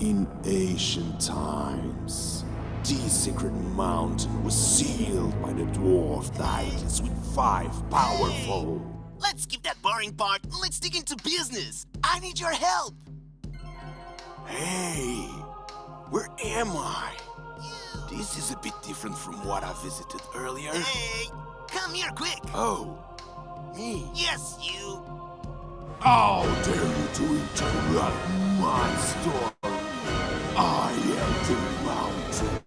In ancient times, this sacred mountain was sealed by the dwarf deities with 5 powerful... Let's skip that boring part and let's dig into business. I need your help. Hey, where am I? This is a bit different from what I visited earlier. Hey, come here quick. Oh, me? Yes, you. How dare you to interrupt my story? I am the mountain.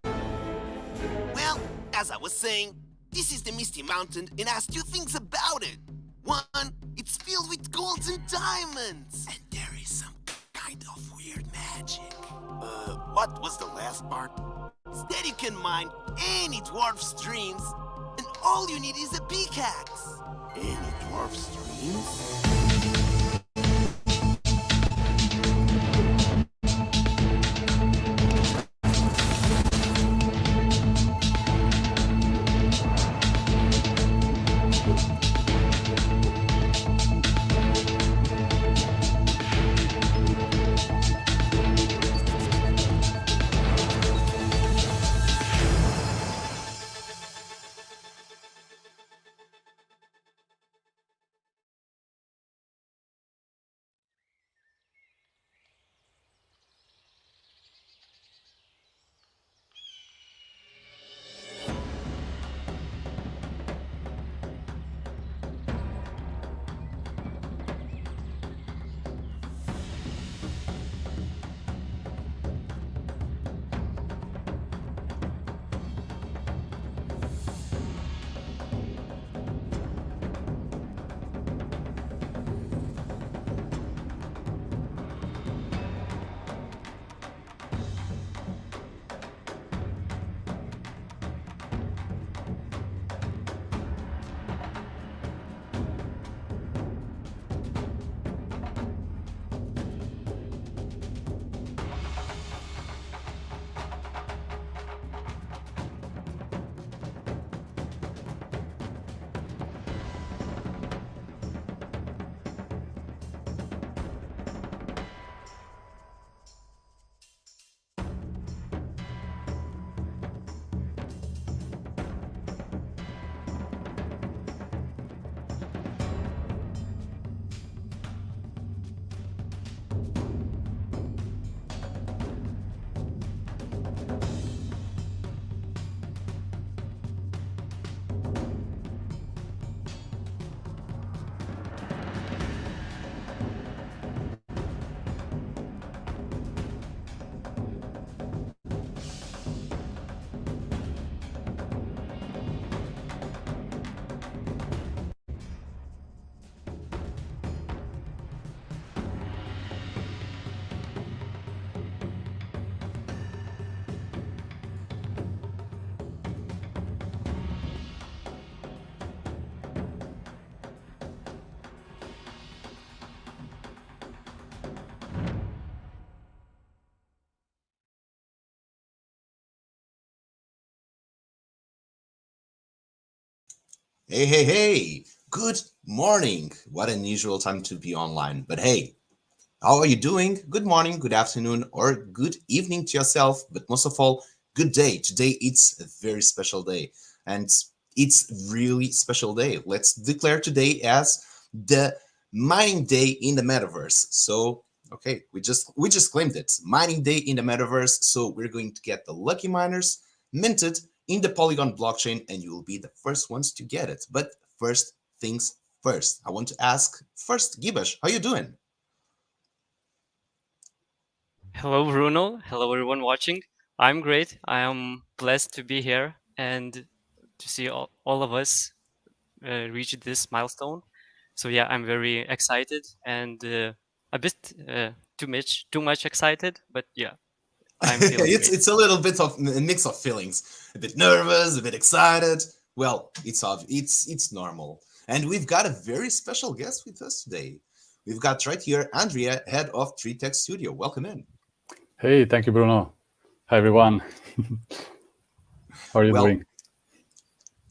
Well, as I was saying, this is the Misty Mountain and has 2 things about it. One, it's filled with gold and diamonds. And there is some kind of weird magic. What was the last part? Instead, you can mine any dwarf streams, and all you need is a pickaxe. Any dwarf streams? Hey, hey, hey! Good morning. What an unusual time to be online. But hey, how are you doing? Good morning, good afternoon, or good evening to yourself. But most of all, good day. Today it's a very special day. And it's really special day. Let's declare today as the mining day in the metaverse. So okay, we just claimed it. Mining day in the metaverse. So we're going to get the lucky miners minted in the Polygon blockchain, and you will be the first ones to get it. But first things first. I want to ask first, Gibash, how you doing? Hello, Bruno. Hello, everyone watching. I'm great. I am blessed to be here and to see all of us reach this milestone. So yeah, I'm very excited and a bit too much excited, but yeah, I'm feeling it's great. it's a little bit of a mix of feelings, a bit nervous, a bit excited. Well, it's normal, and we've got a very special guest with us today. We've got right here Andrea, head of Tree Tech Studio. Welcome in. Hey, thank you, Bruno. Hi, everyone. How are you Well, doing?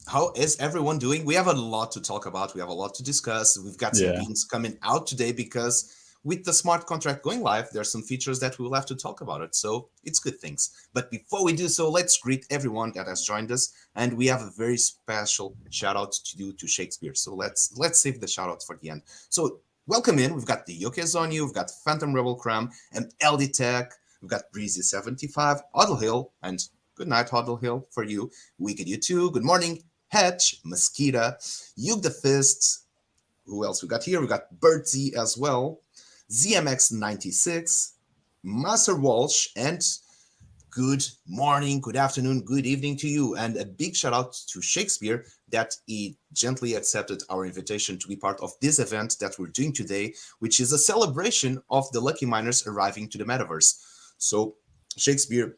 how is everyone doing? We have a lot to talk about. We have a lot to discuss. We've got some Yeah, beans coming out today because with the smart contract going live, there are some features that we will have to talk about it. So it's good things. But before we do so, let's greet everyone that has joined us. And we have a very special shout out to do to Shakespeare. So let's save the shout outs for the end. So welcome in. We've got the Yokezonyu, we've got Phantom Rebel Cram and LD Tech. We've got Breezy75, Huddle Hill, and good night, Huddle Hill, for you. Wicked You too. Good morning. Hatch, Mosquito, Yug the Fist. Who else we got here? We got Birdsey as well. ZMX96, Master Walsh, and good morning, good afternoon, good evening to you. And a big shout out to Shakespeare that he gently accepted our invitation to be part of this event that we're doing today, which is a celebration of the lucky miners arriving to the metaverse. So, Shakespeare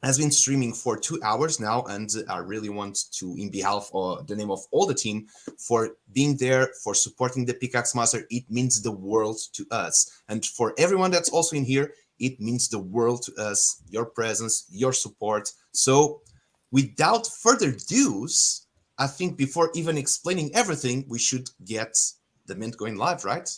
has been streaming for 2 hours now, and I really want to, in behalf of the name of all the team, for being there, for supporting the Pickaxe Master. It means the world to us, and for everyone that's also in here, it means the world to us. Your presence, your support. So, without further ado, I think before even explaining everything, we should get the mint going live, right?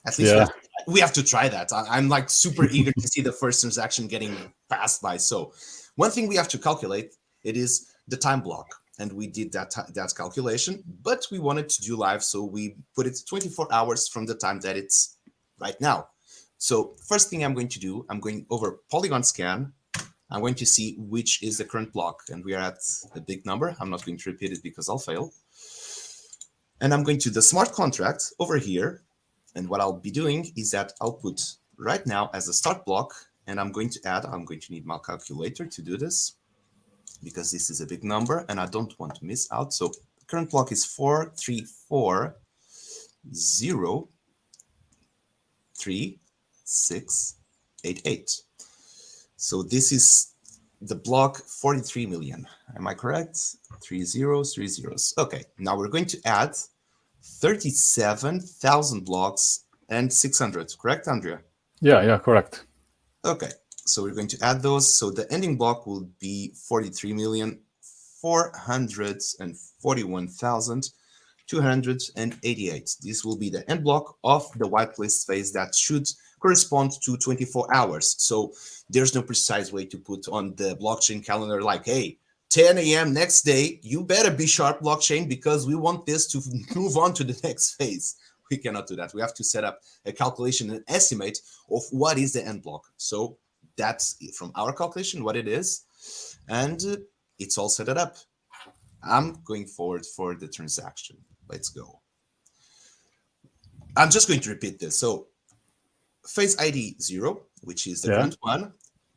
At least yeah, we have to try that. I'm like super eager to see the first transaction getting passed by. So one thing we have to calculate, it is the time block, and we did that calculation, but we wanted to do live, so we put it 24 hours from the time that it's right now. So first thing I'm going to do, I'm going over Polygon scan. I'm going to see which is the current block, and we are at a big number. I'm not going to repeat it because I'll fail. And I'm going to the smart contract over here. And what I'll be doing is that I'll put right now as a start block, and I'm going to need my calculator to do this because this is a big number and I don't want to miss out. So current block is 434036688. So this is the block 43 million. Am I correct? 3 zeros. Okay, now we're going to add 37,000 blocks and 600, correct, Andrea? yeah, correct. Okay, so we're going to add those. So the ending block will be 43,441,288. This will be the end block of the whitelist phase that should correspond to 24 hours. So there's no precise way to put on the blockchain calendar like, hey, 10 a.m. next day, you better be sharp, blockchain, because we want this to move on to the next phase. We cannot do that. We have to set up a calculation and estimate of what is the end block. So that's from our calculation what it is, and it's all set it up. I'm going forward for the transaction. Let's go. I'm just going to repeat this. So phase ID 0, which is the Yeah, current one.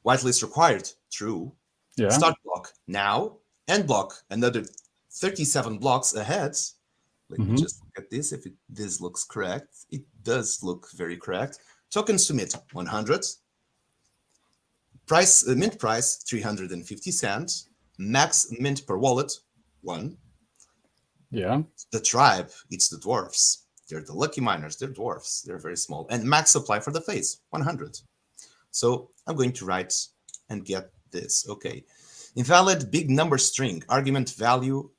Whitelist required, true. yeah. Start block now. End block, another 37 blocks ahead. Let me Hmm. just look at this. If this looks correct, it does look very correct. Tokens to mint 100. Price mint price 350 cents. Max mint per wallet 1. Yeah, The tribe, it's the dwarfs. They're the lucky miners. They're dwarfs. They're very small. And max supply for the phase 100. So I'm going to write and get this. Okay. Invalid big number string argument value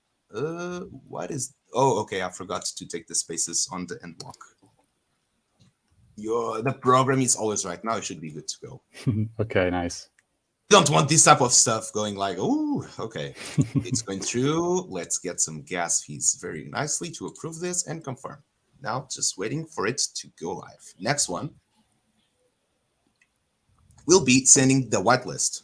What is... Oh, okay, I forgot to take the spaces on the end block. The program is always right. Now it should be good to go. Okay, nice. Don't want this type of stuff going like, oh, okay. It's going through. Let's get some gas fees very nicely to approve this and confirm. Now just waiting for it to go live. Next one will be sending the whitelist.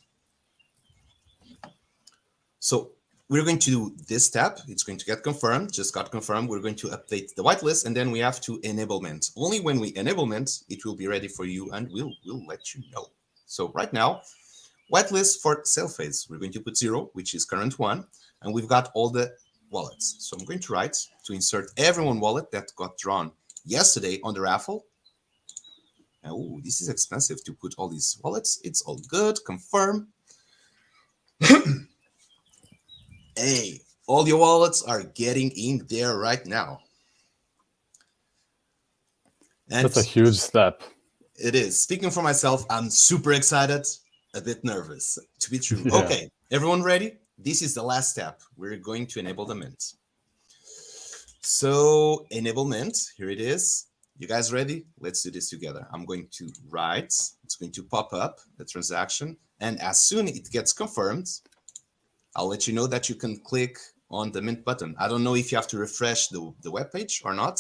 So we're going to do this step. It's going to get confirmed. Just got confirmed. We're going to update the whitelist, and then we have to enablement. Only when we enablement, it will be ready for you, and we'll let you know. So right now, whitelist for sale phase. We're going to put 0, which is current 1, and we've got all the wallets. So I'm going to write to insert everyone wallet that got drawn yesterday on the raffle. Oh, this is expensive to put all these wallets. It's all good. Confirm. Hey, all your wallets are getting in there right now. And That's a huge step. it is. Speaking for myself, I'm super excited, a bit nervous, to be true. Yeah. Okay, everyone ready? This is the last step. We're going to enable the mint. So, enablement, here it is. You guys ready? Let's do this together. I'm going to write. It's going to pop up, the transaction. And as soon as it gets confirmed, I'll let you know that you can click on the mint button. I don't know if you have to refresh the web page or not,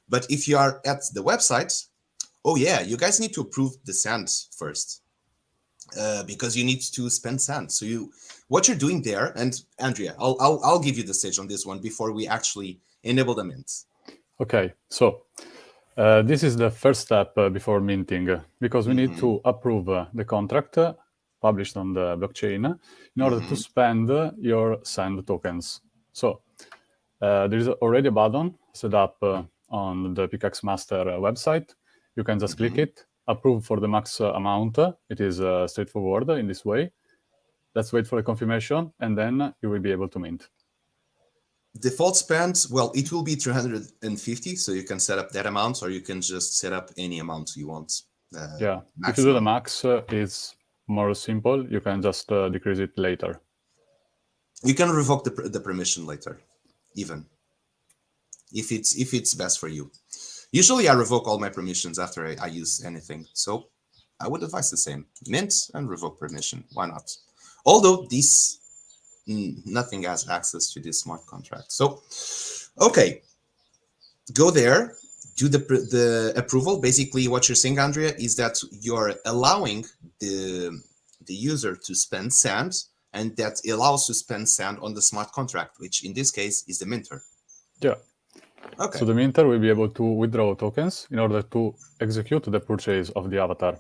but if you are at the website, oh yeah, you guys need to approve the sand first, because you need to spend sand. So what you're doing there, and Andrea, I'll give you the stage on this one before we actually enable the mint. Okay, so this is the first step before minting, because we need to approve the contract published on the blockchain in order to spend your sand tokens. So there is already a button set up on the Pickaxe Master website. You can just click it, approve for the max amount. It is straightforward in this way. Let's wait for a confirmation, and then you will be able to mint. Default spend, well, it will be 350, so you can set up that amount, or you can just set up any amount you want. Yeah, maximum. if you do the max, it's more simple. You can just decrease it later. You can revoke the permission later, even if it's best for you. Usually, I revoke all my permissions after I use anything, so I would advise the same: mint and revoke permission. Why not? Although this nothing has access to this smart contract. So, okay, go there, do the approval. Basically, what you're saying, Andrea, is that you're allowing the user to spend sand, and that allows to spend sand on the smart contract, which in this case is the minter. Yeah. Okay. So the minter will be able to withdraw tokens in order to execute the purchase of the avatar.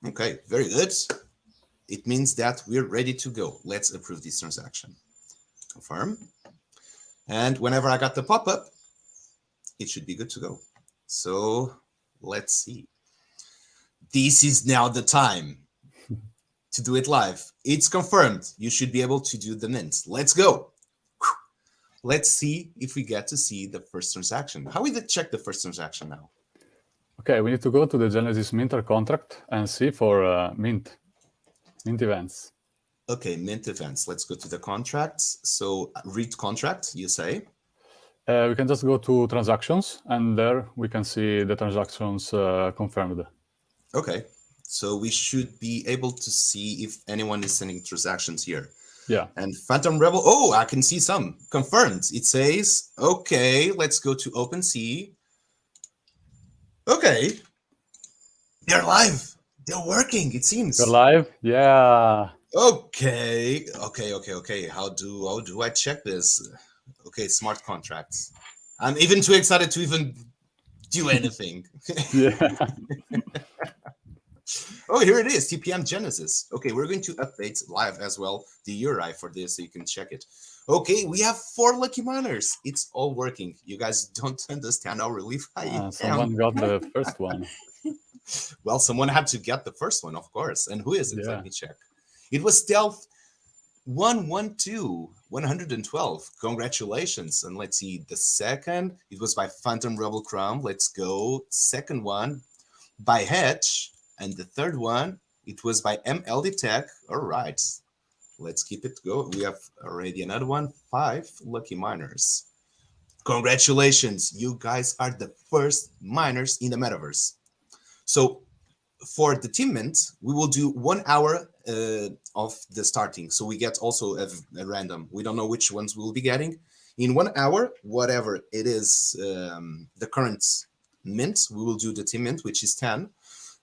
Okay, very good. It means that we're ready to go. Let's approve this transaction. Confirm. And whenever I got the pop-up, it should be good to go. So let's see. This is now the time to do it live. It's confirmed. You should be able to do the mint. Let's go. Let's see if we get to see the first transaction. How will we check the first transaction now? Okay, we need to go to the Genesis Minter contract and see for mint events. Okay, mint events. Let's go to the contracts. So read contract, you say? We can just go to transactions, and there we can see the transactions confirmed. Okay, so we should be able to see if anyone is sending transactions here. Yeah. And Phantom Rebel, oh, I can see some confirmed. It says, okay, let's go to OpenSea. Okay, they're live. They're working, it seems. You're live? Yeah. Okay. How do I check this? Okay, smart contracts. I'm even too excited to even do anything. Yeah. Oh, here it is, TPM Genesis. Okay, we're going to update live as well the URI for this so you can check it. Okay, we have 4 lucky miners. It's all working. You guys don't understand how relief I am. Someone got the first one. Well, someone had to get the first one, of course. And who is it? Yeah. Let me check. It was Stealth 112. Congratulations. And let's see, the second, it was by Phantom Rebel Crown. Let's go. Second one by Hedge. And the third one, it was by MLD Tech. All right. Let's keep it going. We have already another one. 5 lucky miners. Congratulations, you guys are the first miners in the metaverse. So for the team mint, we will do 1 hour of the starting. So we get also a random. We don't know which ones we'll be getting. In 1 hour, whatever it is, the current mint, we will do the team mint, which is 10.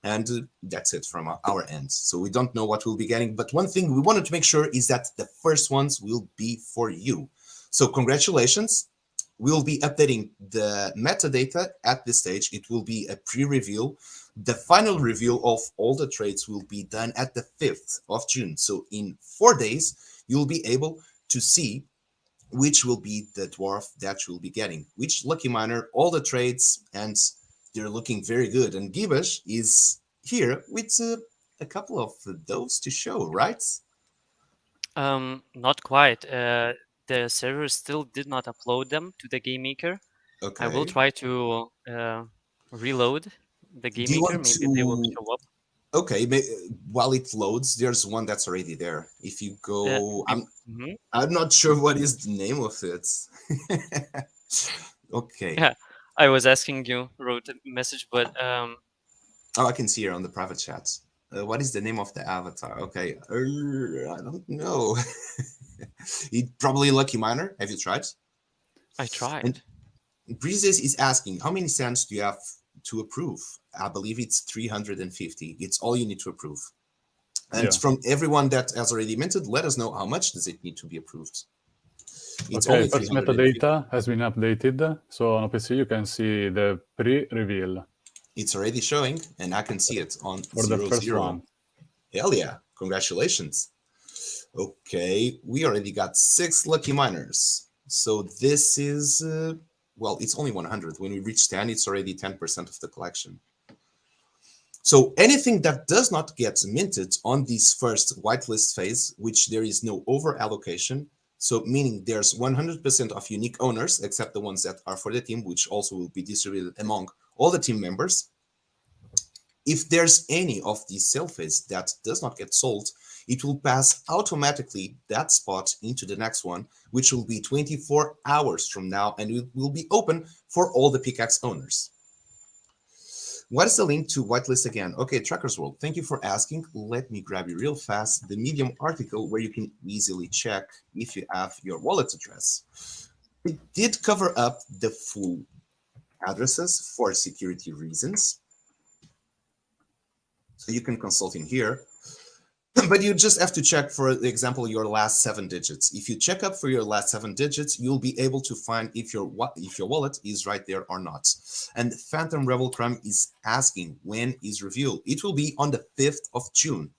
And that's it from our end. So we don't know what we'll be getting. But one thing we wanted to make sure is that the first ones will be for you. So congratulations. We'll be updating the metadata at this stage. It will be a pre-reveal. The final reveal of all the trades will be done at the 5th of June. So in 4 days, you'll be able to see which will be the dwarf that you'll be getting, which lucky miner, all the trades, and they're looking very good. And Gibash is here with a couple of those to show, right? Not quite. The server still did not upload them to the game maker. Okay. I will try to reload the game Do you maker. want Maybe they will to? show up. Okay, while it loads, there's one that's already there. If you go, Mhm. I'm not sure what is the name of it. Okay. Yeah, I was asking you, wrote a message, but Oh, I can see here on the private chat. What is the name of the avatar? Okay, I don't know. Probably Lucky Miner. Have you tried? I tried. And Breezes is asking, how many cents do you have to approve? I believe it's 350. It's all you need to approve. And from everyone that has already minted, let us know how much does it need to be approved. It's Okay, only first 350. metadata has been updated. So on OpenSea, you can see the pre-reveal. It's already showing, and I can see it on For the first one. Hell yeah, congratulations. Okay, we already got 6 lucky miners. So this is, well, it's only 100. When we reach 10, it's already 10% of the collection. So anything that does not get minted on this first whitelist phase, which there is no over allocation, so meaning there's 100% of unique owners, except the ones that are for the team, which also will be distributed among all the team members. If there's any of these sale phase that does not get sold, it will pass automatically that spot into the next one, which will be 24 hours from now, and it will be open for all the Pickaxe owners. What is the link to whitelist again? Okay, Trackers World, thank you for asking. Let me grab you real fast the Medium article where you can easily check if you have your wallet address. It did cover up the full addresses for security reasons. So you can consult in here. But you just have to check, for example, your last 7 digits. If you check up for your last 7 digits, you'll be able to find if your wallet is right there or not. And Phantom Rebel Crumb is asking, when is reveal? It will be on the 5th of June.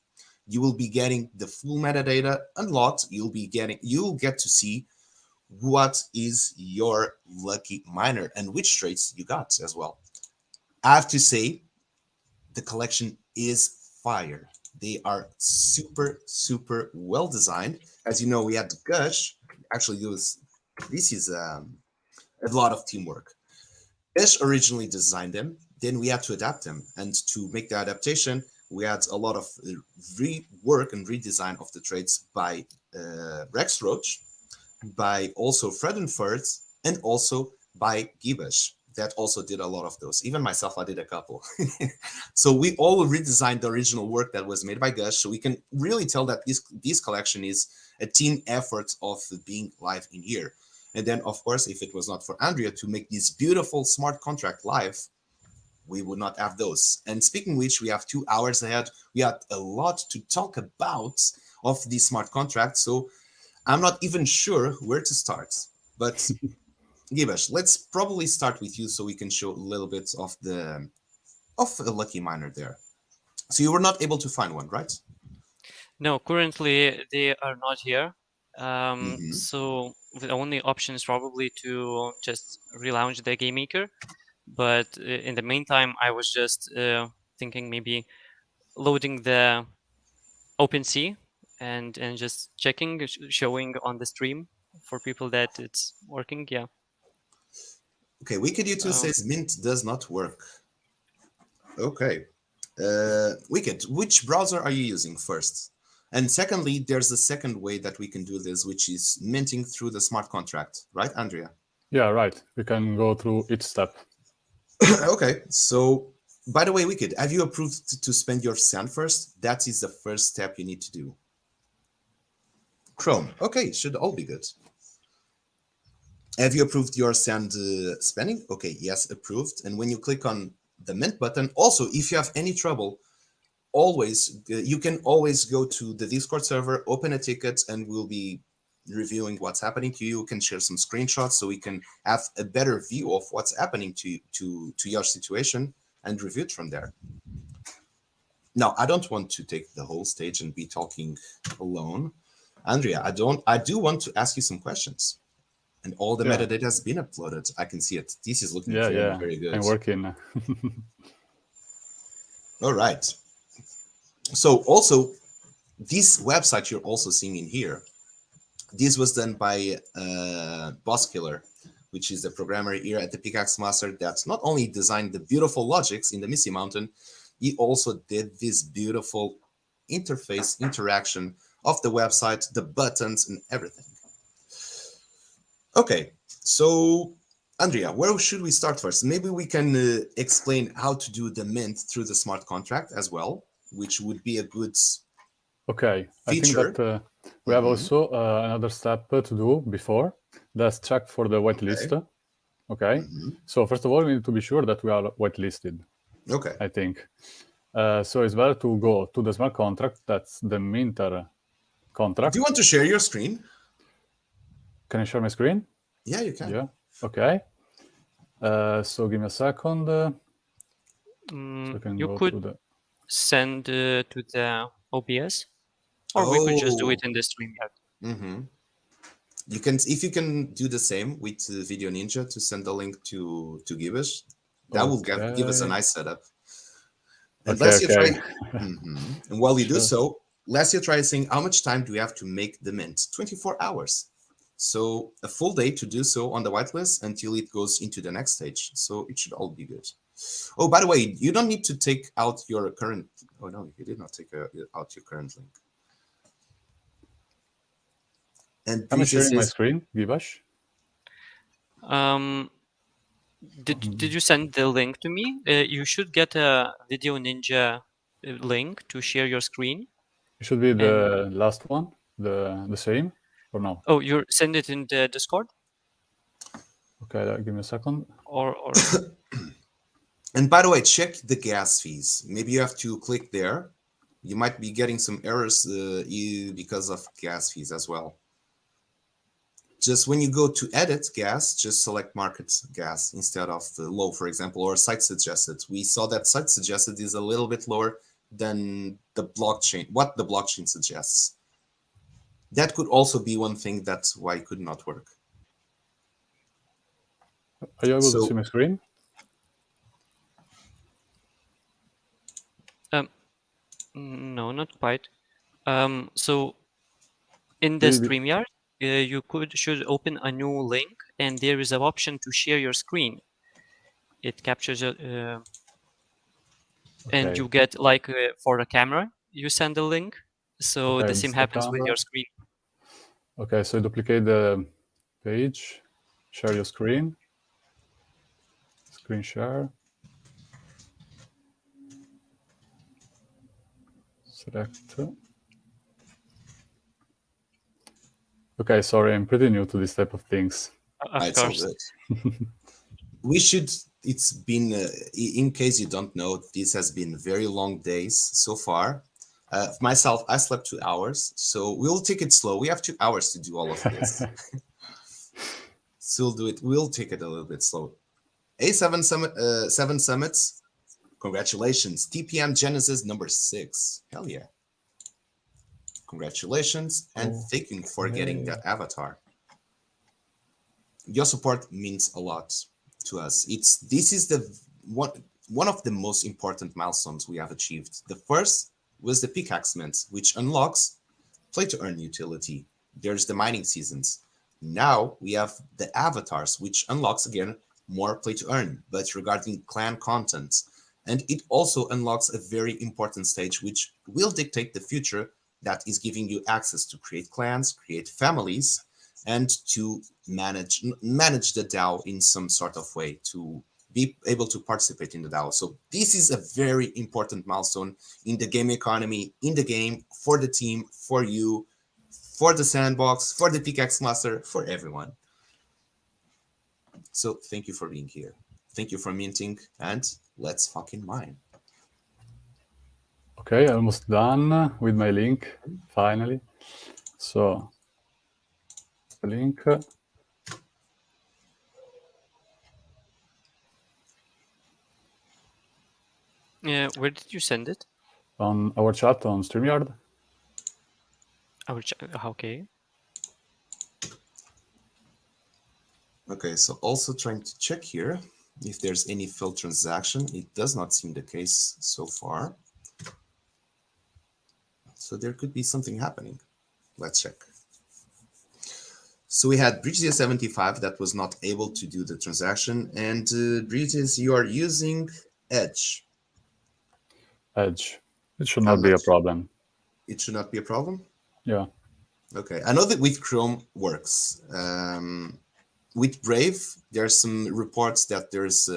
You will be getting the full metadata unlocked. You'll get to see what is your lucky miner and which traits you got as well. I have to say, the collection is fire. They are super, super well designed. As you know, we had Gush. Actually, this is a lot of teamwork. Gush originally designed them. Then we had to adapt them. And to make the adaptation, we had a lot of rework and redesign of the traits by Rex Roach, by also Fredenfurt, and also by Gibash. That also did a lot of those. Even myself, I did a couple. So we all redesigned the original work that was made by Gush. So we can really tell that this collection is a team effort of being live in here. And then, of course, if it was not for Andrea to make this beautiful smart contract live, we would not have those. And speaking of which, we have 2 hours ahead. We had a lot to talk about of this smart contract. So I'm not even sure where to start. But Gibash, let's probably start with you so we can show a little bit of a lucky miner there. So you were not able to find one, right? No, currently they are not here. So the only option is probably to just relaunch the game maker. But in the meantime, I was just thinking maybe loading the OpenSea and just checking, showing on the stream for people that it's working. Yeah. Okay, Wicked U2 says Mint does not work. Okay. Wicked, which browser are you using first? And secondly, there's a second way that we can do this, which is minting through the smart contract, right, Andrea? Yeah, right. We can go through each step. Okay, so by the way, Wicked, have you approved to spend your sand first? That is the first step you need to do. Chrome, okay, should all be good. Have you approved your sand spending? Okay, yes, approved. And when you click on the mint button, also, if you have any trouble, always you can always go to the Discord server, open a ticket, and we'll be reviewing what's happening to you. You can share some screenshots so we can have a better view of what's happening to your situation and review it from there. Now, I don't want to take the whole stage and be talking alone. Andrea, I do want to ask you some questions. And all the metadata has been uploaded. I can see it. This is looking very good. I'm working. All right. So also, this website you're also seeing in here, this was done by Boss Killer, which is the programmer here at the Pickaxe Master that not only designed the beautiful logics in the Misty Mountain, he also did this beautiful interface interaction of the website, the buttons, and everything. Okay, so Andrea, where should we start first? Maybe we can explain how to do the mint through the smart contract as well, which would be a good Okay, feature. I think that we have also another step to do before. Let's check for the whitelist. Okay, so first of all, we need to be sure that we are whitelisted. Okay, I think. So it's better to go to the smart contract. That's the minter contract. Do you want to share your screen? Can I share my screen? Yeah, you can. Yeah. Okay. So give me a second. So you could send to the OBS, or we could just do it in the StreamYard. You can, if you can do the same with Video Ninja to send the link to Gibbous, that will give us a nice setup. And let's try. And while you do so, let's try saying how much time do we have to make the mint? 24 hours. So a full day to do so on the whitelist until it goes into the next stage. So it should all be good. Oh, by the way, you don't need to take out your current. Oh no, you did not take out your current link. And am I sharing my screen, Gibash? Did you send the link to me? You should get a Video Ninja link to share your screen. It should be the last one, the same, or no? Oh, you send it in the Discord? Okay, give me a second. Or And by the way, check the gas fees. Maybe you have to click there. You might be getting some errors because of gas fees as well. Just when you go to edit gas, just select market gas instead of the low, for example, or site suggested. We saw that site suggested is a little bit lower than the blockchain, what the blockchain suggests. That could also be one thing that's why it could not work. Are you able to see my screen? No, not quite. So in the StreamYard, you should open a new link, and there is an option to share your screen. It captures it, and you get like for a camera, you send a link, so the same happens with your screen. Okay, so duplicate the page, share your screen, screen share. Select. Okay, sorry, I'm pretty new to this type of things. Of course. We should, it's been, in case you don't know, this has been very long days so far. Myself, I slept 2 hours, so we'll take it slow. We have 2 hours to do all of this. So we'll take it a little bit slow. A7 Summit, 7 Summits. Congratulations, TPM Genesis number 6. Hell yeah. Congratulations, and thank you for getting that avatar. Your support means a lot to us. This is the one of the most important milestones we have achieved. The first was the Pickaxe mint, which unlocks play to earn utility. There's the mining seasons. Now we have the avatars, which unlocks again more play to earn, but regarding clan content. And it also unlocks a very important stage, which will dictate the future that is giving you access to create clans, create families, and to manage the DAO in some sort of way, to be able to participate in the DAO. So this is a very important milestone in the game economy, in the game, for the team, for you, for the Sandbox, for the Pickaxe Master, for everyone. So thank you for being here. Thank you for minting, and let's fucking mine. Okay, almost done with my link, finally. So, link. Yeah, where did you send it? On our chat on StreamYard. Okay. Okay, so also trying to check here if there's any failed transaction. It does not seem the case so far. So there could be something happening. Let's check. So we had Bridges75 that was not able to do the transaction. And Bridges, you are using Edge. Edge. It should not be a problem. It should not be a problem? Yeah. Okay, I know that with Chrome works. With Brave, there are some reports that there's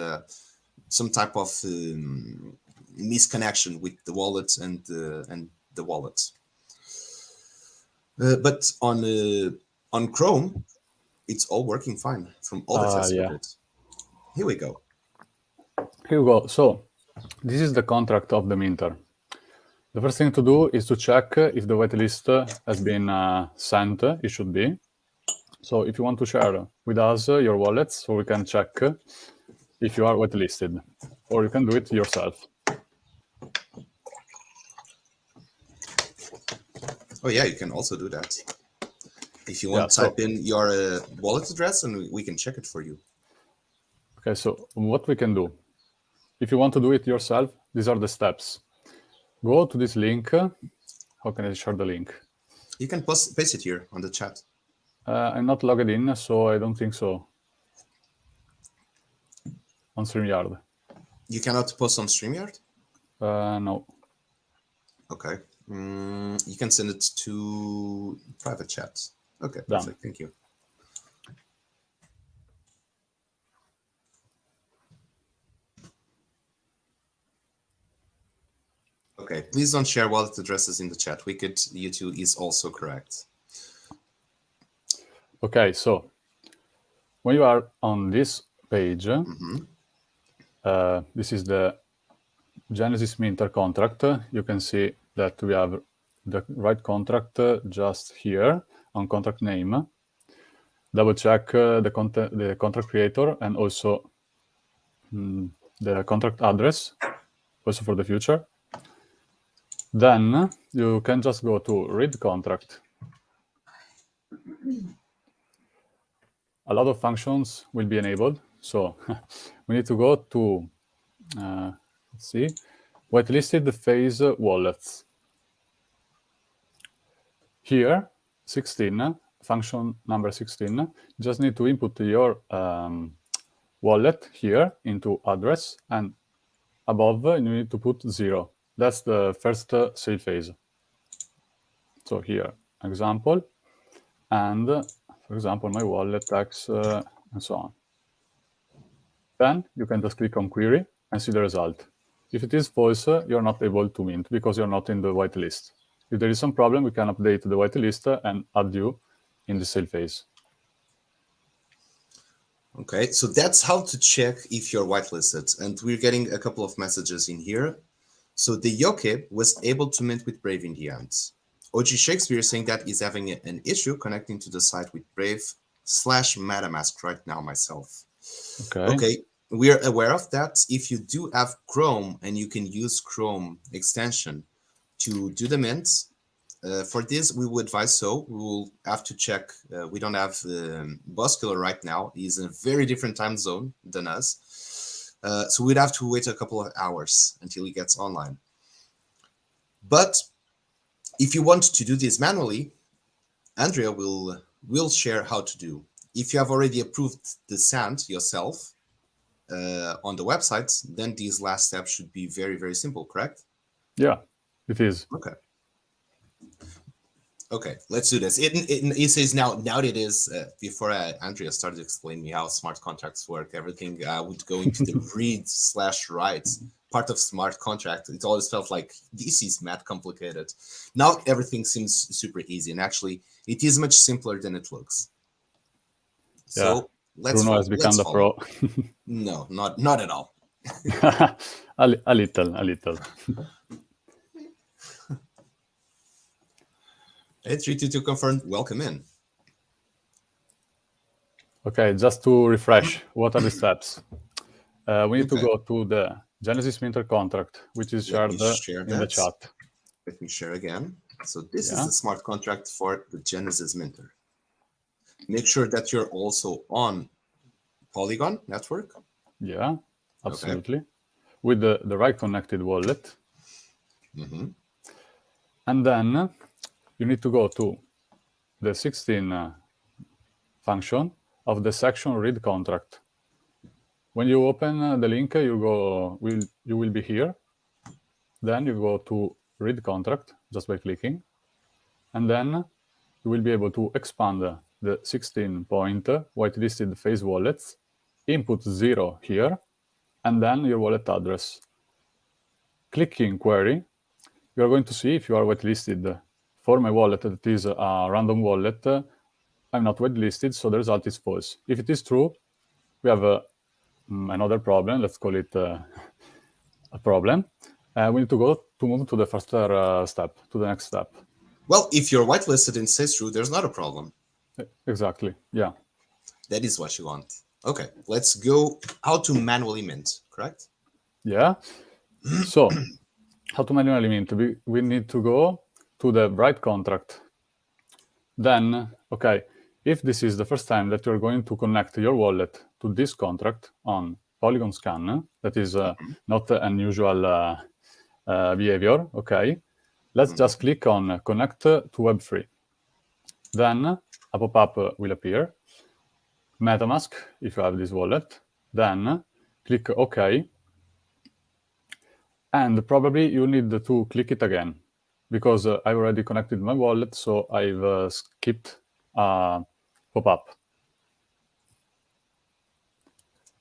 some type of misconnection with the wallet and the wallet. But on Chrome, it's all working fine from all the tests we did. Here we go. Here we go. So this is the contract of the minter. The first thing to do is to check if the whitelist has been sent. It should be. So if you want to share with us your wallets, so we can check if you are whitelisted, or you can do it yourself. Oh yeah, you can also do that. If you want to type in your wallet address, and we can check it for you. Okay, so what we can do, if you want to do it yourself, these are the steps. Go to this link. How can I share the link? You can paste it here on the chat. I'm not logged in, so I don't think so. On StreamYard. You cannot post on StreamYard? No. Okay. You can send it to private chat. Okay, Done. Perfect. Thank you. Okay, please don't share wallet addresses in the chat. Wicked U2 is also correct. Okay, so when you are on this page, this is the Genesis Minter contract. You can see that we have the right contract just here on contract name. Double check the contract creator and also the contract address, also for the future. Then you can just go to read contract. A lot of functions will be enabled. So we need to go to, let's see, whitelisted phase wallets. Here, 16, function number 16, you just need to input your wallet here into address, and above you need to put 0. That's the first sale phase. So here, example, and for example, my wallet tax and so on. Then you can just click on query and see the result. If it is false, you're not able to mint because you're not in the whitelist. If there is some problem, we can update the whitelist and add you in the sale phase. Okay, so that's how to check if you're whitelisted. And we're getting a couple of messages in here. So the Yoke was able to mint with Brave in the end. OG Shakespeare saying that he's having an issue connecting to the site with Brave/MetaMask right now myself. Okay, we are aware of that. If you do have Chrome and you can use Chrome extension to do the mint, for this, we would advise so. We will have to check. We don't have Buskiller right now. He's in a very different time zone than us. So we'd have to wait a couple of hours until he gets online. But if you want to do this manually, Andrea will share how to do. If you have already approved the sand yourself on the website, then these last steps should be very, very simple, correct? Yeah, it is. Okay. Okay, let's do this. It says now that it is, before Andrea started to explain me how smart contracts work, everything would go into the read/write part of smart contract. It always felt like this is mad complicated. Now everything seems super easy, and actually it is much simpler than it looks. Yeah. So Bruno has become the follow. pro. No, not at all. A little. Hey, 322 confirmed. Welcome in. Okay, just to refresh, what are the steps? We need to Okay. go to the Genesis Minter contract, which is Let shared me share in the that. chat. Let me share again. So this is Yeah. the smart contract for the Genesis Minter. Make sure that you're also on Polygon network. Yeah, absolutely. With the right connected wallet. And then you need to go to the 16 function of the section read contract. When you open the link, you will be here. Then you go to read contract just by clicking. And then you will be able to expand the 16-point whitelisted phase wallets, input 0 here, and then your wallet address. Clicking query, you are going to see if you are whitelisted. For my wallet that is a random wallet, I'm not whitelisted, so the result is false. If it is true, we have another problem. Let's call it a problem. We need to move to the faster step, to the next step. Well, if you're whitelisted and says true, there's not a problem. Exactly, yeah. That is what you want. Okay, let's go how to manually mint, correct? Yeah. So, how to manually mint? We need to go to the write contract. Then, okay, if this is the first time that you're going to connect your wallet to this contract on Polygon Scan, that is not an unusual behavior, okay, let's just click on Connect to Web3. Then a pop-up will appear. MetaMask, if you have this wallet. Then click OK. And probably you need to click it again because I've already connected my wallet, so I've skipped a pop-up.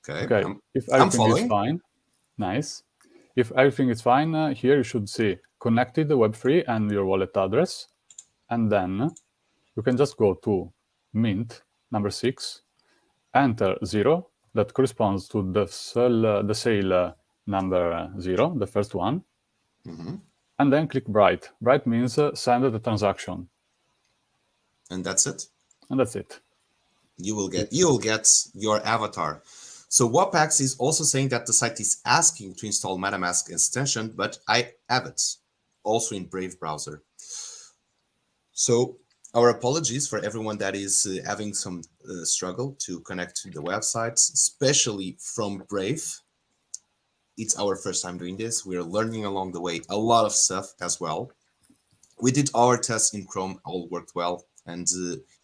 Okay, if everything is fine, nice. If everything is fine, here you should see connected Web3 and your wallet address. And then you can just go to mint number 6, enter 0, that corresponds to the sale number 0, the first one. And then click Write. Write means send the transaction. And that's it? And that's it. You will get your avatar. So Wapax is also saying that the site is asking to install MetaMask extension, but I have it also in Brave browser. So our apologies for everyone that is having some struggle to connect to the website, especially from Brave. It's our first time doing this. We're learning along the way a lot of stuff as well. We did our tests in Chrome, all worked well. And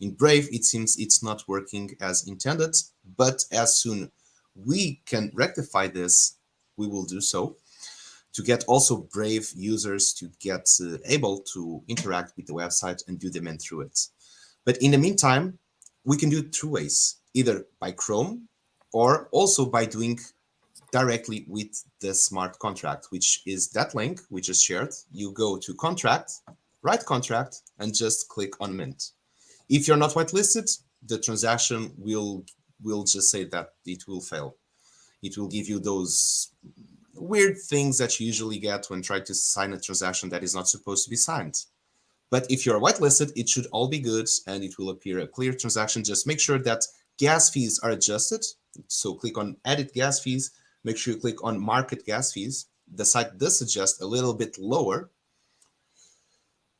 in Brave, it seems it's not working as intended. But as soon we can rectify this, we will do so to get also Brave users to get able to interact with the website and do the mint through it. But in the meantime, we can do it two ways, either by Chrome or also by doing directly with the smart contract, which is that link we just shared. You go to contract, write contract, and just click on mint. If you're not whitelisted, the transaction will just say that it will fail. It will give you those weird things that you usually get when trying to sign a transaction that is not supposed to be signed. But if you're whitelisted, it should all be good and it will appear a clear transaction. Just make sure that gas fees are adjusted. So click on edit gas fees. Make sure you click on market gas fees. The site does suggest a little bit lower.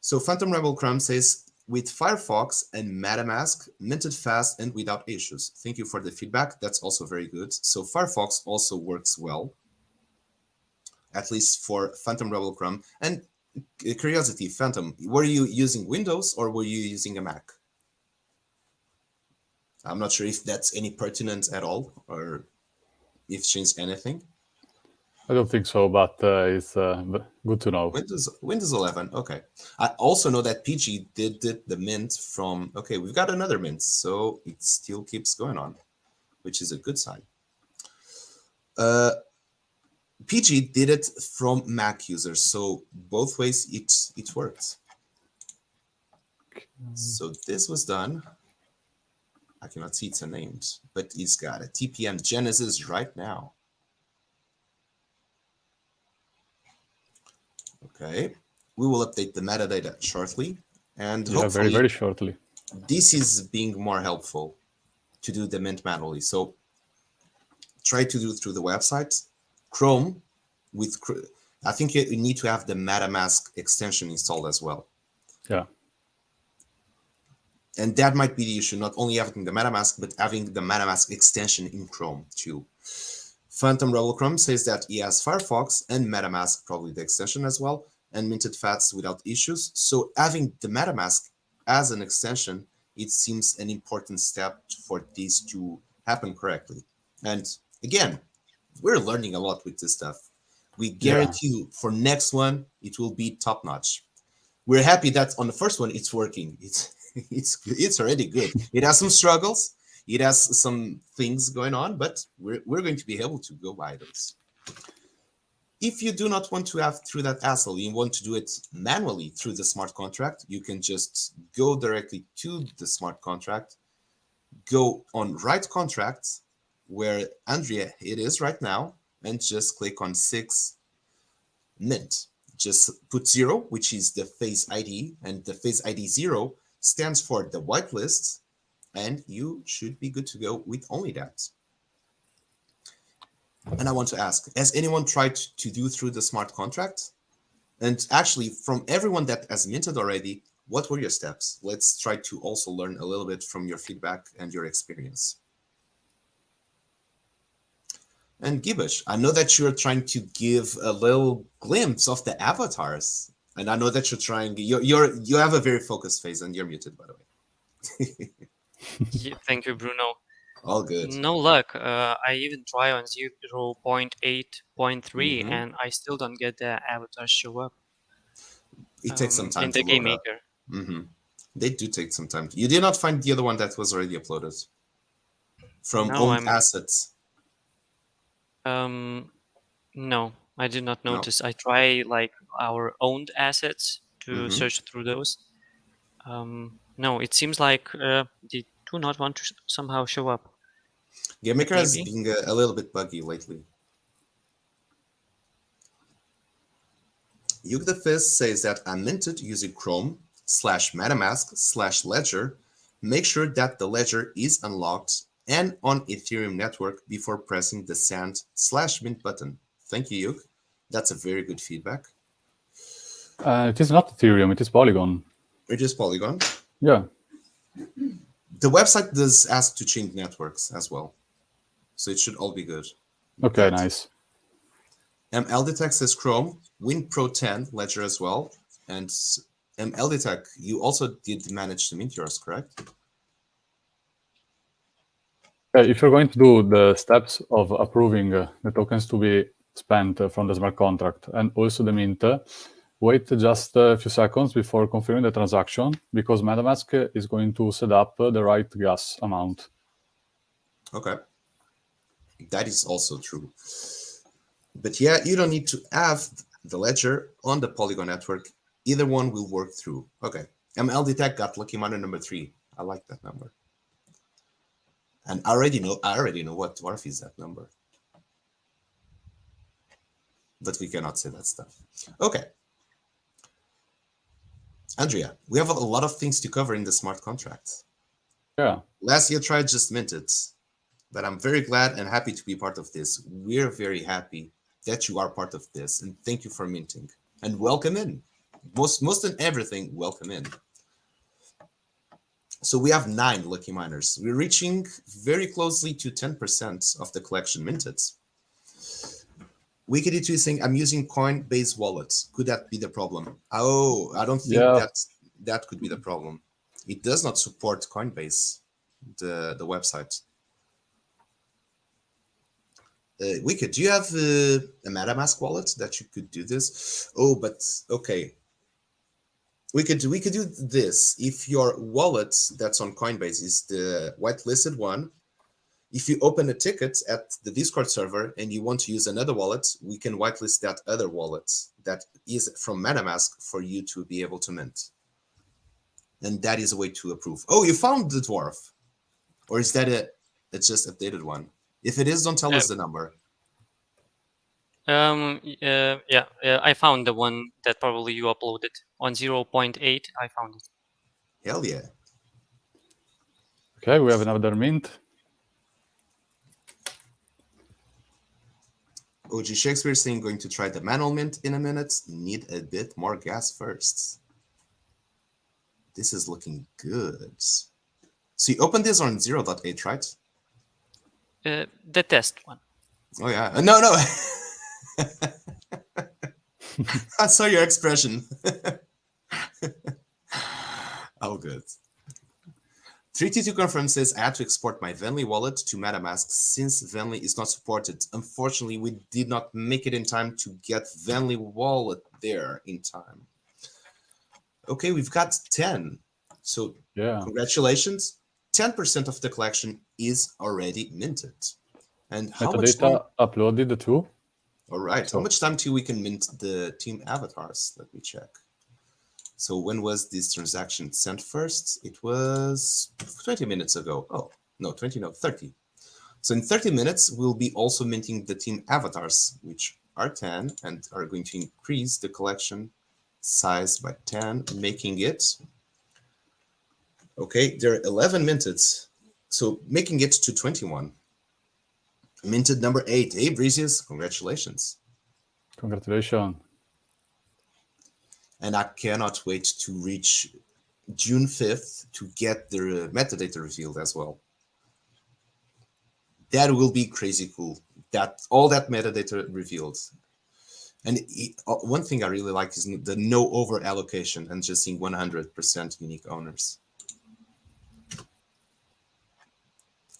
So Phantom Rebel Crumb says, with Firefox and MetaMask, minted fast and without issues. Thank you for the feedback. That's also very good. So Firefox also works well, at least for Phantom Rebel Crumb. And curiosity, Phantom, were you using Windows or were you using a Mac? I'm not sure if that's any pertinent at all or if changed anything. I don't think so, but it's good to know. Windows 11. Okay. I also know that PG did the mint from. Okay, we've got another mint, so it still keeps going on, which is a good sign. PG did it from Mac users, so both ways it worked. So this was done. I cannot see it's named, but it's got a TPM Genesis right now. Okay, we will update the metadata shortly, and Yeah, hopefully very shortly. this is being more helpful to do the mint manually. So try to do it through the website. Chrome, I think you need to have the MetaMask extension installed as well. Yeah. And that might be the issue, not only having the MetaMask, but having the MetaMask extension in Chrome too. Phantom Rebel Chrome says that he has Firefox and MetaMask, probably the extension as well, and minted fats without issues. So having the MetaMask as an extension, it seems an important step for this to happen correctly. And again, we're learning a lot with this stuff. We guarantee you for next one, it will be top notch. We're happy that on the first one, it's working. It's already good. It has some struggles. It has some things going on, but we're going to be able to go by those. If you do not want to have through that hassle, you want to do it manually through the smart contract, you can just go directly to the smart contract, go on write contract, where Andrea it is right now, and just click on 6 mint. Just put 0, which is the phase ID, and the phase ID 0 stands for the whitelist, and you should be good to go with only that. And I want to ask, has anyone tried to do through the smart contract? And actually, from everyone that has minted already, what were your steps? Let's try to also learn a little bit from your feedback and your experience. And Gibush, I know that you're trying to give a little glimpse of the avatars, and I know that you're trying. You have a very focused face, and you're muted, by the way. Yeah, thank you, Bruno. All good. No luck. I even try on 0.8.3 and I still don't get the avatar show up. It takes some time in to the game load up. maker. They do take some time. You did not find the other one that was already uploaded from No, owned assets. No, I did not No? notice. I try like our owned assets to search through those. No, it seems like they do not want to somehow show up. Game Maker has Maybe. been a little bit buggy lately. Yug the Fist says that I minted using Chrome /MetaMask/Ledger. Make sure that the ledger is unlocked and on Ethereum network before pressing the send/mint button. Thank you, Yug. That's a very good feedback. It is not Ethereum, it is Polygon. It is Polygon. Yeah. The website does ask to change networks as well. So it should all be good. Okay, nice. MLDetect says Chrome, WinPro 10 ledger as well. And MLDetect, you also did manage to mint yours, correct? If you're going to do the steps of approving the tokens to be spent from the smart contract and also the mint, wait just a few seconds before confirming the transaction, because MetaMask is going to set up the right gas amount. Okay. That is also true. But yeah, you don't need to have the ledger on the Polygon network. Either one will work through. Okay. MLDetect got lucky miner number 3. I like that number. And I already know what dwarf is that number. But we cannot say that stuff. Okay. Andrea, we have a lot of things to cover in the smart contract. Yeah. Last year tried just minted, but I'm very glad and happy to be part of this. We're very happy that you are part of this, and thank you for minting. And welcome in. Most than everything, welcome in. So we have 9 lucky miners. We're reaching very closely to 10% of the collection minted. Wickedy2 is saying, I'm using Coinbase wallets. Could that be the problem? Oh, I don't think that could be the problem. It does not support Coinbase, the website. Wicked, do you have a MetaMask wallet that you could do this? Oh, but okay. We could do this. If your wallet that's on Coinbase is the whitelisted one, if you open a ticket at the Discord server and you want to use another wallet, we can whitelist that other wallet that is from MetaMask for you to be able to mint. And that is a way to approve. Oh, you found the dwarf. Or is that it's just updated one? If it is, don't tell us the number. Yeah, I found the one that probably you uploaded on 0.8. I found it. Hell yeah. Okay, we have another mint. OG Shakespeare saying going to try the manual mint in a minute. Need a bit more gas first. This is looking good. So you opened this on 0.8, right? The test one. Oh yeah. No. I saw your expression. Oh, good. 322 Confirm says, I had to export my Venly wallet to MetaMask since Venly is not supported. Unfortunately, we did not make it in time to get Venly wallet there in time. Okay, we've got 10. So Yeah. Congratulations. 10% of the collection is already minted. And how much time? Metadata uploaded too. All right. So- How much time till we can mint the team avatars? Let me check. So when was this transaction sent first? It was 20 minutes ago. Oh, no, 20, no, 30. So in 30 minutes, we'll be also minting the team avatars, which are 10 and are going to increase the collection size by 10, making it, okay, there are 11 minted. So making it to 21. Minted number 8. Hey, Breezius, congratulations. Congratulations. And I cannot wait to reach June 5th to get the metadata revealed as well. That will be crazy cool. That all that metadata revealed. And one thing I really like is the no over allocation and just seeing 100% unique owners.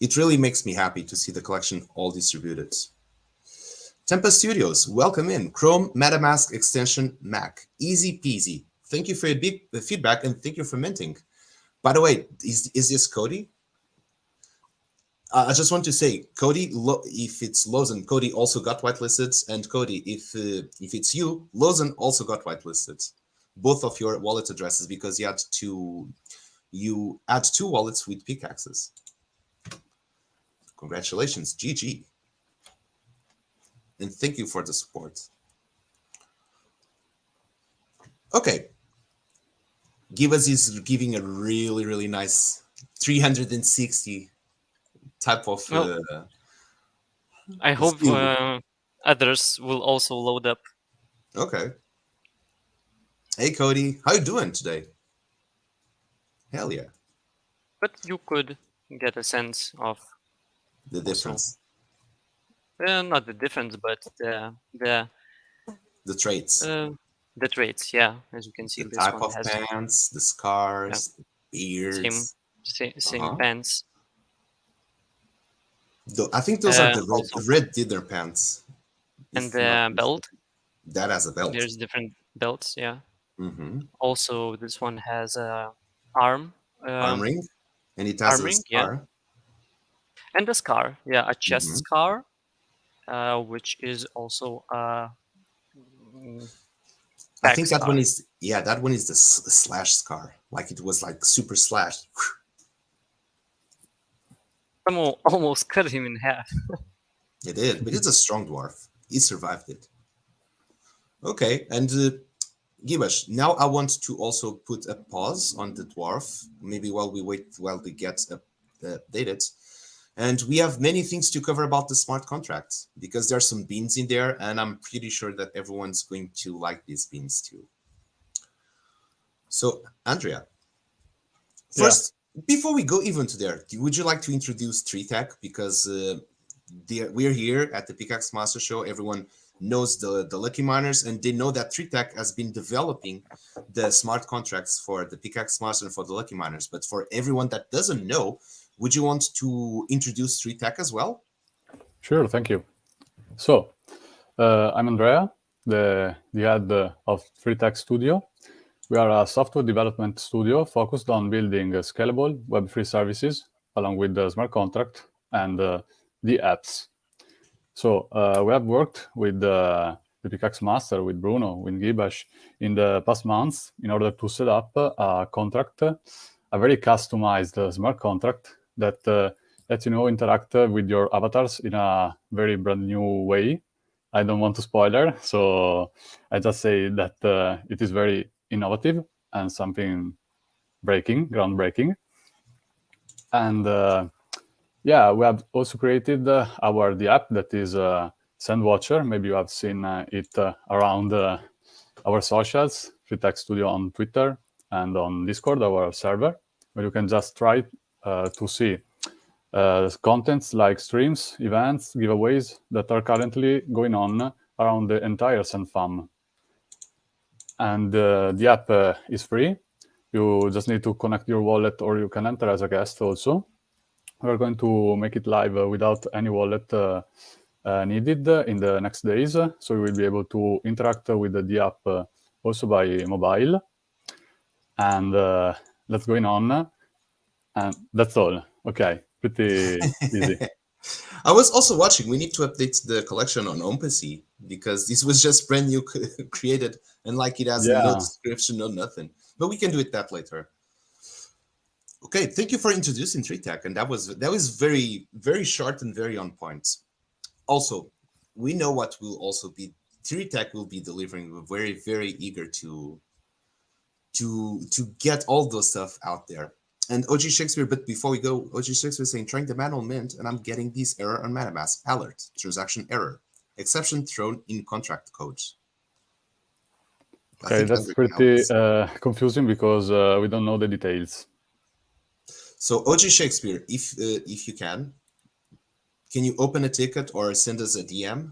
It really makes me happy to see the collection all distributed. Tempest Studios, welcome in. Chrome MetaMask extension Mac. Easy peasy. Thank you for your big feedback and thank you for minting. By the way, is this Cody? I just want to say, Cody, if it's Lozen, Cody also got whitelisted. And Cody, if it's you, Lozen also got whitelisted. Both of your wallet addresses because you had two wallets with Pickaxes. Congratulations, GG. And thank you for the support. Okay. Givas is giving a really, really nice 360 type of... I hope others will also load up. Okay. Hey, Cody. How you doing today? Hell yeah. But you could get a sense of The difference. not the difference, but the traits. The traits, yeah. As you can see, The this type one of has pants, the scars, the beards. same pants. I think those are the Also- red Dither pants. And If the not belt. That has a belt. There's different belts, yeah. Mm-hmm. Also, this one has a arm. Arm ring. And it has arm a ring, scar. And a scar, yeah, a chest Mhm. scar, which is also I back think that scar. one is, yeah, that one is the slash scar. Like it was like super slashed. Someone almost cut him in half. It did, but it's a strong dwarf. He survived it. Okay, and Gibash, now I want to also put a pause on the dwarf, maybe while we wait, while they get updated. And we have many things to cover about the smart contract, because there are some beans in there, and I'm pretty sure that everyone's going to like these beans too. So, Andrea, first, before we go even to there, would you like to introduce TreeTech? Because we're here at the Pickaxe Master Show. Everyone knows the Lucky Miners, and they know that TreeTech has been developing the smart contracts for the Pickaxe Master and for the Lucky Miners. But for everyone that doesn't know, would you want to introduce TreeTech as well? Sure, thank you. So, I'm Andrea, the head of Tech Studio. We are a software development studio focused on building scalable Web3 services along with the smart contract and the apps. So we have worked with the Pickaxe master, with Bruno, with Gibash in the past months in order to set up a contract, a very customized smart contract that lets interact with your avatars in a very brand new way. I don't want to spoiler, so I just say that it is very innovative and something groundbreaking. And yeah, we have also created the app that is Sandwatcher. Maybe you have seen it around our socials, Tech Studio on Twitter and on Discord, our server, where you can just try to see contents like streams, events, giveaways that are currently going on around the entire SandFam. And the app is free. You just need to connect your wallet, or you can enter as a guest also. We're going to make it live without any wallet needed in the next days. So you will be able to interact with the app also by mobile. And that's going on. And that's all. Okay, pretty easy. I was also watching. We need to update the collection on OpenSea because this was just brand new created, and like it has no description, no nothing. But we can do it that later. Okay, thank you for introducing TreeTech, and that was very, very short and very on point. Also, we know what will also be TreeTech will be delivering. We're very, very eager to get all those stuff out there. And OG Shakespeare, but before we go, OG Shakespeare is saying trying the manual mint, and I'm getting this error on MetaMask. Alert, transaction error, exception thrown in contract code. Okay, that's pretty confusing because we don't know the details. So OG Shakespeare, if you can you open a ticket or send us a DM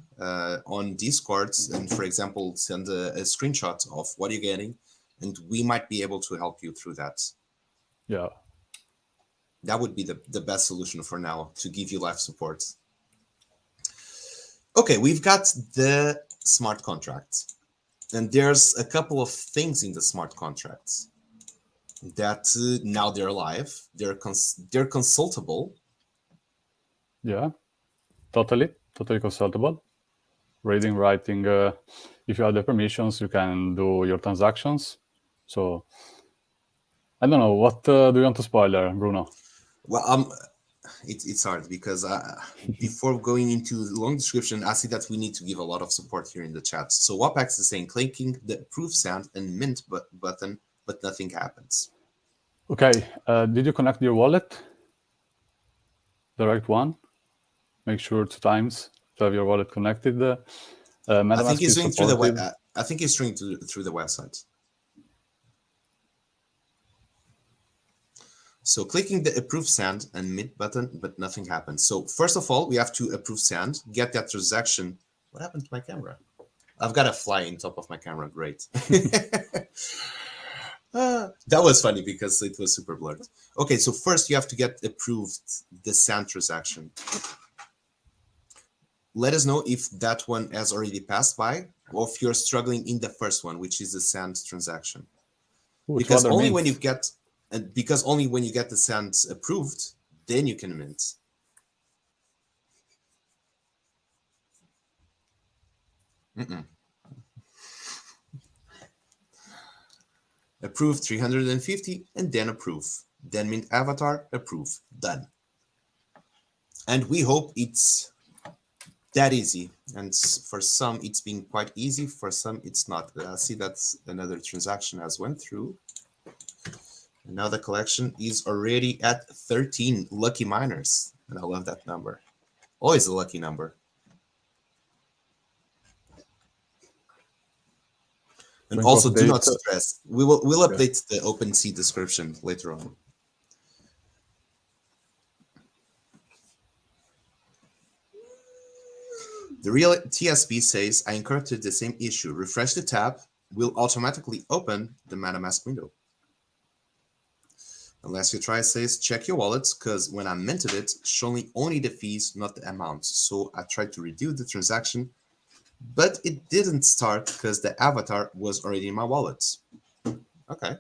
on Discord, and for example, send a screenshot of what you're getting, and we might be able to help you through that. Yeah. That would be the best solution for now, to give you live support. Okay, we've got the smart contract. And there's a couple of things in the smart contracts that now they're live. They're consultable. Yeah, totally consultable. Reading, writing. If you have the permissions, you can do your transactions. So I don't know. What do you want to spoiler, Bruno? Well, it's hard because before going into the long description, I see that we need to give a lot of support here in the chat. So Wapax is saying clicking the approve sound and mint button, but nothing happens. Okay. Did you connect your wallet? The right one? Make sure 2 times to have your wallet connected. I think he's doing through the web. I think he's doing through the website. So clicking the approve send and mint button, but nothing happens. So first of all, we have to approve send, get that transaction. What happened to my camera? I've got a fly on top of my camera. Great. That was funny because it was super blurred. Okay, so first you have to get approved the send transaction. Let us know if that one has already passed by, or if you're struggling in the first one, which is the send transaction. Because only when you get the send approved, then you can mint. Approve 350 and then approve. Then mint avatar, approve. Done. And we hope it's that easy. And for some, it's been quite easy. For some, it's not. I see that's another transaction has went through. And now the collection is already at 13 lucky miners. And I love that number. Always a lucky number. And also, do not stress. We'll update the OpenSea description later on. The real TSP says, I encountered the same issue. Refresh the tab, will automatically open the MetaMask window. Unless you try says check your wallets, because when I minted it, showing only the fees, not the amounts. So I tried to redo the transaction, but it didn't start because the avatar was already in my wallet. Okay.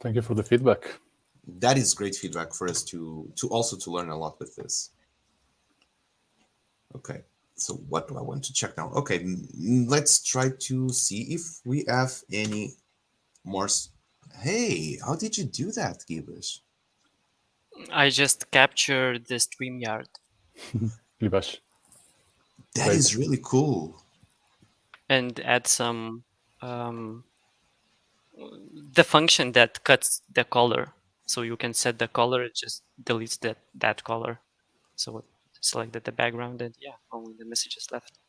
Thank you for the feedback. That is great feedback for us to also to learn a lot with this. Okay. So what do I want to check now? Okay, let's try to see if we have any more. Hey, how did you do that, Gibbous? I just captured the StreamYard. Libash. That Great. is really cool. And add some the function that cuts the color. So you can set the color, it just deletes that color. So selected the background and yeah, only the messages left.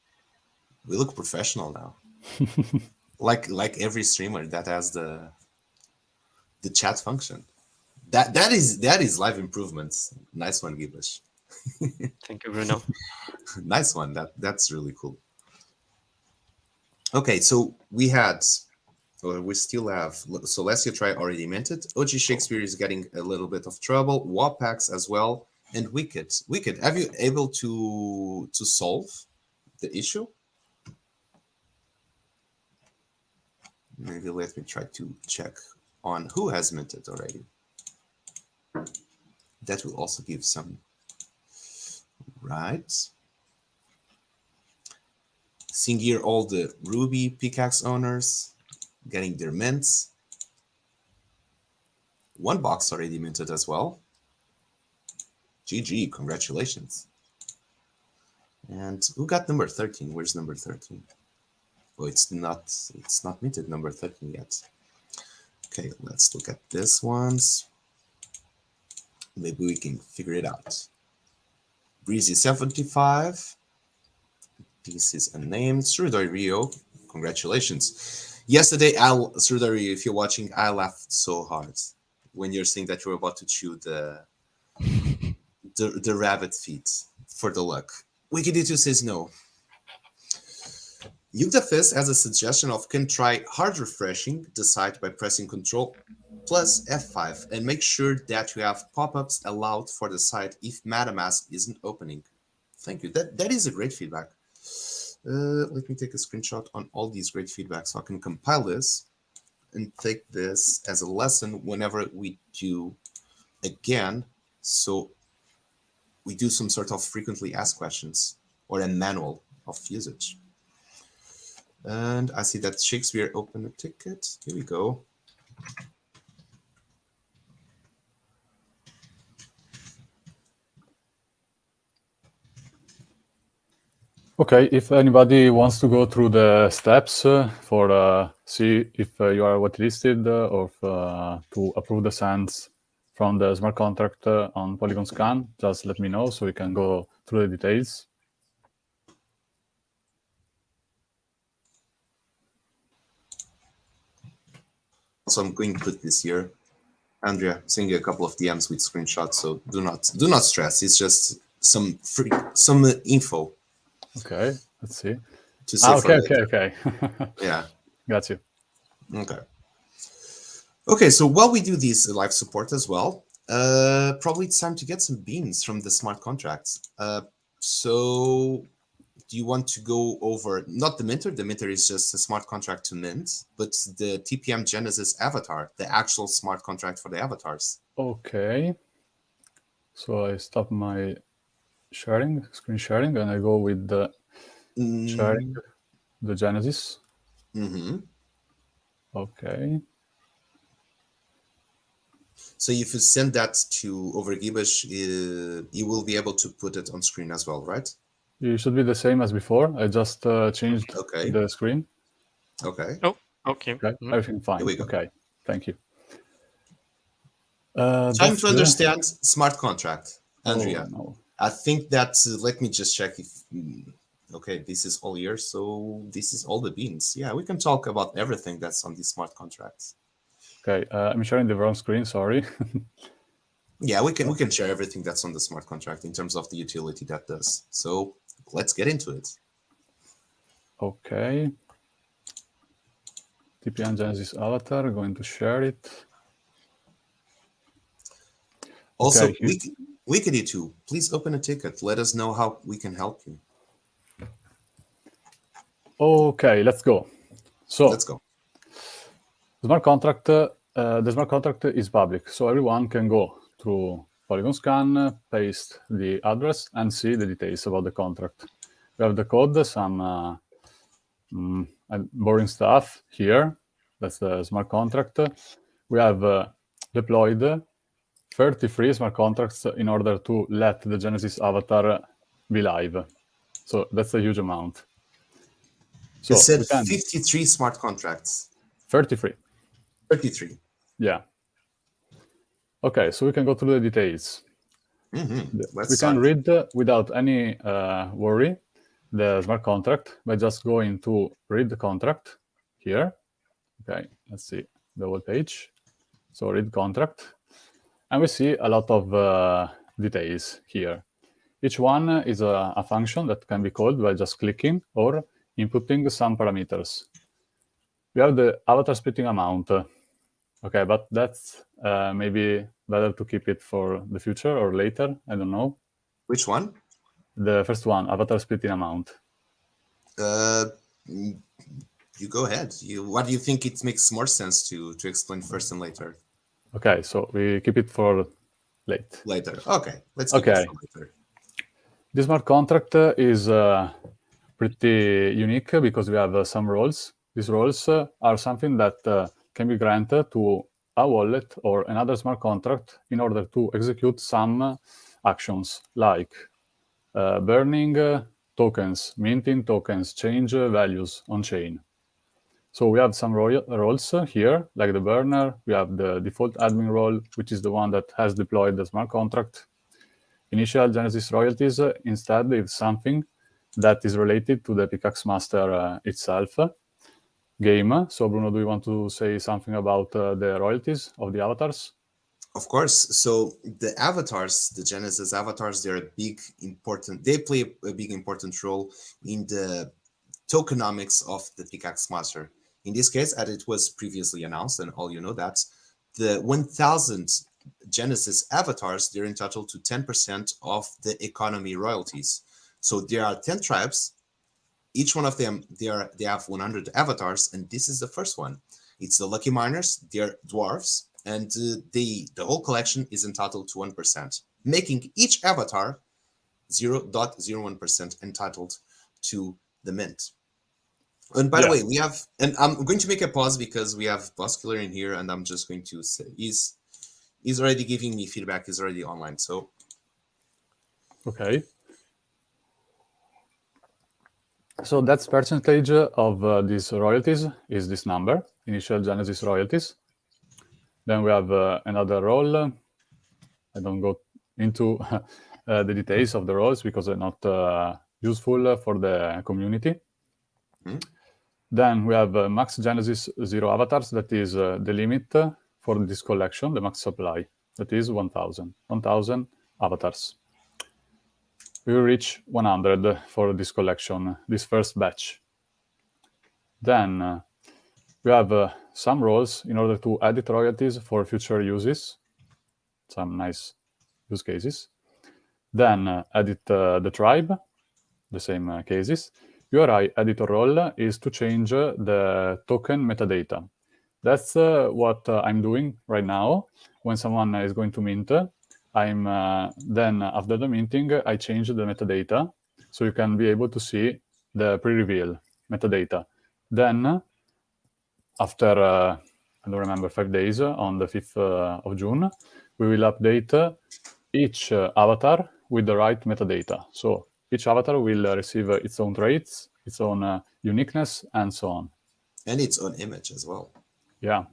We look professional now. like every streamer that has the chat function. That is live improvements. Nice one, Gibbous. Thank you, Bruno. Nice one. That's really cool. Okay, so we had, or we still have. So Let's Get Try already minted. OG Shakespeare is getting a little bit of trouble. Wapax as well, and Wicked. Wicked, have you able to solve the issue? Maybe let me try to check on who has minted already. That will also give some. Right. Seeing here all the Ruby Pickaxe owners getting their mints. One box already minted as well. GG, congratulations. And who got number 13? Where's number 13? Oh, it's not minted number 13 yet. Okay, let's look at this ones. Maybe we can figure it out. Breezy 75. This is unnamed. Surdoi Rio, congratulations. Yesterday, Surdoi Rio, if you're watching, I laughed so hard when you're saying that you're about to chew the rabbit feet for the luck. Wikidito says no. Yugdafis has a suggestion of can try hard refreshing the site by pressing Ctrl plus F5 and make sure that you have pop-ups allowed for the site if MetaMask isn't opening. Thank you. That is a great feedback. Let me take a screenshot on all these great feedback so I can compile this and take this as a lesson whenever we do again. So we do some sort of frequently asked questions or a manual of usage. And I see that Shakespeare opened a ticket. Here we go. Okay, if anybody wants to go through the steps for see if you are whitelisted or to approve the sands from the smart contract on Polygon Scan, just let me know so we can go through the details. So I'm going to put this here. Andrea, send you a couple of DMs with screenshots, so do not stress. It's just some info. Okay, let's see. To see okay. Yeah. Got you. Okay. Okay, so while we do this live support as well, probably it's time to get some beans from the smart contracts. So do you want to go over, not the minter, the minter is just a smart contract to mint, but the TPM Genesis avatar, the actual smart contract for the avatars? Okay. So I stop my sharing, screen sharing, and I go with the sharing, the Genesis. Okay. So if you send that to over Gibbous, you will be able to put it on screen as well, right? It should be the same as before. I just changed the screen. Okay. Oh, okay. Okay, everything fine. Here we go. Okay, thank you. Time to understand smart contract, Andrea. Oh, no. I think that, let me just check if, okay, this is all yours. So this is all the beans. Yeah, we can talk about everything that's on these smart contracts. Okay, I'm sharing the wrong screen, sorry. Yeah, we can share everything that's on the smart contract in terms of the utility that does. So let's get into it. Okay. TPM Genesis avatar, going to share it. Also, Okay, Wickedy2, please open a ticket. Let us know how we can help you. okay, let's go. So Let's go. smart contract, the smart contract is public, so everyone can go through Polygon scan, paste the address, and see the details about the contract. We have the code, some boring stuff here. That's the smart contract. We have deployed 33 smart contracts in order to let the Genesis avatar be live. So that's a huge amount. So You said we can 53 smart contracts. 33. 33. Yeah. Okay, so we can go through the details. Let's We can start. read without any worry the smart contract by just going to read the contract here. Okay, let's see the whole page. So read contract. And we see a lot of details here. Each one is a function that can be called by just clicking or inputting some parameters. We have the avatar splitting amount. Okay, but that's maybe better to keep it for the future or later. I don't know. Which one? The first one, avatar splitting amount. You go ahead. What do you think it makes more sense to explain first and later? Okay, so we keep it for late. Later. Okay, let's keep it for later. This smart contract is pretty unique because we have some roles. These roles are something that can be granted to a wallet or another smart contract in order to execute some actions like burning tokens, minting tokens, change values on chain. So we have some roles here, like the burner. We have the default admin role, which is the one that has deployed the smart contract. Initial Genesis royalties instead is something that is related to the Pickaxe master itself game. So Bruno, do you want to say something about the royalties of the avatars? Of course. So the avatars, the Genesis avatars, they play a big important role in the tokenomics of the Pickaxe master. In this case, as it was previously announced, and all you know that, the 1,000 Genesis avatars, they're entitled to 10% of the economy royalties. So there are 10 tribes. Each one of them, they have 100 avatars, and this is the first one. It's the lucky miners, they're dwarves, and the whole collection is entitled to 1%, making each avatar 0.01% entitled to the mint. And by the way, we have, and I'm going to make a pause because we have Boscular in here, and I'm just going to say he's already giving me feedback. He's already online. So okay. So that's percentage of these royalties is this number, initial Genesis royalties. Then we have another role. I don't go into the details of the roles because they're not useful for the community. Then we have max Genesis 0 avatars. That is the limit for this collection, the max supply. That is 1,000 avatars. We will reach 100 for this collection, this first batch. Then we have some roles in order to edit royalties for future uses, some nice use cases. Then edit the tribe, the same cases. URI editor role is to change the token metadata. That's what I'm doing right now. When someone is going to mint, then after the minting, I change the metadata so you can be able to see the pre-reveal metadata. Then after, I don't remember, 5 days, on the 5th of June, we will update each avatar with the right metadata. So each avatar will receive its own traits, its own uniqueness, and so on. And its own image as well. Yeah.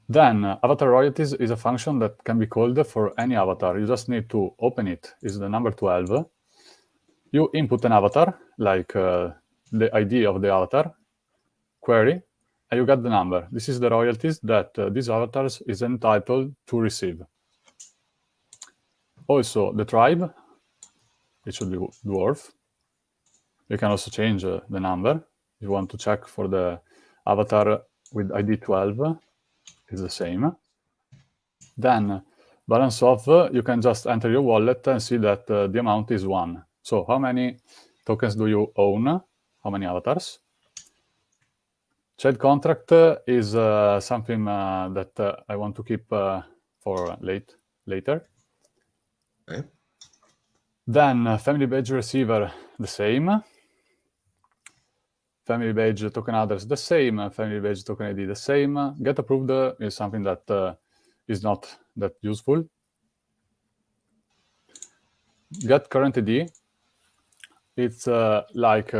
Then avatar royalties is a function that can be called for any avatar. You just need to open it. It's the number 12. You input an avatar, like the ID of the avatar, query, and you get the number. This is the royalties that these avatars is entitled to receive. Also, the tribe, it should be dwarf. You can also change the number. If you want to check for the avatar with ID 12, it's the same. Then Balance of, you can just enter your wallet and see that the amount is 1. So how many tokens do you own? How many avatars? Child contract is something that I want to keep for later. Okay. Then family badge receiver, the same. Family badge token address, the same. Family badge token ID, the same. Get approved is something that is not that useful. Get current ID, it's like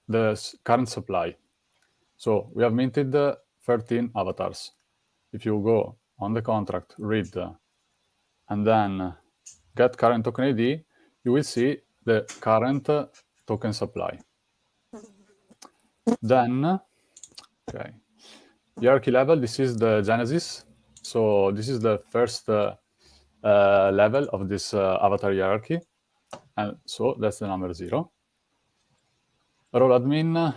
the current supply. So we have minted 13 avatars. If you go on the contract, read, and then get current token ID, you will see the current token supply. Then, okay, hierarchy level, this is the genesis. So this is the first level of this avatar hierarchy. And so that's the number 0. Role admin,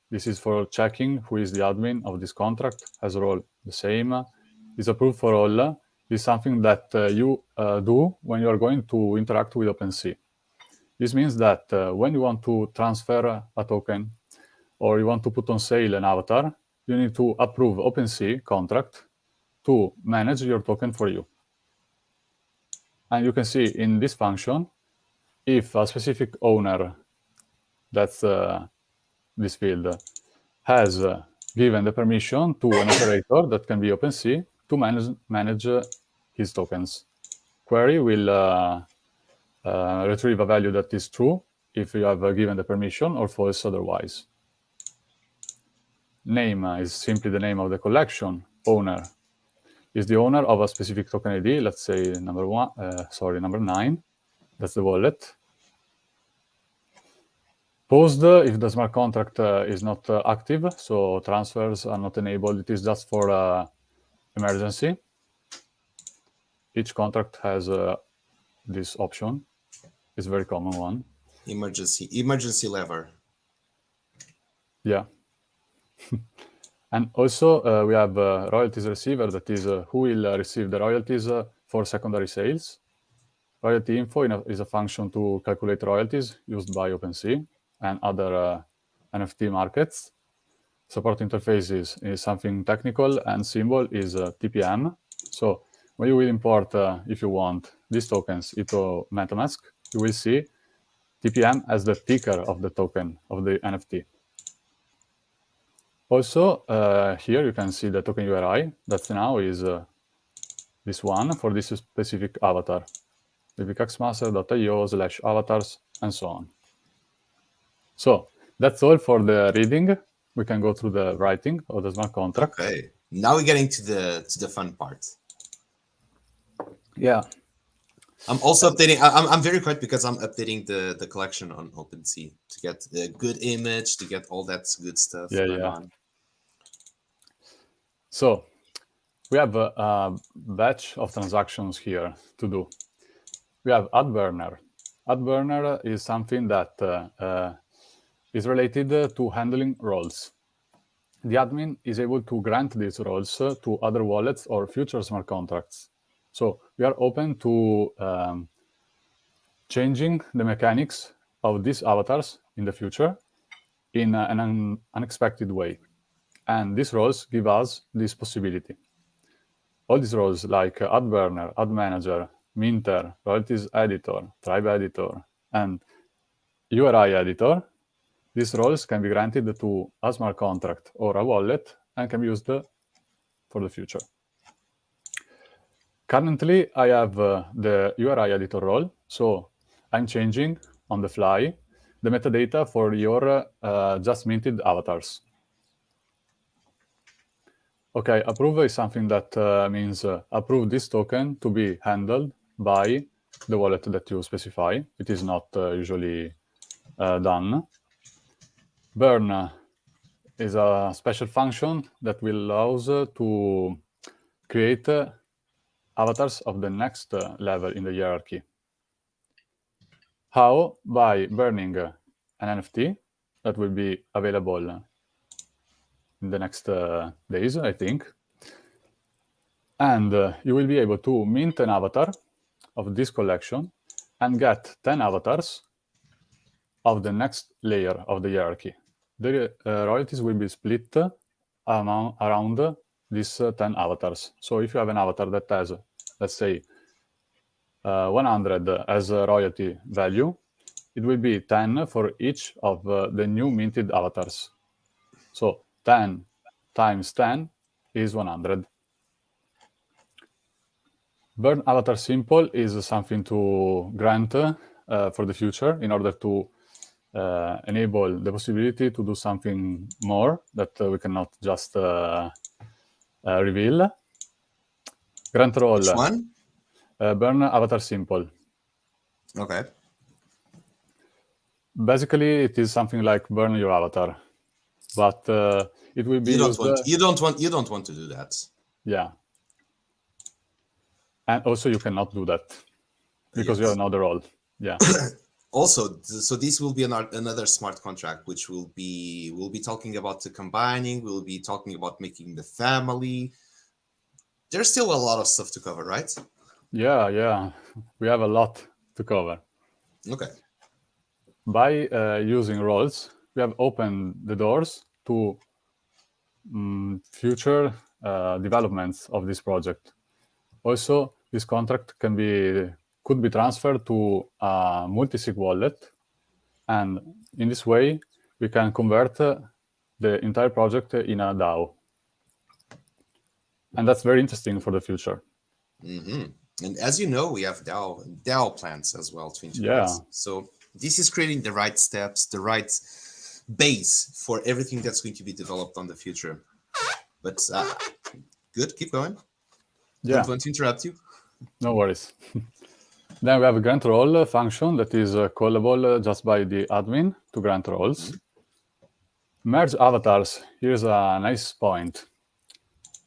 this is for checking who is the admin of this contract, has role the same, is approved for all. This is something that you do when you are going to interact with OpenSea. This means that when you want to transfer a token or you want to put on sale an avatar, you need to approve OpenSea contract to manage your token for you. And you can see in this function, if a specific owner, that's this field, has given the permission to an operator that can be OpenSea to manage his tokens. Query will retrieve a value that is true if you have given the permission, or false otherwise. Name is simply the name of the collection. Owner is the owner of a specific token ID. Let's say number 9. That's the wallet. Paused if the smart contract is not active, so transfers are not enabled. It is just for emergency. Each contract has this option. It's a very common one. Emergency lever. Yeah. And also we have royalties receiver, that is who will receive the royalties for secondary sales. Royalty info is a function to calculate royalties used by OpenSea and other NFT markets. Support interfaces is something technical, and symbol is TPM. So when you will import, if you want, these tokens into MetaMask, you will see TPM as the ticker of the token of the NFT. Also, here you can see the token URI that now is this one for this specific avatar, the pickaxemaster.io/avatars, and so on. So that's all for the reading. We can go through the writing of the smart contract. Okay, now we're getting to the fun part. Yeah. I'm also updating. I'm very quick because I'm updating the collection on OpenSea to get the good image, to get all that good stuff going on. So we have a batch of transactions here to do. We have add burner. Add burner is something that is related to handling roles. The admin is able to grant these roles to other wallets or future smart contracts. So we are open to changing the mechanics of these avatars in the future in an unexpected way. And these roles give us this possibility. All these roles like ad burner, ad manager, minter, royalties editor, tribe editor, and URI editor, these roles can be granted to a smart contract or a wallet and can be used for the future. Currently, I have the URI editor role, so I'm changing on the fly the metadata for your just minted avatars. Okay, approve is something that means approve this token to be handled by the wallet that you specify. It is not usually done. Burn is a special function that will allow us to create avatars of the next level in the hierarchy. How? By burning an NFT that will be available in the next days, I think. And you will be able to mint an avatar of this collection and get 10 avatars of the next layer of the hierarchy. The royalties will be split around these 10 avatars. So if you have an avatar that has, let's say, 100 as a royalty value, it will be 10 for each of the new minted avatars. So 10 times 10 is 100. Burn avatar simple is something to grant for the future in order to enable the possibility to do something more that we cannot just reveal. Grant role. Which one? Burn avatar simple. Okay. Basically, it is something like burn your avatar, but it will be You don't used. want. You don't want to do that. Yeah. And also, you cannot do that because you have another role. Yeah. Also, so this will be another smart contract, which we'll be talking about the combining. We'll be talking about making the family. There's still a lot of stuff to cover, right? Yeah. We have a lot to cover. Okay. By using roles, we have opened the doors to future developments of this project. Also, this contract could be transferred to a multi-sig wallet, and in this way, we can convert the entire project in a DAO. And that's very interesting for the future. Mm-hmm. And as you know, we have DAO plans as well to integrate. Yeah. So this is creating the right steps, the right base for everything that's going to be developed on the future. But good, keep going. Yeah. Don't want to interrupt you. No worries. Then we have a grant role function that is callable just by the admin to grant roles. Merge avatars. Here's a nice point.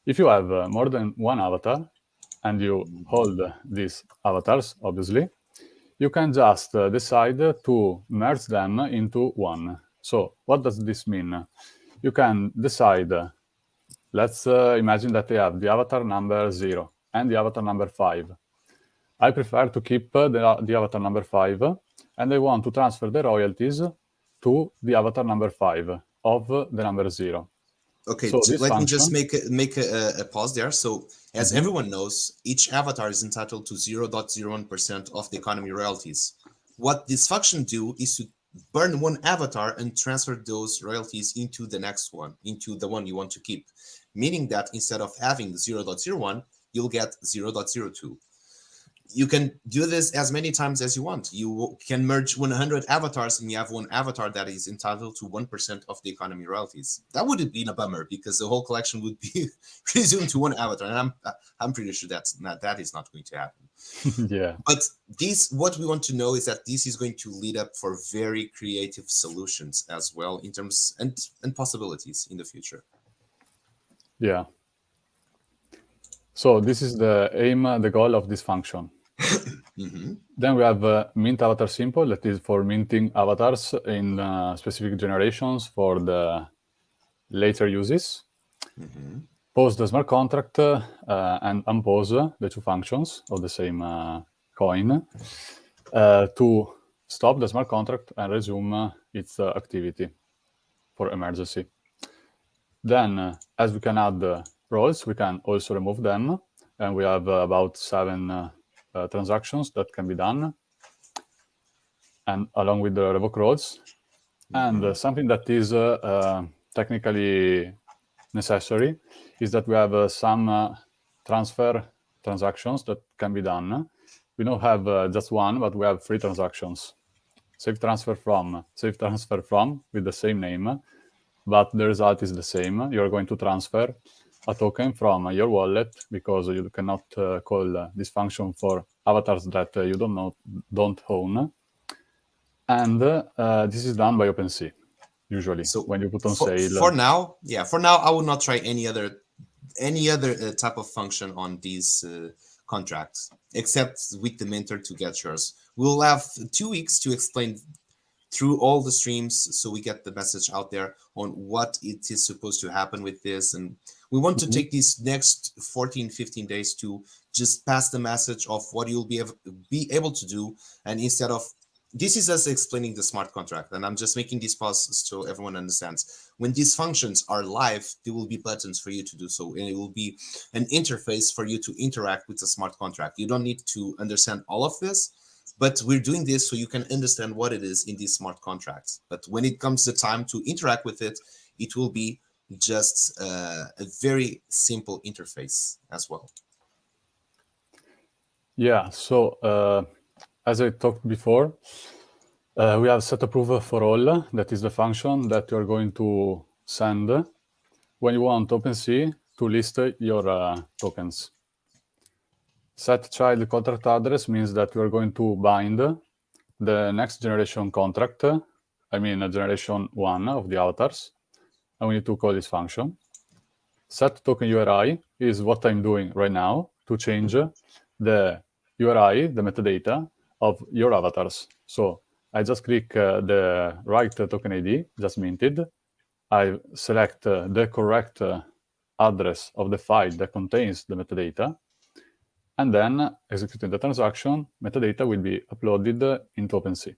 If you have more than one avatar and you hold these avatars, obviously, you can just decide to merge them into one. So what does this mean? You can decide, let's imagine that I have the avatar number 0 and the avatar number 5. I prefer to keep the avatar number 5, and I want to transfer the royalties to the avatar number 5 of the number 0. Okay, So let function, me just make a pause there. So as everyone knows, each avatar is entitled to 0.01% of the economy royalties. What this function do is to burn one avatar and transfer those royalties into the next one, into the one you want to keep. Meaning that instead of having 0.01, you'll get 0.02. You can do this as many times as you want. You can merge 100 avatars and you have one avatar that is entitled to 1% of the economy royalties. That would have been a bummer because the whole collection would be resumed to one avatar. And I'm pretty sure that is not going to happen. Yeah. But what we want to know is that this is going to lead up for very creative solutions as well in terms and possibilities in the future. Yeah. So this is the aim, the goal of this function. Then we have mint avatar simple, that is for minting avatars in specific generations for the later uses. Pose the smart contract and unpose the two functions of the same coin to stop the smart contract and resume its activity for emergency. Then, as we can add roles, we can also remove them, and we have about 7 transactions that can be done, and along with the revoke roles. And something that is technically necessary is that we have some transfer transactions that can be done. We don't have just one, but we have 3 transactions. Save transfer from with the same name, but the result is the same. You're going to transfer a token from your wallet because you cannot call this function for avatars that you don't own. And this is done by OpenSea, usually, so when you put on sale. For now, I will not try any other type of function on these contracts, except with the minter to get yours. We'll have 2 weeks to explain through all the streams so we get the message out there on what it is supposed to happen with this and We want to take these next 14, 15 days to just pass the message of what you'll be able to do. And instead of, this is us explaining the smart contract, and I'm just making these pauses so everyone understands. When these functions are live, there will be buttons for you to do so, and it will be an interface for you to interact with the smart contract. You don't need to understand all of this, but we're doing this so you can understand what it is in these smart contracts. But when it comes the time to interact with it, it will be just a very simple interface as well. Yeah, so as I talked before, we have set approval for all. That is the function that you're going to send when you want OpenSea to list your tokens. Set child contract address means that we are going to bind the next generation contract, I mean generation 1 of the avatars, and we need to call this function. Set token URI is what I'm doing right now to change the URI, the metadata of your avatars. So I just click the right token ID, just minted. I select the correct address of the file that contains the metadata, and then executing the transaction, metadata will be uploaded into OpenSea.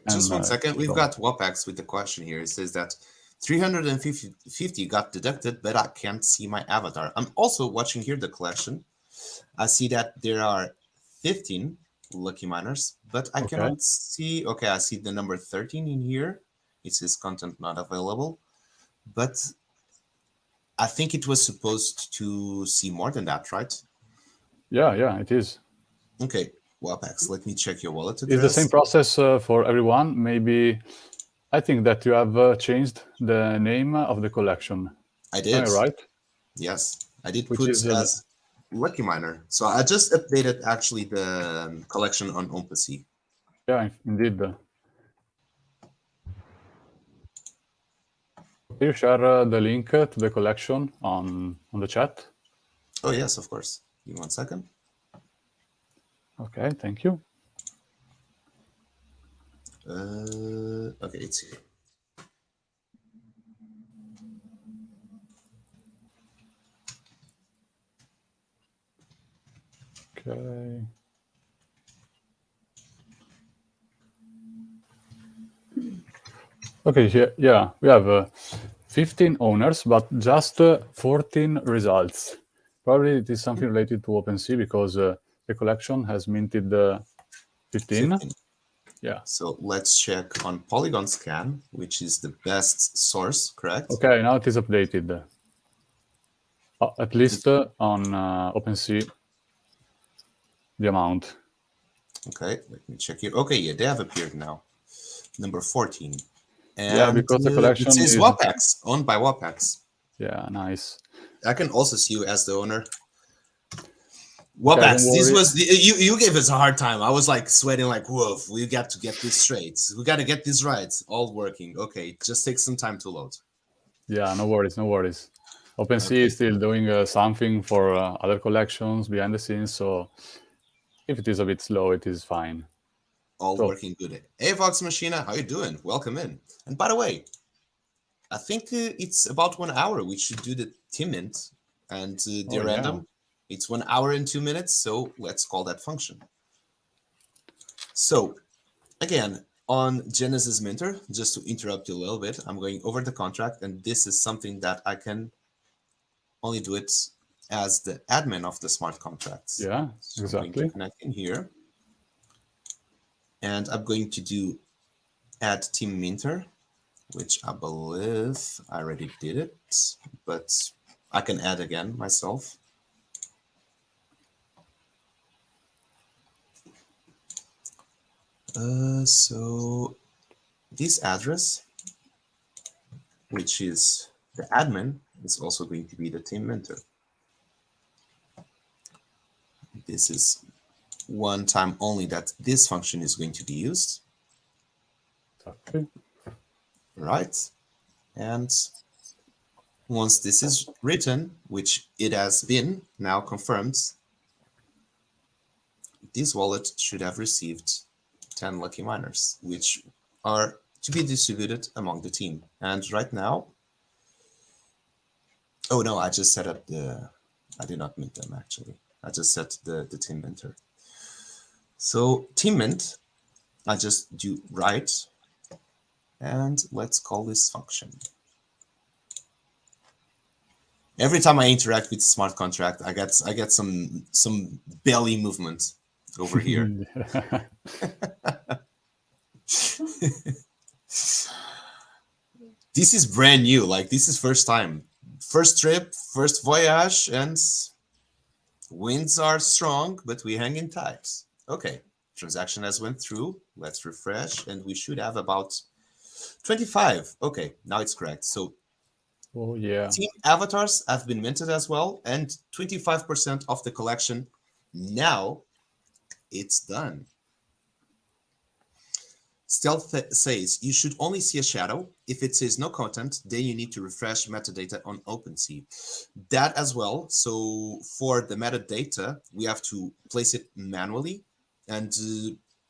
Just 1 second, we've got Wapax with the question here. It says that 350 got deducted, but I can't see my avatar. I'm also watching here the collection. I see that there are 15 lucky miners, but I cannot see. Okay, I see the number 13 in here. It says content not available, but I think it was supposed to see more than that, right? Yeah, it is. Okay, Wapax, let me check your wallet address. It's the same process for everyone. Maybe I think that you have changed the name of the collection. I did. Am I right? Yes, I did put as Lucky Miner. So I just updated actually the collection on OpenSea. Yeah, indeed. Can you share the link to the collection on the chat? Oh, yes, of course. Give me 1 second. Okay, thank you. Okay, it's here. Okay. Okay, yeah, we have 15 owners, but just 14 results. Probably it is something related to OpenSea because the collection has minted 15. Yeah. So let's check on Polygon Scan, which is the best source, correct? Okay, now it is updated. At least on OpenSea, the amount. Okay, let me check here. Okay, yeah, they have appeared now. Number 14. And yeah, because the collection is Wapax, owned by Wapax. Yeah, nice. I can also see you as the owner. Wapax, this was you gave us a hard time. I was like sweating like woof. We got to get this straight. We got to get this right. All working. Okay, just take some time to load. Yeah, no worries, no worries. OpenSea is still doing something for other collections behind the scenes, so if it is a bit slow, it is fine. All working good. Hey, Vox Machina, how you doing? Welcome in. And by the way, I think it's about 1 hour. We should do the team mint and the random. Yeah. It's 1 hour and 2 minutes, so let's call that function. So, again, on Genesis Minter, just to interrupt you a little bit, I'm going over the contract, and this is something that I can only do it as the admin of the smart contracts. Yeah, so exactly. I'm going to connect in here. And I'm going to do add team minter, which I believe I already did it, but I can add again myself. So this address, which is the admin, is also going to be the team mentor. This is one time only that this function is going to be used. Okay. Right. And once this is written, which it has been now confirmed, this wallet should have received 10 lucky miners, which are to be distributed among the team. And right now, Oh no, I just set up the. I did not mint them actually. I just set the team minter. So team mint, I just do write, and let's call this function. Every time I interact with smart contract, I get some belly movement over here. This is brand new. Like this is first time, first trip, first voyage, and winds are strong, but we hang in tight. Okay, transaction has went through. Let's refresh, and we should have about 25. Okay, now it's correct. So Oh yeah. team avatars have been minted as well, and 25% of the collection. Now it's done. Stealth says you should only see a shadow. If it says no content, then you need to refresh metadata on OpenSea. That as well. So for the metadata, we have to place it manually. And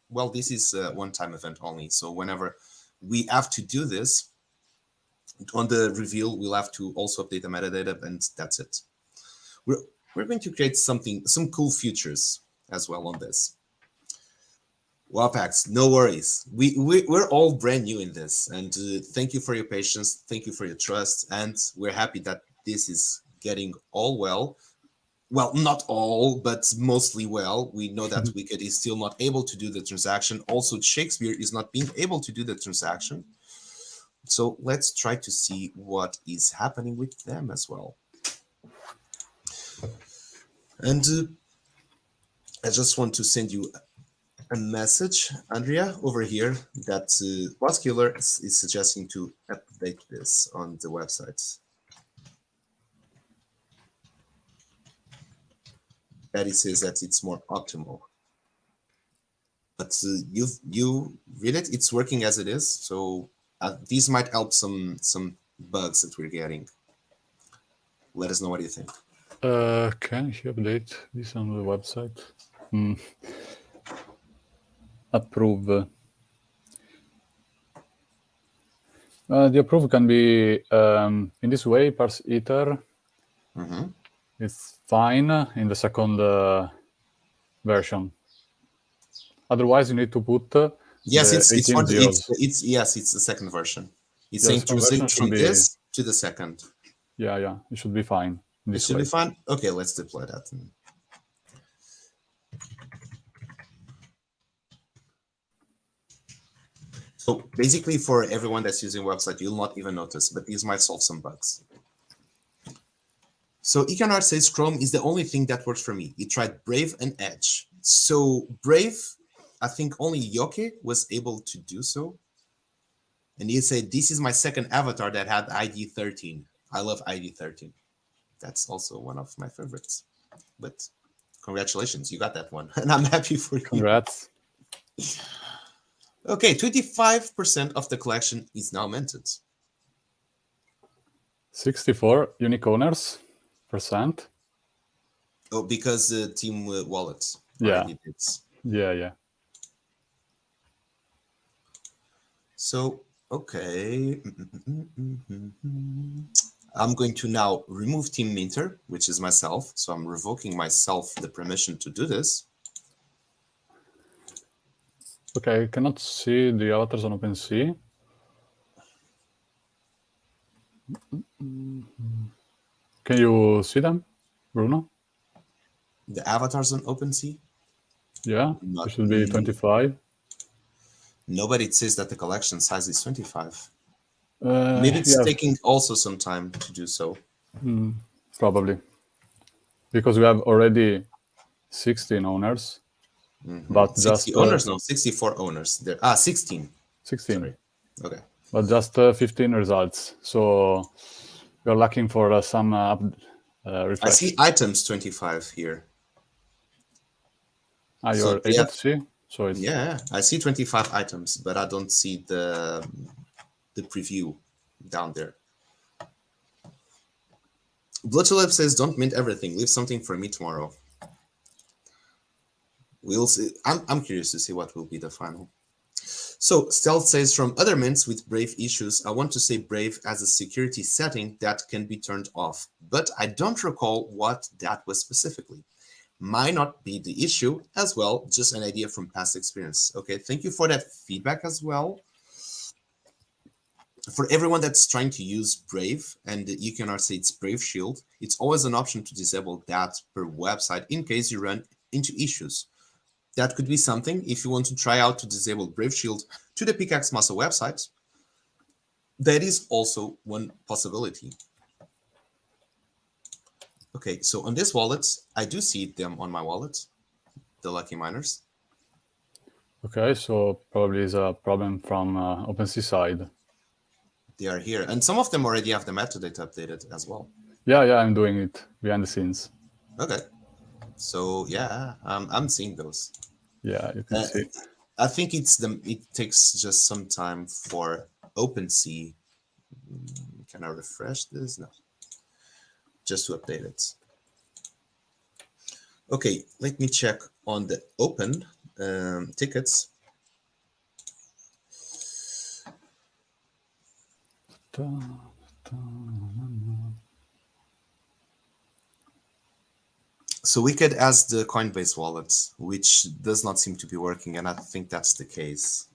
well, this is a one-time event only. So whenever we have to do this, on the reveal, we'll have to also update the metadata, and that's it. We're going to create some cool features as well on this. Wapax, no worries. We're all brand new in this, and thank you for your patience. Thank you for your trust, and we're happy that this is getting all well. Well, not all, but mostly well. We know that Wicked is still not able to do the transaction. Also, Shakespeare is not being able to do the transaction. So let's try to see what is happening with them as well. And I just want to send you a message, Andrea, over here, that Wascular is suggesting to update this on the website. Patty says that it's more optimal. But you read it, it's working as it is. So these might help some bugs that we're getting. Let us know what you think. Can you update this on the website? Approve. The approve can be in this way, parse iter. It's fine in the second version. Otherwise, you need to put yes, it's the second version. It's saying transition from this to the second. Yeah, it should be fine. It should be fine. Okay, let's deploy that. So basically, for everyone that's using website, you'll not even notice, but these might solve some bugs. So Icanar says Chrome is the only thing that works for me. He tried Brave and Edge. So Brave, I think only Yoke was able to do so. And he said, this is my second avatar that had ID 13. I love ID 13. That's also one of my favorites. But congratulations, you got that one. And I'm happy for you. Congrats. Okay, 25% of the collection is now minted. 64 unique owners %. Oh, because the team wallets. Yeah. Yeah. So, okay. I'm going to now remove team minter, which is myself. So I'm revoking myself the permission to do this. Okay, I cannot see the avatars on OpenSea. Can you see them, Bruno? The avatars on OpenSea? Yeah, it should be 25. No, but it says that the collection size is 25. Maybe it's taking also some time to do so. Probably. Because we have already 16 owners. But 60 owners? No, 64 owners. There. 16. 16. Sorry. Okay. But just 15 results. So you're looking for some refresh. I see items 25 here. You're able to see? So it's... Yeah, I see 25 items, but I don't see the preview down there. Bloodtulip says, don't mint everything. Leave something for me tomorrow. We'll see. I'm curious to see what will be the final. So Stealth says, from other mints with Brave issues, I want to say Brave as a security setting that can be turned off, but I don't recall what that was specifically. Might not be the issue as well, just an idea from past experience. Okay, thank you for that feedback as well. For everyone that's trying to use Brave, and you can also say it's Brave Shield, it's always an option to disable that per website in case you run into issues. That could be something if you want to try out to disable Brave Shield to the Pickaxe Master website. That is also one possibility. Okay, so on this wallet, I do see them on my wallet, the Lucky Miners. Okay, so probably is a problem from OpenSea side. They are here, and some of them already have the metadata updated as well. Yeah, I'm doing it behind the scenes. Okay, so yeah, I'm seeing those. Yeah, you can see. I think it takes just some time for OpenSea. Can I refresh this? No, just to update it. Okay, let me check on the open tickets. So Wicked has the Coinbase wallet, which does not seem to be working, and I think that's the case.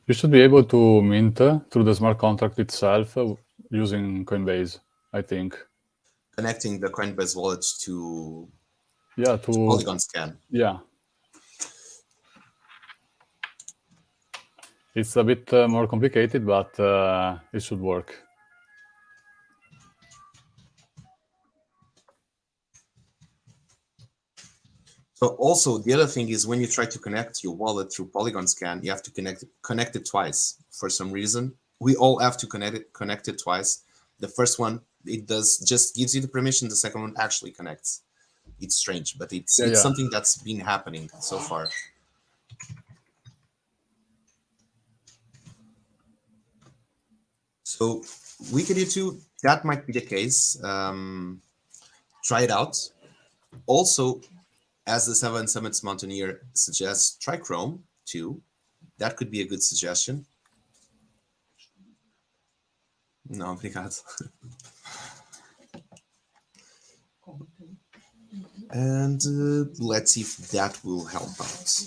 You should be able to mint through the smart contract itself using Coinbase, I think. Connecting the Coinbase wallet to to Polygon Scan. Yeah. It's a bit more complicated, but it should work. So also the other thing is when you try to connect your wallet through Polygon Scan, you have to connect it twice for some reason. We all have to connect it twice. The first one, it just gives you the permission. The second one actually connects. It's strange, but it's something that's been happening so far. So Wicked U2, that might be the case. Try it out. Also, as the Seven Summits Mountaineer suggests, try Chrome too. That could be a good suggestion. No, obrigado. And let's see if that will help out.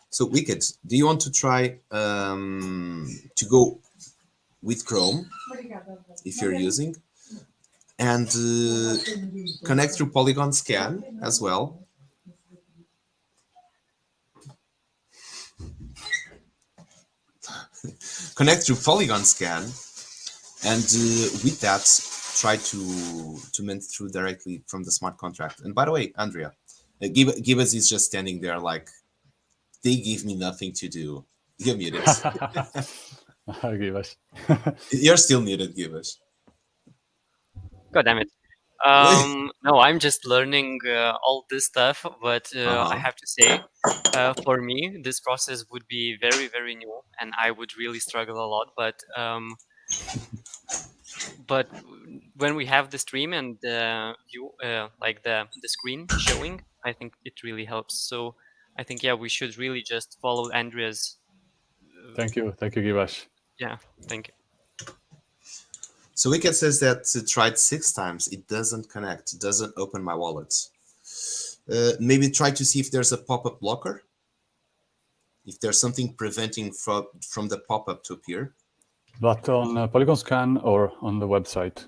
So Wicked, do you want to try to go with Chrome if you're using, and connect through Polygon Scan as well? Connect through Polygon Scan, and with that, try to mint through directly from the smart contract. And by the way, Andrea, Gibbs is just standing there like, they give me nothing to do. You're muted. Gibbs. You're still muted, Gibbs. God damn it. No, I'm just learning all this stuff, but I have to say, for me, this process would be very, very new, and I would really struggle a lot. But when we have the stream and the view, like the screen showing, I think it really helps. So I think we should really just follow Andrea's. Thank you, Gibbs. Yeah, thank you. So Wicked says that tried 6 times. It doesn't connect. It doesn't open my wallet. Maybe try to see if there's a pop-up blocker. If there's something preventing from the pop-up to appear. But on Polygon Scan or on the website?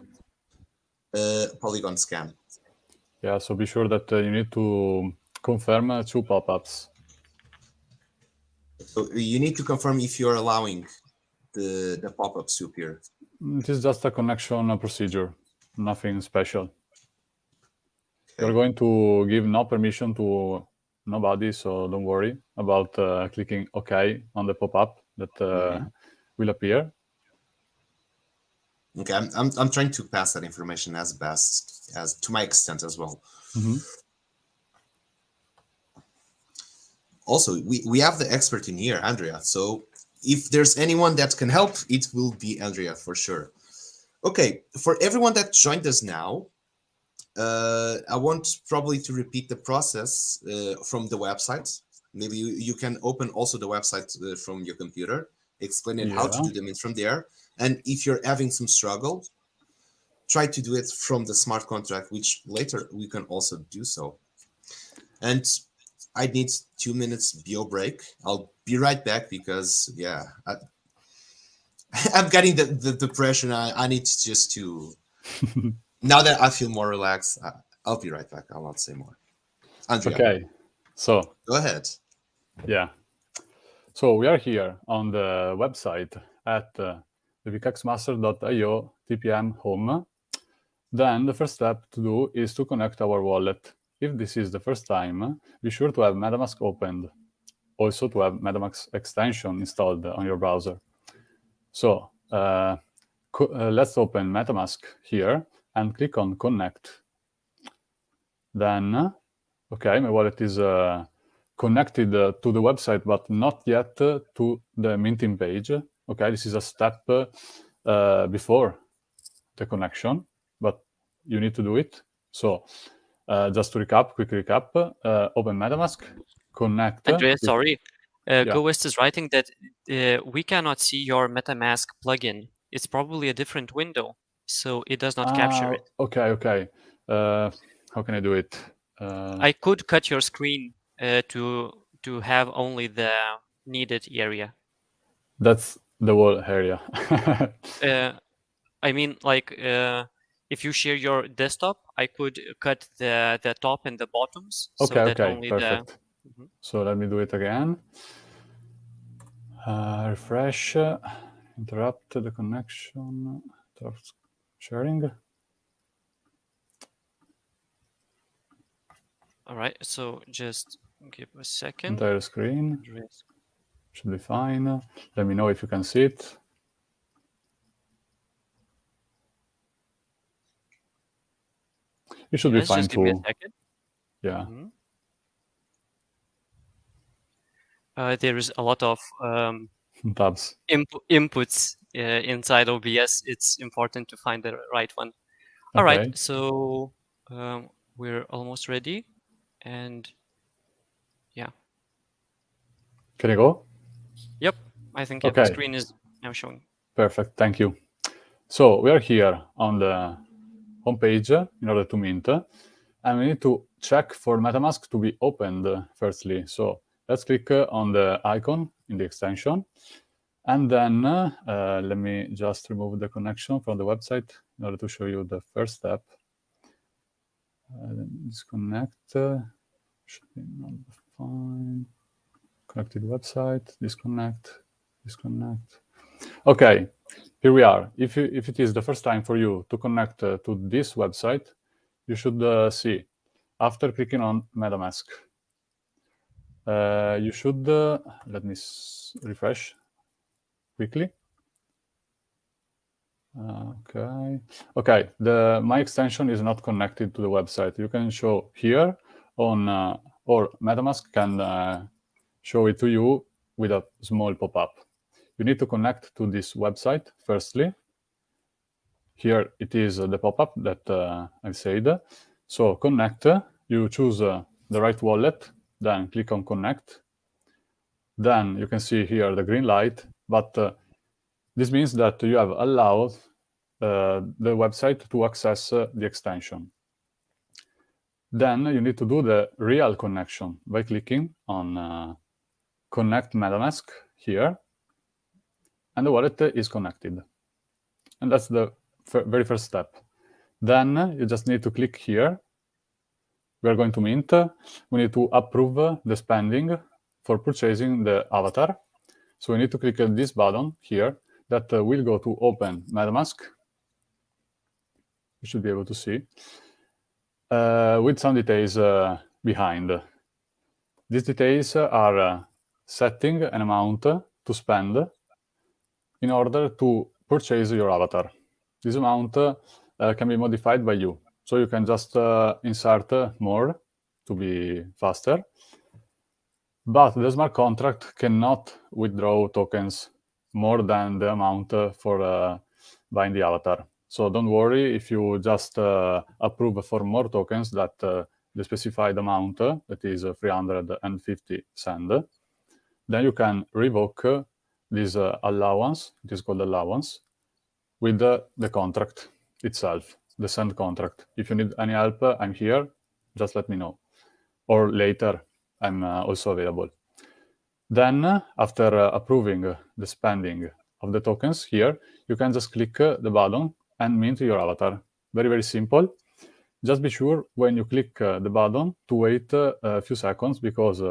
Polygon Scan. Yeah, so be sure that you need to confirm 2 pop-ups. So you need to confirm if you're allowing the pop-ups to appear. It is just a connection procedure, nothing special. Okay. You're going to give no permission to nobody, so don't worry about clicking OK on the pop-up that will appear. Okay, I'm trying to pass that information as best as to my extent as well. Also, we have the expert in here, Andrea. So if there's anyone that can help, it will be Andrea for sure. Okay, for everyone that joined us now, I want probably to repeat the process from the website. Maybe you can open also the website from your computer, explaining how to Yeah. do the mint from there. And if you're having some struggle, try to do it from the smart contract, which later we can also do so. And I need 2 minutes bio break. I'll be right back because yeah, I'm getting the depression. I need just to now that I feel more relaxed. I'll be right back. I'll not say more. Andrea, Okay. So go ahead. yeah. So we are here on the website at the pickaxemaster.io TPM home. Then the first step to do is to connect our wallet. If this is the first time, be sure to have MetaMask opened. Also to have MetaMask extension installed on your browser. So let's open MetaMask here and click on Connect. Then, okay, my wallet is connected to the website, but not yet to the minting page. Okay, this is a step before the connection, but you need to do it. So just to recap, quick recap, open MetaMask, connect. Andrea, sorry. Yeah. GoWest is writing that we cannot see your MetaMask plugin. It's probably a different window, so it does not capture it. Okay. How can I do it? I could cut your screen to have only the needed area. That's the whole area. I mean, like, if you share your desktop, I could cut the top and the bottoms so that Okay, only perfect. the. So let me do it again. Refresh, interrupt the connection, interrupt sharing. All right, so just give a second. Entire screen. Andreas. Should be fine. Let me know if you can see it. It should be fine Just give me a too. second. Yeah. There is a lot of Tabs. inputs inside OBS. It's important to find the right one. All Okay. right, so we're almost ready, and yeah. Can you go? Yep, I think Okay. the screen is now showing. Perfect, thank you. So we are here on the homepage in order to mint, and we need to check for MetaMask to be opened firstly. So let's click on the icon in the extension, and then let me just remove the connection from the website in order to show you the first step. Disconnect, should be not fine. Connected website, disconnect. Okay, here we are. If it is the first time for you to connect to this website, you should see after clicking on MetaMask. You should let me refresh quickly. Okay. My extension is not connected to the website. You can show here on or MetaMask can show it to you with a small pop-up. You need to connect to this website firstly. Here it is the pop-up that I said. So connect, you choose the right wallet, then click on connect. Then you can see here the green light, but this means that you have allowed the website to access the extension. Then you need to do the real connection by clicking on Connect MetaMask here, and the wallet is connected. And that's the very first step. Then you just need to click here. We are going to mint. We need to approve the spending for purchasing the avatar. So we need to click this button here that will go to open MetaMask. You should be able to see with some details behind. These details are setting an amount to spend in order to purchase your avatar. This amount can be modified by you. So you can just insert more to be faster. But the smart contract cannot withdraw tokens more than the amount for buying the avatar. So don't worry if you just approve for more tokens that the specified amount, that is 350 sand, then you can revoke this allowance, it is called allowance, with the contract itself, the send contract. If you need any help, I'm here, just let me know. Or later, I'm also available. Then, after approving the spending of the tokens here, you can just click the button and mint your avatar. Very, very simple. Just be sure when you click the button to wait a few seconds, because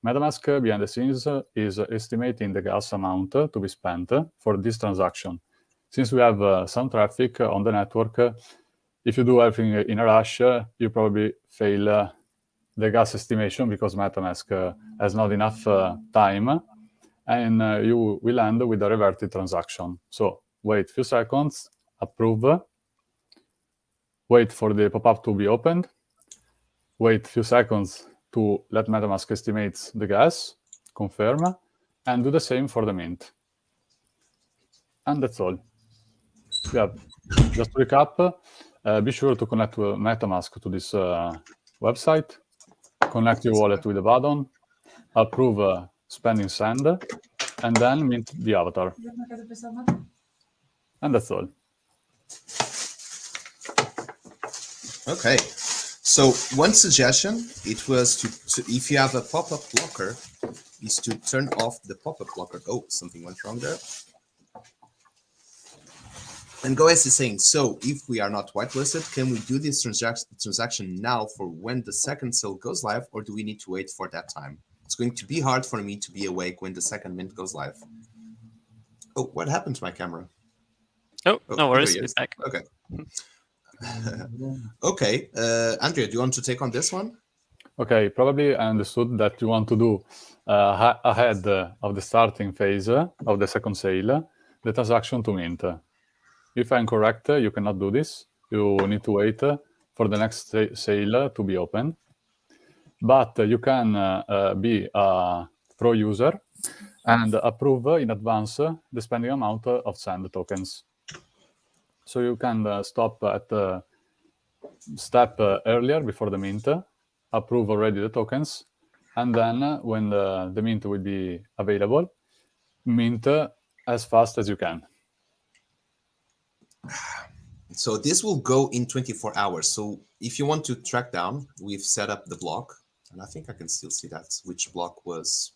MetaMask behind the scenes is estimating the gas amount to be spent for this transaction. Since we have some traffic on the network, if you do everything in a rush, you probably fail the gas estimation, because MetaMask has not enough time, and you will end with a reverted transaction. So wait a few seconds, approve, wait for the pop-up to be opened, wait a few seconds to let MetaMask estimate the gas, confirm, and do the same for the mint. And that's all. Yeah, just to recap, be sure to connect MetaMask to this website, connect your wallet with the button, approve spending send, and then mint the avatar. And that's all. Okay. So one suggestion, it was to if you have a pop-up blocker, is to turn off the pop-up blocker. Oh, something went wrong there. And Goes is saying, so if we are not whitelisted, can we do this transaction now for when the second sale goes live, or do we need to wait for that time? It's going to be hard for me to be awake when the second mint goes live. Oh, what happened to my camera? Oh, no worries. It's back. Okay. Okay. Andrea, do you want to take on this one? Okay, probably I understood that you want to do ahead of the starting phase of the second sale, the transaction to mint. If I'm correct, you cannot do this. You need to wait for the next sale to be open. But you can be a pro user and approve in advance the spending amount of sand tokens. So you can stop at the step earlier before the mint, approve already the tokens, and then when the mint will be available, mint as fast as you can. So this will go in 24 hours. So if you want to track down, we've set up the block, and I think I can still see that which block was.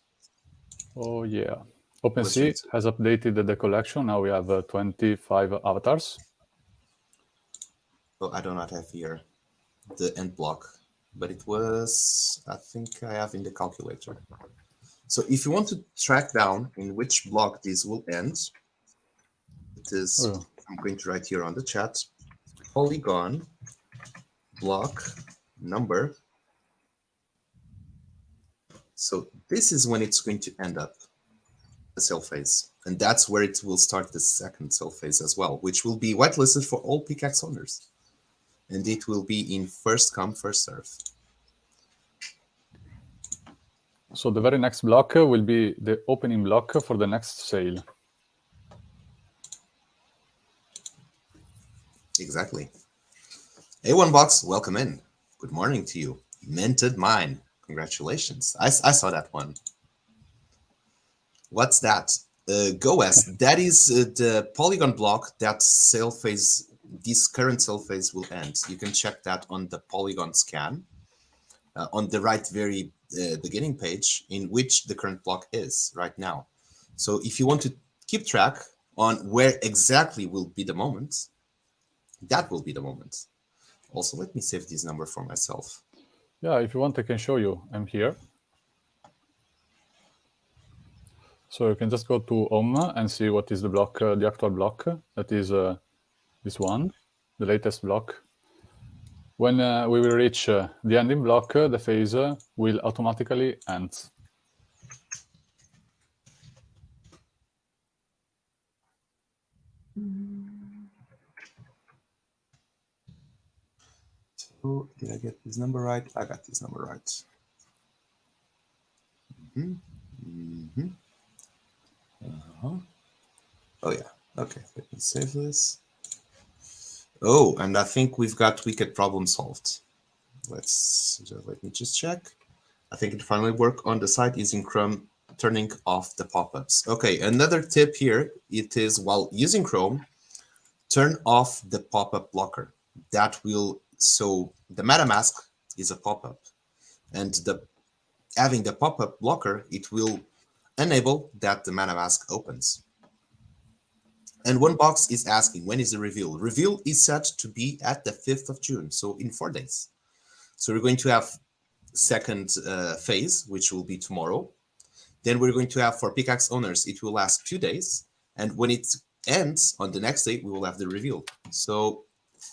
Oh yeah, OpenSea has updated the collection. Now we have 25 avatars. Oh, I do not have here the end block, but it was, I think I have in the calculator. So if you want to track down in which block this will end, it is, I'm going to write here on the chat, Polygon block number. So this is when it's going to end up the sale phase. And that's where it will start the second sale phase as well, which will be whitelisted for all Pickaxe owners. And it will be in first come, first serve. So the very next block will be the opening block for the next sale. Exactly. A1 Box, welcome in. Good morning to you. Minted mine. Congratulations. I saw that one. What's that? Goes. That is the Polygon block that sale phase, this current sale phase will end. You can check that on the Polygon scan on the right very beginning page in which the current block is right now. So if you want to keep track on where exactly will be the moment, that will be the moment. Also, let me save this number for myself. Yeah, if you want, I can show you. I'm here. So you can just go to Home and see what is the block, the actual block. That is this one, the latest block. When we will reach the ending block, the phase will automatically end. So, did I get this number right? I got this number right. Oh yeah. Okay. Let me save this. Oh, and I think we've got wicked problem solved. Let me just check. I think it finally worked on the site using Chrome, turning off the pop-ups. Okay, another tip here, it is while using Chrome, turn off the pop-up blocker. That will, so the MetaMask is a pop-up, and having the pop-up blocker, it will enable that the MetaMask opens. And one box is asking, when is the reveal? Reveal is set to be at the 5th of June, so in 4 days. So we're going to have second phase, which will be tomorrow. Then we're going to have for Pickaxe owners, it will last 2 days. And when it ends on the next day, we will have the reveal. So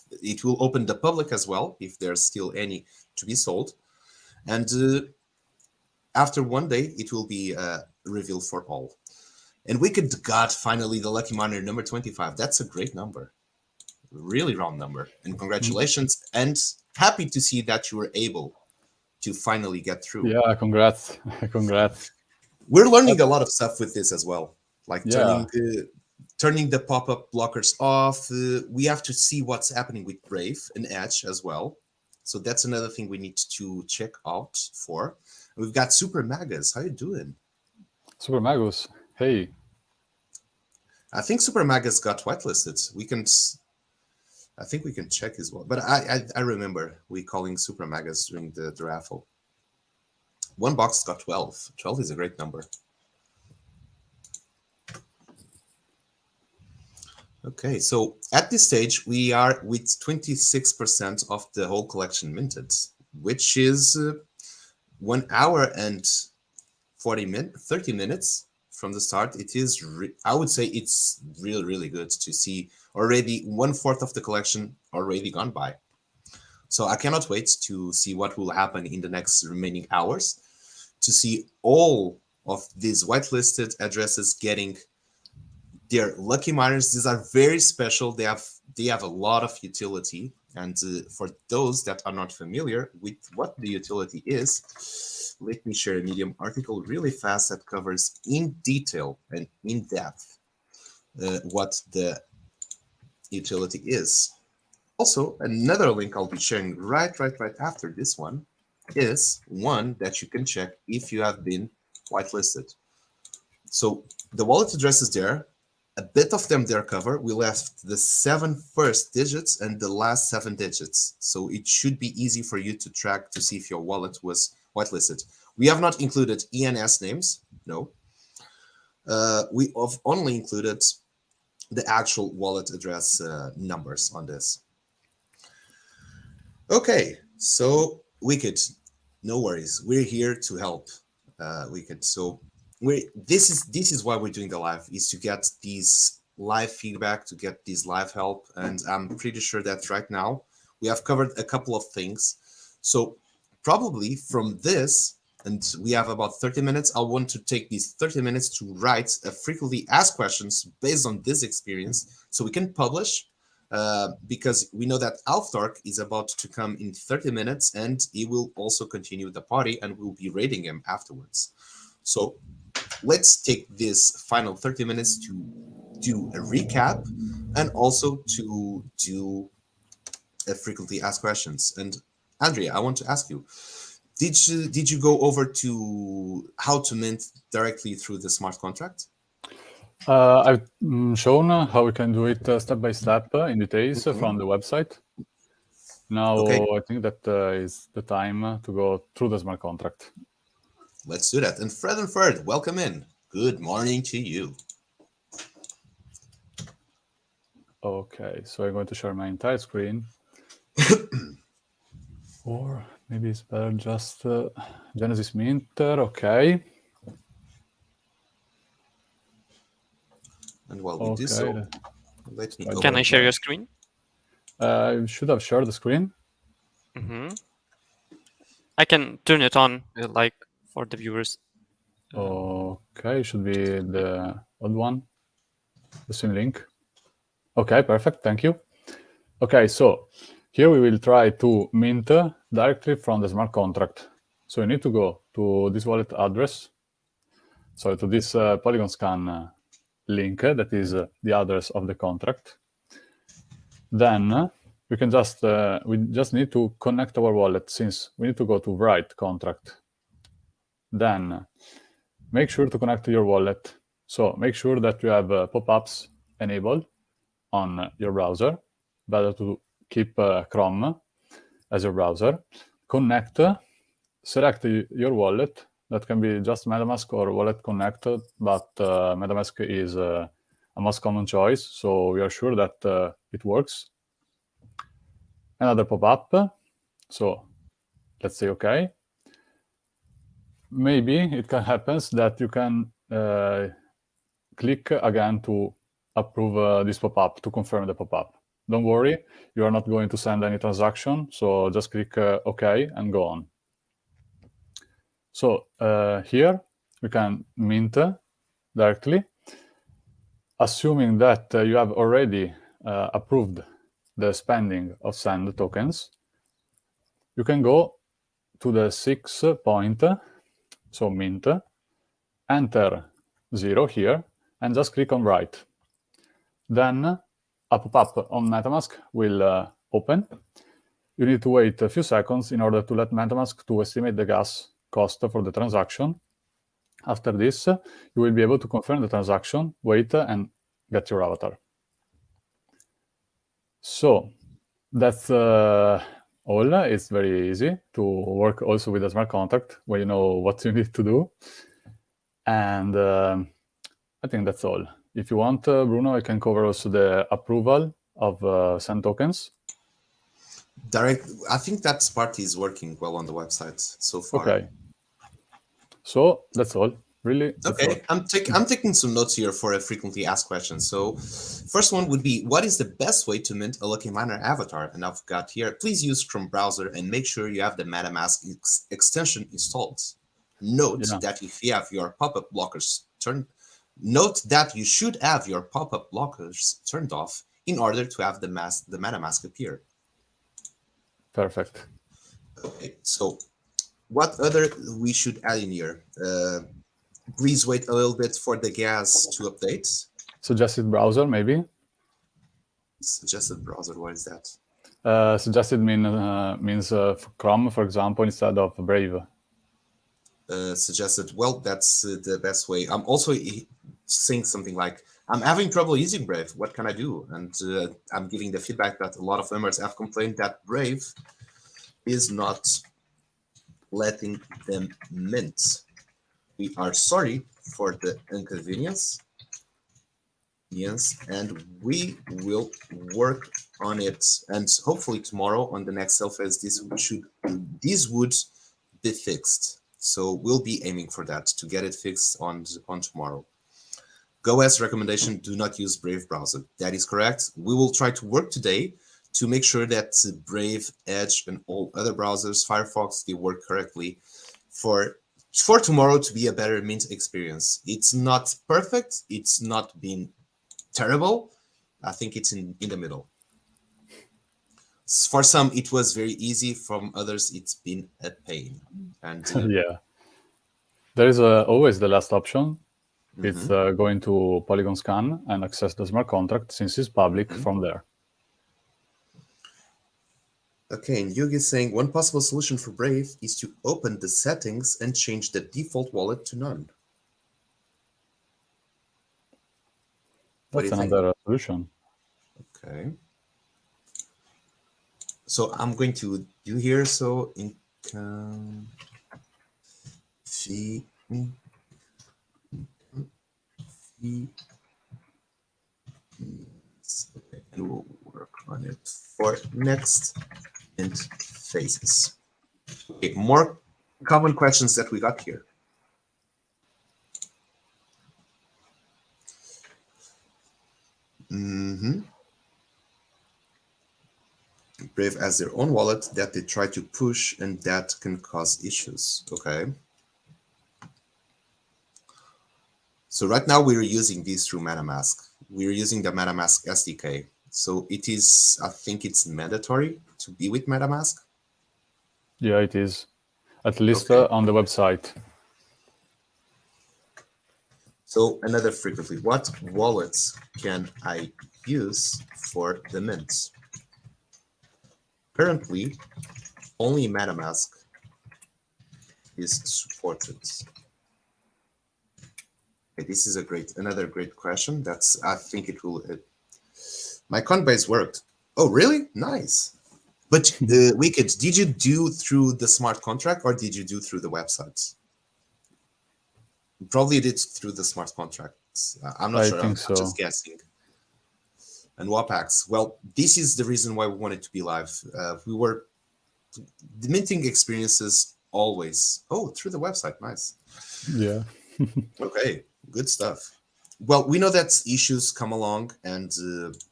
it will open the public as well, if there's still any to be sold. And after 1 day, it will be revealed for all. And Wicked got finally the lucky miner number 25. That's a great number. Really round number. And congratulations. And happy to see that you were able to finally get through. Yeah, congrats. Congrats. We're learning a lot of stuff with this as well. Like Yeah. turning the pop-up blockers off. We have to see what's happening with Brave and Edge as well. So that's another thing we need to check out for. We've got Super Magus. How you doing? Super Magus. Hey. I think Super Magus got whitelisted. I think we can check as well. But I remember we calling Super Magus during the raffle. One box got 12. 12 is a great number. Okay, so at this stage, we are with 26% of the whole collection minted, which is 1 hour and 30 minutes from the start. It is, I would say it's really, really good to see already 1/4 of the collection already gone by. So I cannot wait to see what will happen in the next remaining hours, to see all of these whitelisted addresses getting their lucky miners. These are very special. They have a lot of utility. And for those that are not familiar with what the utility is, let me share a Medium article really fast that covers in detail and in depth what the utility is. Also, another link I'll be sharing right after this one is one that you can check if you have been whitelisted. So the wallet address is there. A bit of them there cover. We left the 7 first digits and the last 7 digits. So it should be easy for you to track to see if your wallet was whitelisted. We have not included ENS names. No. We have only included the actual wallet address numbers on this. Okay, so Wicked, no worries. We're here to help Wicked. So this is why we're doing the live, is to get these live feedback, to get these live help. And I'm pretty sure that right now we have covered a couple of things. So probably from this, and we have about 30 minutes, I want to take these 30 minutes to write a frequently asked questions based on this experience so we can publish, because we know that Alfdark is about to come in 30 minutes and he will also continue the party and we'll be raiding him afterwards. So let's take this final 30 minutes to do a recap and also to do a frequently asked questions. And Andrea, I want to ask you, did you go over to how to mint directly through the smart contract? I've shown how we can do it step by step in details from the website. Now, Okay. I think that is the time to go through the smart contract. Let's do that. And Fred, welcome in. Good morning to you. Okay, so I'm going to share my entire screen. Or maybe it's better just Genesis Minter. Okay. And while we do so, let me go. Can I share your screen? I should have shared the screen. I can turn it on, like, for the viewers. Okay, should be the old one, the same link. Okay, perfect, thank you. Okay, so here we will try to mint directly from the smart contract. So you need to go to this wallet address, so to this Polygon scan link, that is the address of the contract. Then we can we just need to connect our wallet, since we need to go to write contract. Then make sure to connect to your wallet. So make sure that you have pop-ups enabled on your browser. Better to keep Chrome as your browser. Connect, select your wallet. That can be just MetaMask or Wallet Connected, but MetaMask is a most common choice, so we are sure that it works. Another pop-up. So let's say OK. Maybe it can happen that you can click again to approve this pop-up, to confirm the pop-up. Don't worry, you are not going to send any transaction, so just click OK and go on. So here we can mint directly, assuming that you have already approved the spending of Sand tokens. You can go to the 6 point, so mint, enter 0 here, and just click on write. Then a pop-up on MetaMask will open. You need to wait a few seconds in order to let MetaMask to estimate the gas cost for the transaction. After this, you will be able to confirm the transaction, wait, and get your avatar. So that's all. It's very easy to work also with a smart contract when you know what you need to do. And I think that's all. If you want, Bruno, I can cover also the approval of Sand tokens. I think that part is working well on the website so far. Okay. So that's all. Really? Okay, I'm taking some notes here for a frequently asked question. So first one would be, what is the best way to mint a Lucky Miner avatar? And I've got here, please use Chrome browser and make sure you have the MetaMask extension installed. Note that if you have your pop-up blockers turned, you should have your pop-up blockers turned off in order to have the MetaMask appear. Perfect. Okay, so what other we should add in here? Please wait a little bit for the gas to update. Suggested browser, maybe? Suggested browser, what is that? Suggested means Chrome, for example, instead of Brave. Suggested, well, that's the best way. I'm also saying something like, I'm having trouble using Brave. What can I do? And I'm giving the feedback that a lot of members have complained that Brave is not letting them mint. We are sorry for the inconvenience. Yes, and we will work on it. And hopefully tomorrow on the next Self-As, this would be fixed. So we'll be aiming for that, to get it fixed on tomorrow. GoS recommendation, do not use Brave browser. That is correct. We will try to work today to make sure that Brave, Edge, and all other browsers, Firefox, they work correctly for tomorrow to be a better mint experience. It's not perfect. It's not been terrible. I think it's in the middle. For some, it was very easy. From others, it's been a pain. And yeah, there is always the last option. It's going to Polygon Scan and access the smart contract, since it's public from there. Okay, and Yugi is saying, one possible solution for Brave is to open the settings and change the default wallet to none. That's another solution. Okay. So I'm going to do here, so income fee, and we'll work on it for next and phases. Okay, more common questions that we got here. Brave has their own wallet that they try to push, and that can cause issues. Okay. So right now we're using these through MetaMask. We're using the MetaMask SDK. So it is, I think it's mandatory to be with MetaMask. Yeah, it is. At least on the website. So another frequently, what wallets can I use for the mint? Currently, only MetaMask is supported. Okay, this is another great question. I think it will. My Coinbase worked. Oh, really? Nice. But Wicked, did you do through the smart contract or did you do through the websites? Probably did through the smart contracts. I'm not I sure. think I'm just so. guessing. And WAPAX. Well, this is the reason why we wanted to be live. We were the minting experiences always. Oh, through the website. Nice. Yeah. Okay, good stuff. Well, we know that issues come along, and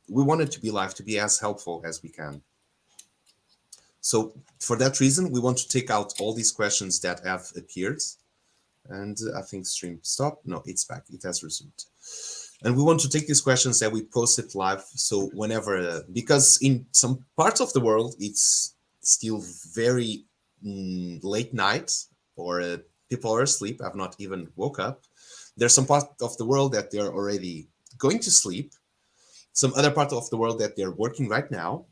we wanted to be live to be as helpful as we can. So for that reason, we want to take out all these questions that have appeared. And I think stream stopped. No, it's back. It has resumed. And we want to take these questions that we posted live. So whenever, because in some parts of the world, it's still very late night, or people are asleep. I've not even woke up. There's some part of the world that they're already going to sleep. Some other part of the world that they're working right now.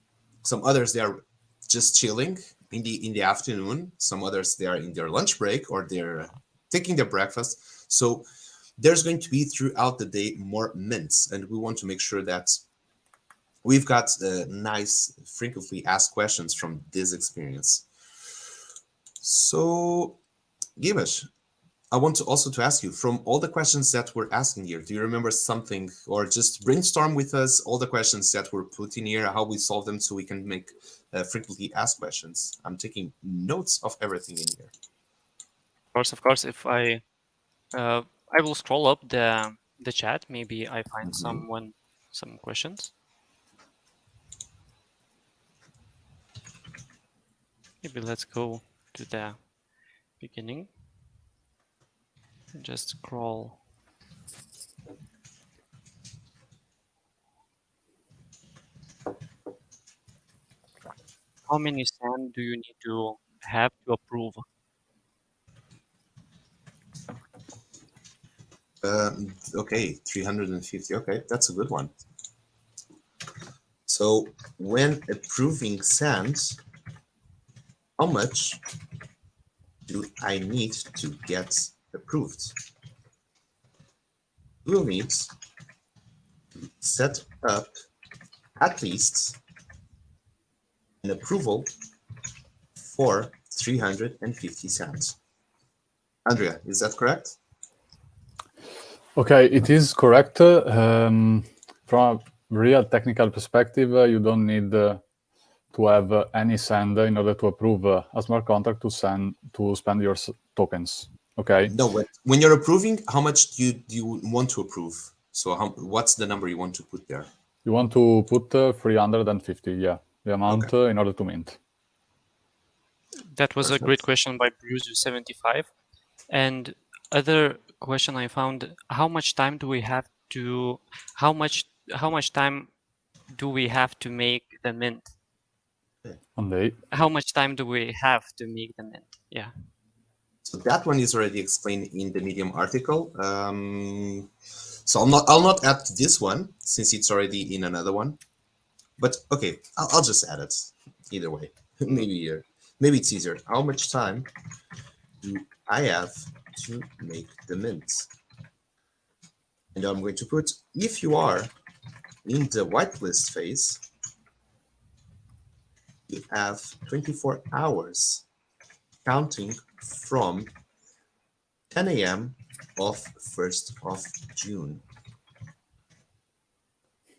Some others, they are just chilling in the afternoon. Some others, they are in their lunch break or they're taking their breakfast. So there's going to be throughout the day more mints, and we want to make sure that we've got nice, frequently asked questions from this experience. So, Gibesh, I want to also to ask you, from all the questions that we're asking here, do you remember something, or just brainstorm with us all the questions that were put in here, how we solve them so we can make frequently asked questions? I'm taking notes of everything in here. Of course. If I will scroll up the chat. Maybe I find some questions. Maybe let's go to the beginning. Just scroll. How many sand do you need to have to approve? Okay, 350. Okay, that's a good one. So when approving sand, how much do I need to get approved? We'll need to set up at least an approval for 350 cents. Andrea, is that correct? Okay, it is correct. From a real technical perspective, you don't need to have any send in order to approve a smart contract to spend your tokens. Okay. No, but when you're approving, how much do you want to approve? So what's the number you want to put there? You want to put 350, yeah, the amount in order to mint. That was a great question by Bruce75. And other question I found: how much time do we have to? How much time do we have to make the mint? One day. How much time do we have to make the mint? Yeah. So that one is already explained in the Medium article. So I'll not add this one since it's already in another one. But okay, I'll just add it either way. Maybe it's easier. How much time do I have to make the mint? And I'm going to put, if you are in the whitelist phase, you have 24 hours counting from 10 a.m. of 1st of June.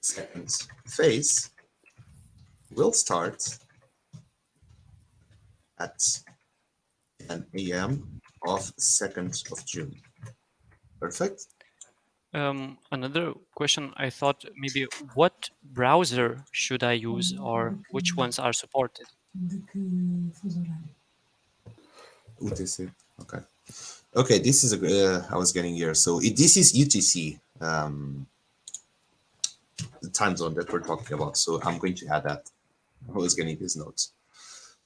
Second phase will start at 10 a.m. of 2nd of June. Perfect. Another question I thought maybe, what browser should I use, or which ones are supported? UTC. Okay. Okay, this is I was getting here. So this is UTC, the time zone that we're talking about. So I'm going to add that. I was getting these notes.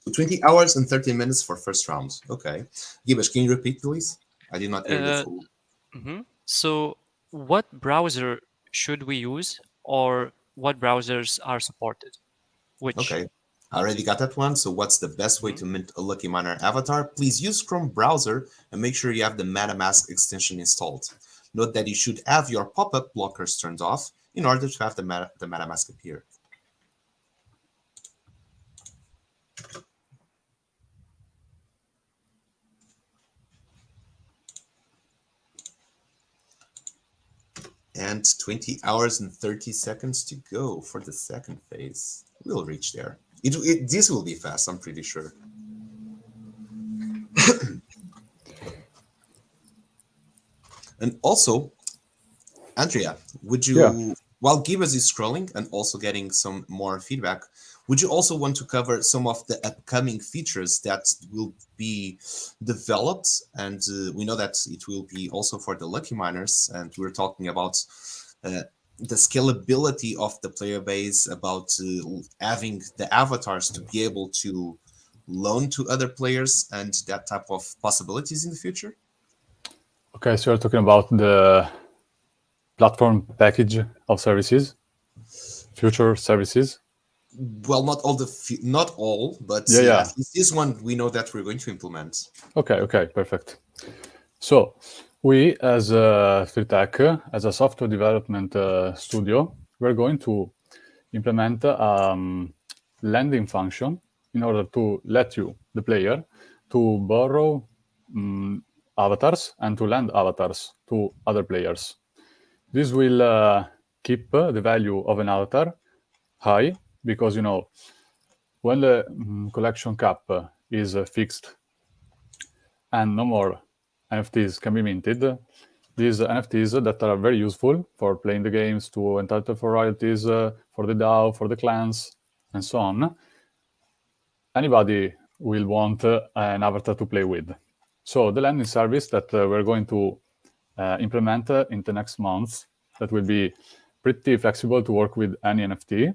So 20 hours and 30 minutes for first round. Okay. Gibesh, can you repeat, please? I did not hear the full. So what browser should we use, or what browsers are supported? Which? Okay. I already got that one. So what's the best way to mint a Lucky Miner avatar? Please use Chrome browser and make sure you have the MetaMask extension installed. Note that you should have your pop-up blockers turned off in order to have the MetaMask appear. And 20 hours and 30 seconds to go for the second phase. We'll reach there. This will be fast, I'm pretty sure. And also, Andrea, would you, while Gibas is scrolling and also getting some more feedback, would you also want to cover some of the upcoming features that will be developed? And we know that it will be also for the Lucky Miners, and we're talking about the scalability of the player base, about having the avatars to be able to loan to other players and that type of possibilities in the future? Okay, so you're talking about the platform package of services, future services. Well, not all, but Yeah. at least this one we know that we're going to implement. Okay, perfect. So we, as FreeTech, as a software development studio, we're going to implement a lending function in order to let you, the player, to borrow avatars and to lend avatars to other players. This will keep the value of an avatar high, because, when the collection cap is fixed and no more NFTs can be minted, these NFTs that are very useful for playing the games, to entitle for royalties, for the DAO, for the clans, and so on, anybody will want an avatar to play with. So the lending service that we're going to implement in the next months, that will be pretty flexible to work with any NFT,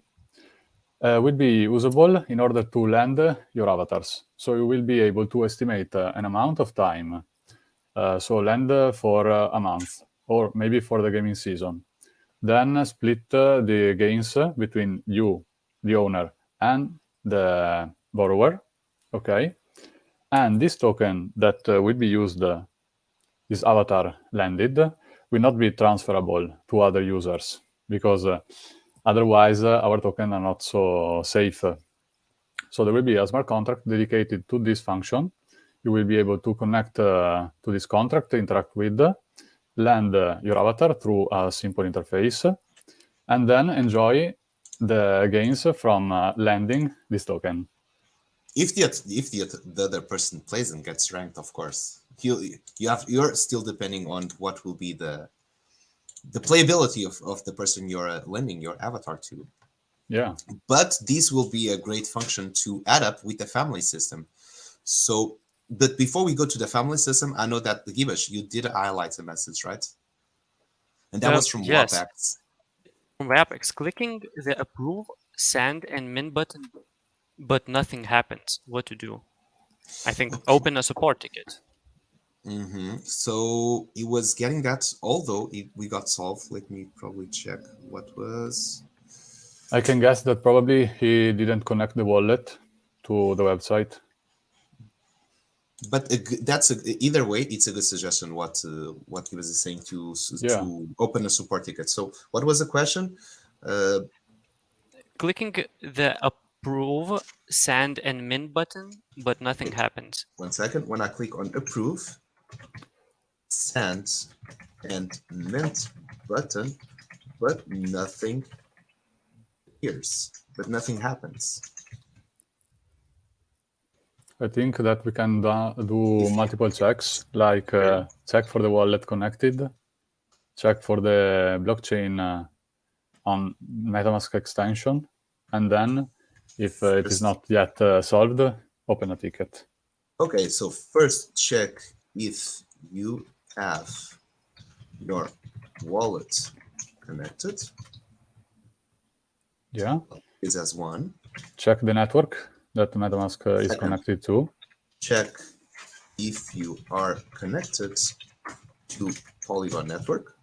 will be usable in order to lend your avatars. So you will be able to estimate an amount of time. So lend for a month, or maybe for the gaming season. Then split the gains between you, the owner, and the borrower. Okay. And this token that will be used, this avatar lended, will not be transferable to other users, because otherwise our tokens are not so safe. So there will be a smart contract dedicated to this function. You will be able to connect to this contract, interact with, lend your avatar through a simple interface, and then enjoy the gains from lending this token. If the other person plays and gets ranked, of course, you're still depending on what will be the playability of the person you're lending your avatar to. Yeah. But this will be a great function to add up with the family system. So, but before we go to the family system, I know that Gibash, you did highlight a message, right? And that was from yes. WAPX. From WAPX, clicking the approve, send, and mint button, but nothing happens. What to do? I think open a support ticket. So it was getting that, although we got solved. Let me probably check what was. I can guess that probably he didn't connect the wallet to the website. But either way, it's a good suggestion. What he was saying to open a support ticket. So what was the question? Clicking the approve, send, and mint button, but nothing happens. 1 second. When I click on approve, send, and mint button, but nothing appears. But nothing happens. I think that we can do multiple checks, like check for the wallet connected, check for the blockchain on MetaMask extension, and then if it is not yet solved, open a ticket. Okay, so first check if you have your wallet connected. Yeah. Is as one. Check the network that MetaMask is connected to. Check if you are connected to Polygon network.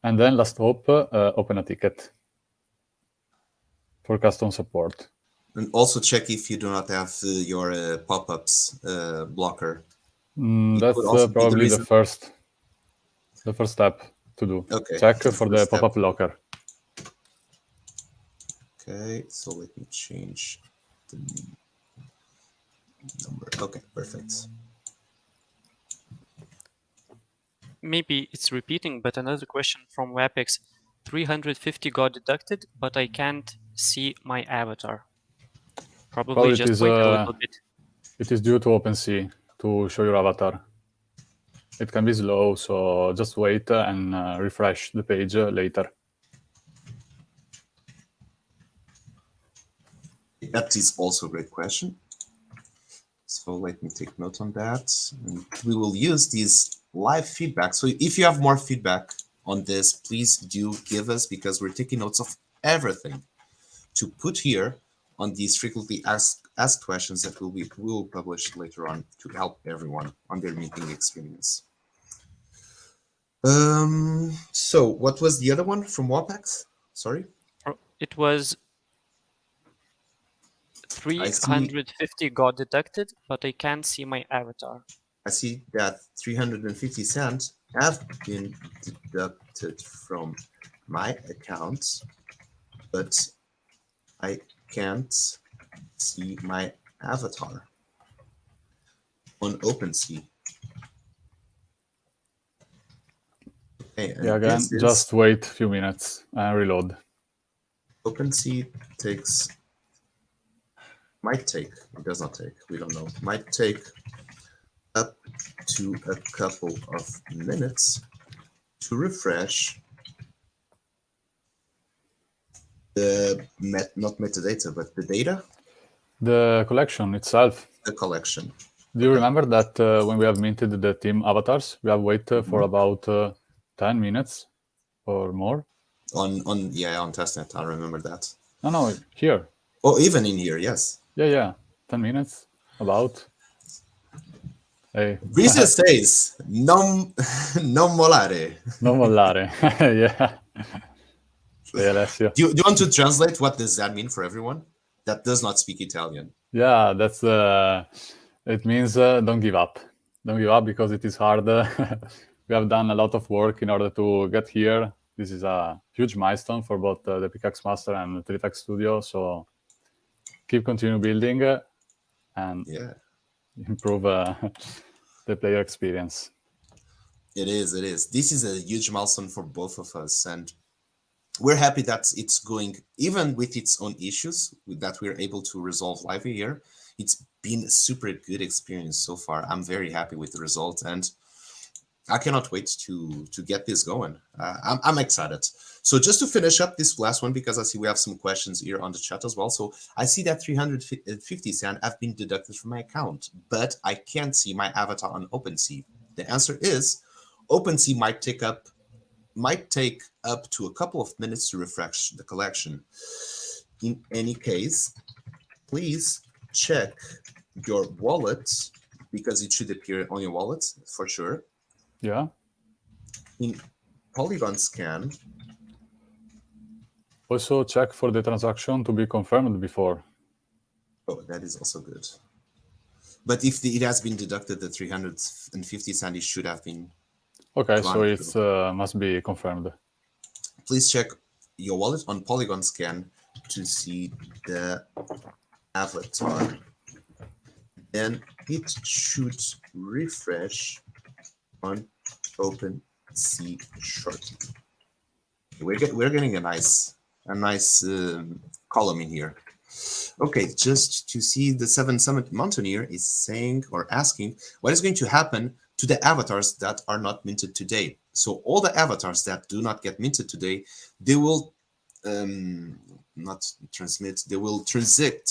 And then last hope, open a ticket. for custom support. And also check if you do not have your pop-ups blocker. It That's could also be the probably the reason. first step to do. Okay. Check the for first the step. pop-up blocker. Okay, so let me change the number. Okay, perfect. Maybe it's repeating, but another question from WebEx. 350 got deducted, but I can't see my avatar. Probably just wait a little bit. It is due to OpenSea to show your avatar. It can be slow, so just wait and refresh the page later. That is also a great question. So let me take note on that. And we will use these live feedback. So if you have more feedback on this, please do give us, because we're taking notes of everything to put here on these frequently asked questions that we will publish later on to help everyone on their meeting experience. So what was the other one from WAPEX? Sorry? It was 350 got deducted, but I can't see my avatar. I see that 350 cents have been deducted from my account, but I can't see my avatar on OpenSea. Okay, and Yeah, again, just wait a few minutes and reload. OpenSea might take, it does not take, we don't know, might take up to a couple of minutes to refresh the not metadata, but the data. The collection itself. The collection. Do you remember that when we have minted the team avatars, we have waited for about 10 minutes or more? On testnet, I remember that. No, here. Oh, even in here, yes. Yeah, 10 minutes, about. Hey. Brisa says, non molare. Non mollare, yeah. Hey, Alessio. Do you want to translate what does that mean for everyone that does not speak Italian? Yeah, that's it means don't give up. Don't give up, because it is hard. We have done a lot of work in order to get here. This is a huge milestone for both the Pickaxe Master and the 3Tech Studio. So keep continue building and improve the player experience. It is. This is a huge milestone for both of us, and we're happy that it's going, even with its own issues, that we're able to resolve live here. It's been a super good experience so far. I'm very happy with the result, and I cannot wait to get this going. I'm excited. So just to finish up this last one, because I see we have some questions here on the chat as well. So I see that 350 cents have been deducted from my account, but I can't see my avatar on OpenSea. The answer is OpenSea might take up to a couple of minutes to refresh the collection. In any case, please check your wallet, because it should appear on your wallet for sure. Yeah. In Polygon scan. Also check for the transaction to be confirmed before. Oh, that is also good. But if it has been deducted, the 350 cents, it should have been. Okay, so it must be confirmed. Please check your wallet on Polygon scan to see the avatar. Then it should refresh on OpenSea shortly. We're getting a nice column in here. Okay, just to see, the 7 Summit Mountaineer is saying or asking what is going to happen to the avatars that are not minted today. So all the avatars that do not get minted today, they will not transmit, they will transit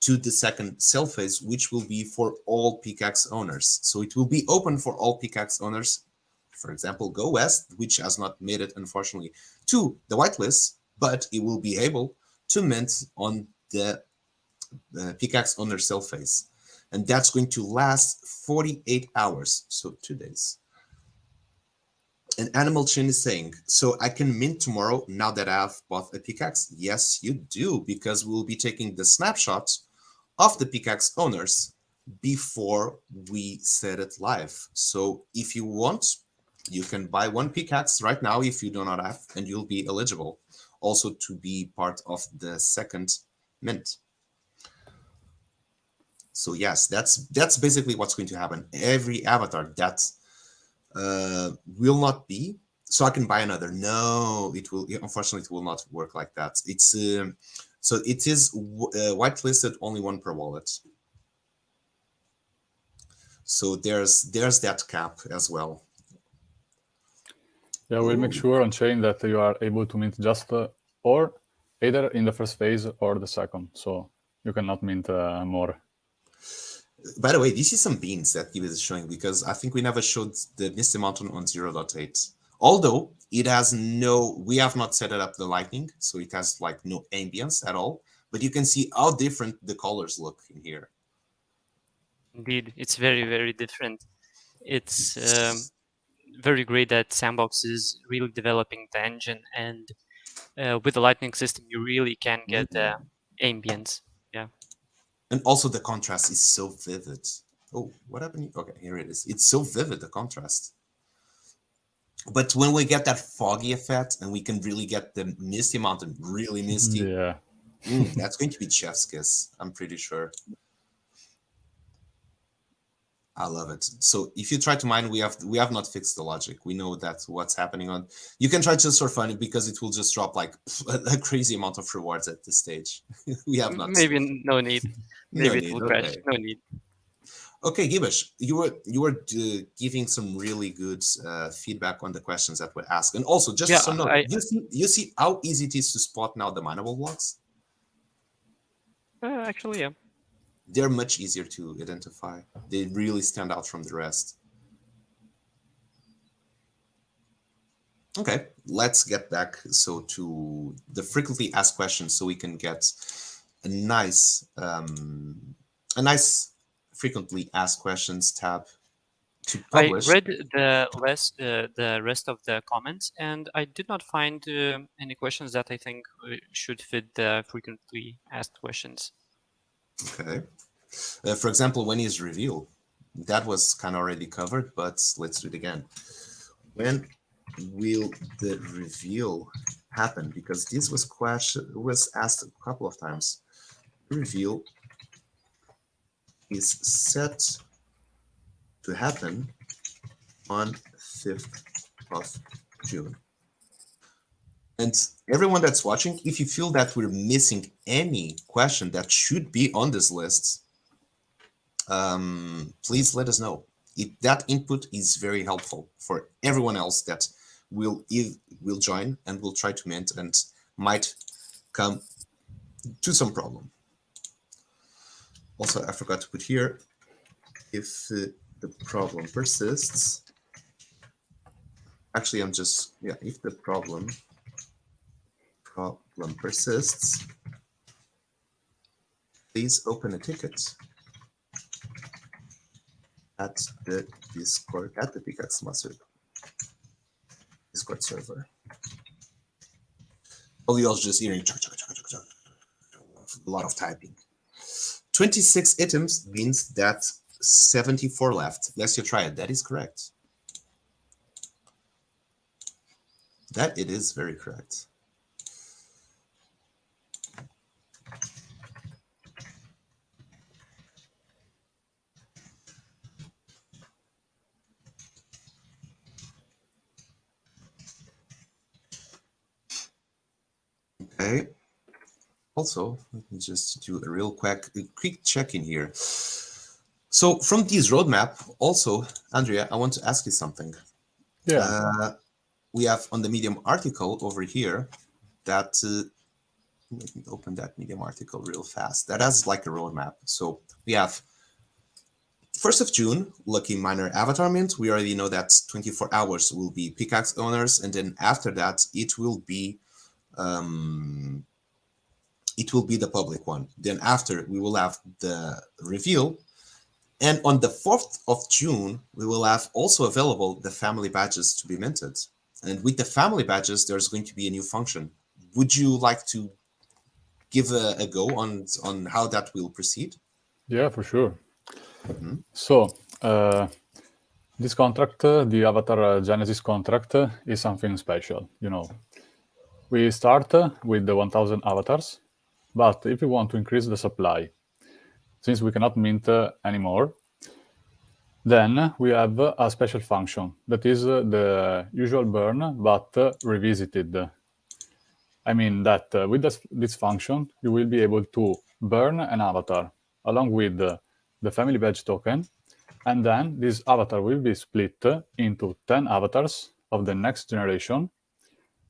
to the second sell phase, which will be for all Pickaxe owners. So it will be open for all Pickaxe owners. For example, Go West, which has not made it, unfortunately, to the whitelist, but it will be able to mint on the Pickaxe owner sell phase. And that's going to last 48 hours, so 2 days. And Animal Chin is saying, so I can mint tomorrow now that I've bought a pickaxe? Yes, you do, because we'll be taking the snapshot of the pickaxe owners before we set it live. So if you want, you can buy one pickaxe right now if you do not have, and you'll be eligible also to be part of the second mint. So yes, that's basically what's going to happen. Every avatar that will not be, so I can buy another. No, it will, unfortunately, it will not work like that. It's so it is whitelisted only one per wallet. So there's that cap as well. Yeah, we'll make sure on chain that you are able to mint just or either in the first phase or the second. So you cannot mint more. By the way, this is some beans that Gibbs is showing, because I think we never showed the Misty Mountain on 0.8. Although it has no, we have not set it up the lightning, so it has like no ambience at all. But you can see how different the colors look in here. Indeed, it's very, very different. It's very great that Sandbox is really developing the engine, and with the Lightning system, you really can get ambience. Yeah. And also the contrast is so vivid. Oh, what happened? Okay, here it is. It's so vivid, the contrast. But when we get that foggy effect and we can really get the Misty Mountain really misty, Yeah. That's going to be chef's kiss, I'm pretty sure. I love it. So if you try to mine, we have not fixed the logic. We know that what's happening on. You can try just for fun because it will just drop like a crazy amount of rewards at this stage. We have not. Maybe no need. Maybe No it need, will crash. okay. No need. Okay, Gibesh, you were giving some really good feedback on the questions that were asked, and also just some note. You see how easy it is to spot now the mineable blocks. Actually, yeah. They're much easier to identify. They really stand out from the rest. Okay, let's get back to the frequently asked questions, so we can get a nice frequently asked questions tab to publish. I read the rest of the comments, and I did not find any questions that I think should fit the frequently asked questions. Okay. For example, when is reveal? That was kind of already covered, but let's do it again. When will the reveal happen? Because this was asked a couple of times. Reveal is set to happen on 5th of June. And everyone that's watching, if you feel that we're missing any question that should be on this list, please let us know. That input is very helpful for everyone else that will join and will try to mint and might come to some problem. Also, I forgot to put here, if the problem persists. Actually, if the problem persists, please open a ticket at the Discord, at the Pickaxe Master Discord server. All y'all just hearing a lot of typing. 26 items means that 74 left. Yes, you try it. That is correct. That it is very correct. Okay. Also, let me just do a real quick check in here. So from this roadmap, also, Andrea, I want to ask you something. Yeah. We have on the Medium article over here that, let me open that Medium article real fast. That has like a roadmap. So we have 1st of June, Lucky Miner Avatar Mint. We already know that 24 hours will be Pickaxe owners. And then after that, it will be the public one. Then after, we will have the reveal. And on the 4th of June, we will have also available the family badges to be minted. And with the family badges, there's going to be a new function. Would you like to give a go on how that will proceed? Yeah, for sure. Mm-hmm. So, this contract, the Avatar Genesis contract, is something special. We start with the 1000 avatars, but if we want to increase the supply, since we cannot mint anymore, then we have a special function that is the usual burn, but revisited. I mean that with this function, you will be able to burn an avatar along with the family badge token, and then this avatar will be split into 10 avatars of the next generation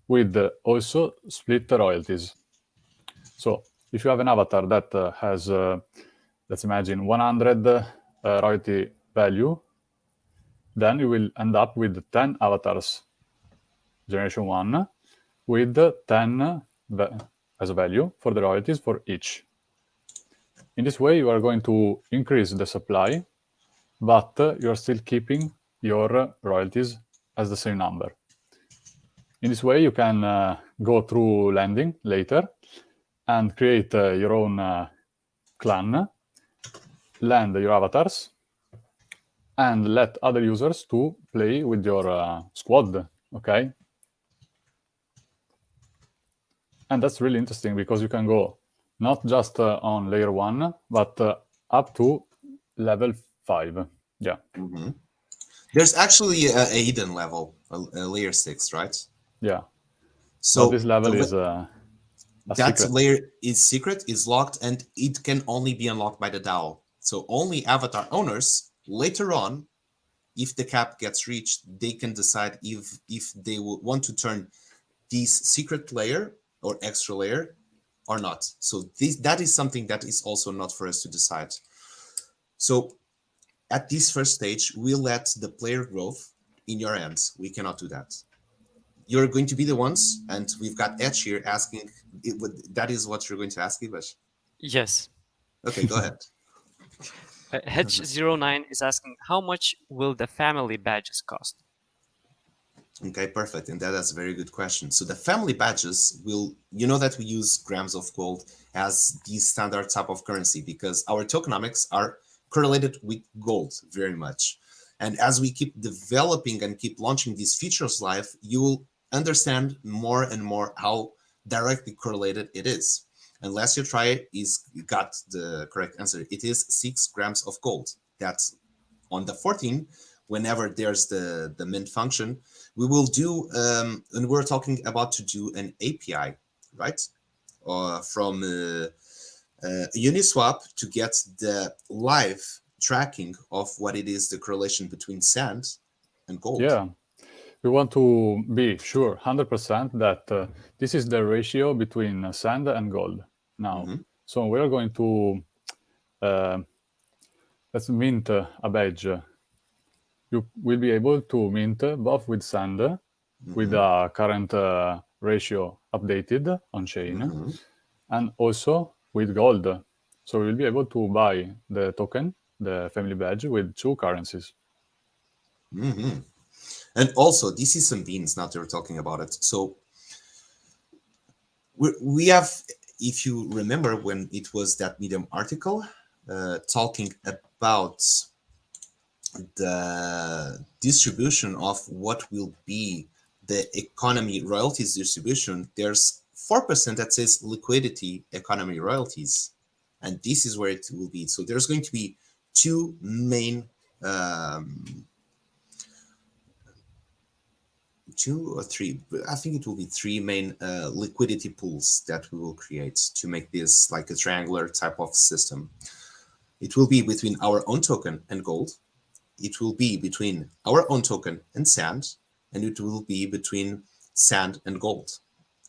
with also split royalties. So if you have an avatar that has, let's imagine, 100 royalty value, then you will end up with 10 avatars generation 1 with 10 as a value for the royalties for each. In this way, you are going to increase the supply, but you are still keeping your royalties as the same number. In this way, you can go through lending later and create your own clan, lend your avatars, and let other users to play with your squad, okay? And that's really interesting because you can go not just on layer 1, but up to level 5. Yeah. Mm-hmm. There's actually a hidden level, a layer 6, right? Yeah. So but this level is that secret. layer is secret, is locked, and it can only be unlocked by the DAO. So only avatar owners later on, if the cap gets reached, they can decide if they want to turn this secret layer or extra layer or not. So that is something that is also not for us to decide. So at this first stage, we let the player growth in your hands. We cannot do that. You're going to be the ones, and we've got Edge here asking. That is what you're going to ask, Ivash? Yes. Okay, go ahead. Hedge09 is asking, how much will the family badges cost? Okay, perfect. And that's a very good question. So the family badges will, you know that we use grams of gold as the standard type of currency because our tokenomics are correlated with gold very much. And as we keep developing and keep launching these features live, you will understand more and more how directly correlated it is. Unless you try it, you got the correct answer. It is 6 grams of gold. That's on the 14. Whenever there's the mint function, we will do, and we're talking about to do an API, right? From Uniswap to get the live tracking of what it is, the correlation between sand and gold. Yeah. We want to be sure 100% that this is the ratio between sand and gold now. Mm-hmm. So we are going to let's mint a badge. You will be able to mint both with sand, with a current ratio updated on chain, and also with gold. So you'll be able to buy the token, the family badge, with 2 currencies. Mm-hmm. And also, this is some beans, now that we're talking about it. So we have, if you remember when it was that Medium article talking about the distribution of what will be the economy royalties distribution, there's 4% that says liquidity economy royalties. And this is where it will be. So there's going to be 2 main 2 or 3, I think it will be 3 main liquidity pools that we will create to make this like a triangular type of system. It will be between our own token and gold. It will be between our own token and sand, and it will be between sand and gold.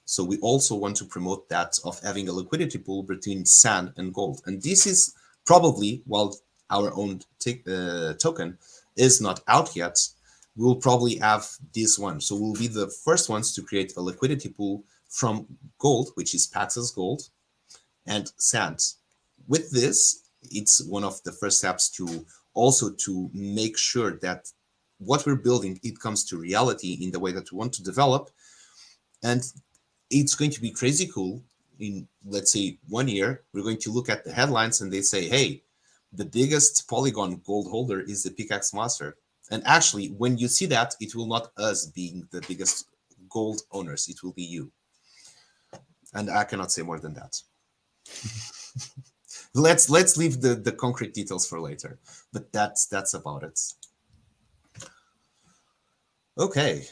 So we also want to promote that of having a liquidity pool between sand and gold. And this is probably, while our own token is not out yet, we'll probably have this one. So we'll be the first ones to create a liquidity pool from gold, which is Pax's gold, and sand. With this, it's one of the first steps to also to make sure that what we're building, it comes to reality in the way that we want to develop. And it's going to be crazy cool. In, let's say, 1 year, we're going to look at the headlines and they say, hey, the biggest Polygon gold holder is the Pickaxe Master. And actually, when you see that, it will not us being the biggest gold owners, it will be you. And I cannot say more than that. let's leave the concrete details for later, but that's about it. Okay,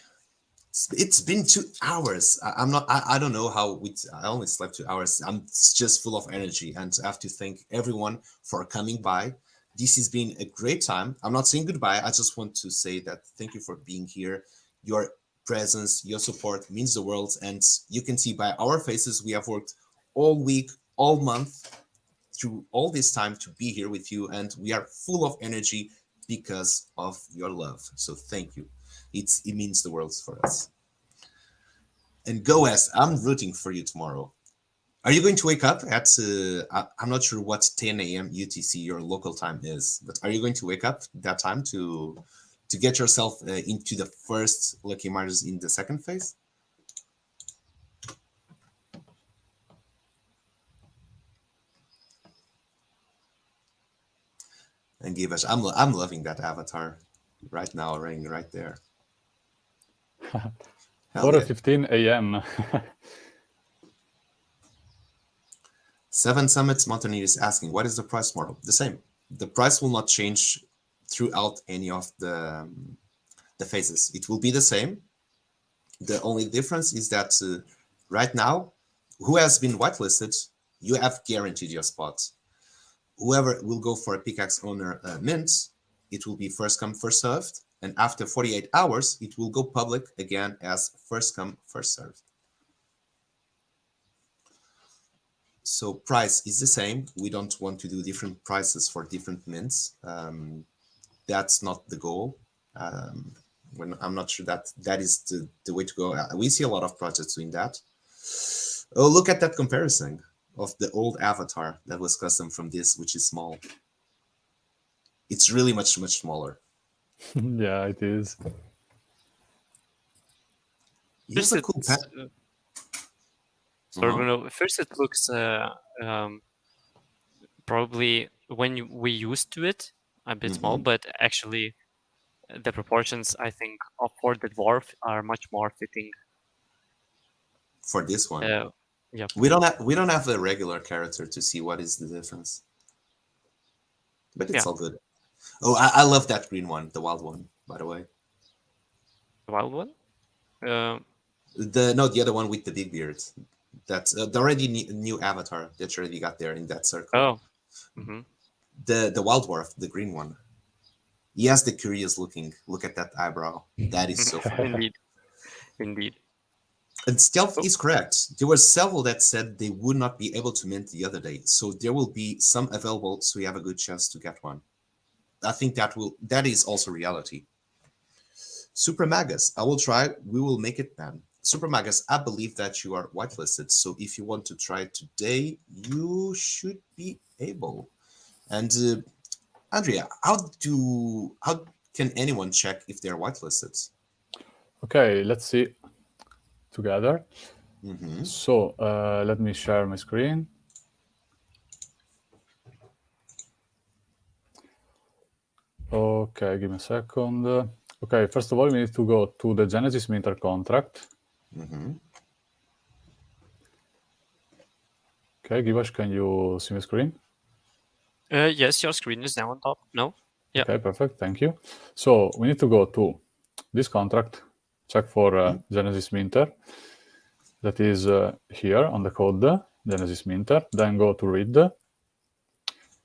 it's been 2 hours. I don't know how I only slept 2 hours. I'm just full of energy, and I have to thank everyone for coming by. This has been a great time. I'm not saying goodbye. I just want to say that thank you for being here. Your presence, your support means the world. And you can see by our faces, we have worked all week, all month, through all this time to be here with you. And we are full of energy because of your love. So thank you. It means the world for us. And go West, I'm rooting for you tomorrow. Are you going to wake up at, I'm not sure what 10 a.m. UTC your local time is, but are you going to wake up that time to get yourself into the first Lucky Miners in the second phase? And give us, I'm loving that avatar right now, right there. 4:15 a.m. 7 Summits Mountaineer is asking, what is the price tomorrow? The same. The price will not change throughout any of the phases. It will be the same. The only difference is that right now, who has been whitelisted, you have guaranteed your spot. Whoever will go for a Pickaxe owner mint, it will be first come, first served. And after 48 hours, it will go public again as first come, first served. So price is the same. We don't want to do different prices for different mints. That's not the goal. When I'm not sure that is the way to go. We see a lot of projects doing that. Oh, look at that comparison of the old avatar that was custom from this, which is small. It's really much smaller. Yeah, it is. Here's a cool pet. So Bruno, first it looks probably when we used to it a bit small, but actually the proportions I think for the dwarf are much more fitting. For this one, yeah. We don't have a regular character to see what is the difference, but it's all good. Oh, I love that green one, the wild one, by the way. The wild one? The other one with the big beard. That's the already new avatar that you already got there in that circle. Oh. The wild dwarf, the green one. He has the curious looking. Look at that eyebrow. That is so funny. Indeed. And Stealth is correct. There were several that said they would not be able to mint the other day. So there will be some available, so you have a good chance to get one. I think that is also reality. Super Magus, I will try. We will make it, man. Super Magus, I believe that you are whitelisted. So if you want to try today, you should be able. And Andrea, how can anyone check if they're whitelisted? Okay, let's see together. So let me share my screen. Okay, give me a second. Okay, first of all, we need to go to the Genesis Minter contract. Okay, Givash, can you see my screen? Yes, your screen is now on top. No? Yeah. Okay, perfect. Thank you. So we need to go to this contract, check for Genesis Minter. That is here on the code, Genesis Minter. Then go to read.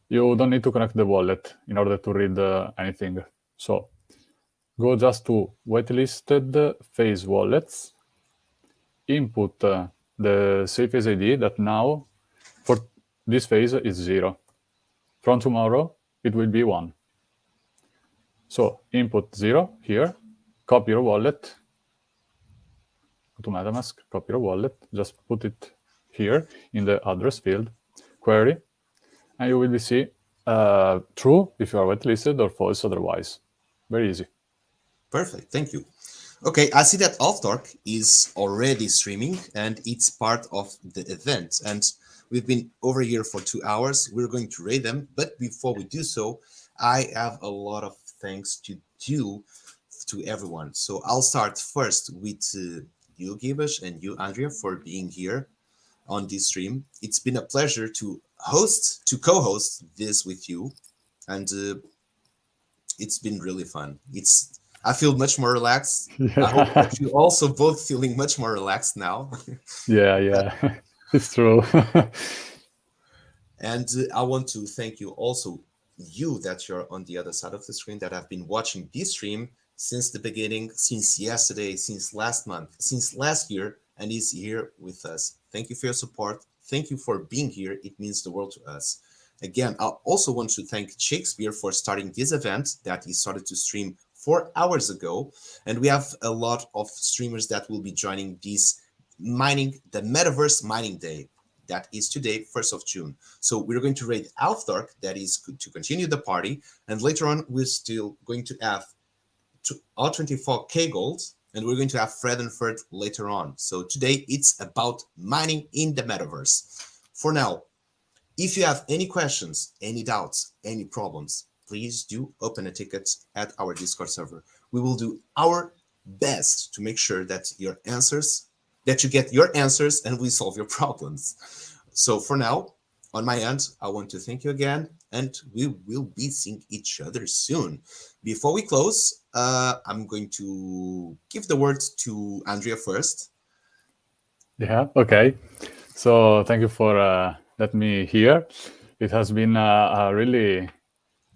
You don't need to connect the wallet in order to read anything. So go just to whitelisted phase wallets, input the safe phase ID that now for this phase is 0. From tomorrow, it will be 1. So input 0 here, copy your wallet, go to MetaMask, copy your wallet, just put it here in the address field, query, and you will see true if you are whitelisted or false otherwise. Very easy. Perfect, thank you. Okay, I see that Alfdark is already streaming and it's part of the event. And we've been over here for 2 hours. We're going to raid them. But before we do so, I have a lot of thanks to do to everyone. So I'll start first with you, Gibesh, and you, Andrea, for being here on this stream. It's been a pleasure to co-host this with you. And it's been really fun. I feel much more relaxed. I hope that you also both feeling much more relaxed now. Yeah, it's true. And I want to thank you also, you that you're on the other side of the screen, that have been watching this stream since the beginning, since yesterday, since last month, since last year, and is here with us. Thank you for your support. Thank you for being here. It means the world to us. Again, I also want to thank Shakespeare for starting this event that he started to stream 4 hours ago. And we have a lot of streamers that will be joining this the Metaverse Mining Day. That is today, 1st of June. So we're going to raid Alfdark, that is to continue the party. And later on, we're still going to have R24K Gold, and we're going to have Fredenford later on. So today, it's about mining in the Metaverse. For now, if you have any questions, any doubts, any problems, please do open a ticket at our Discord server. We will do our best to make sure that you get your answers and we solve your problems. So for now, on my end, I want to thank you again, and we will be seeing each other soon. Before we close, I'm going to give the word to Andrea first. Yeah, okay. So thank you for letting me here. It has been a really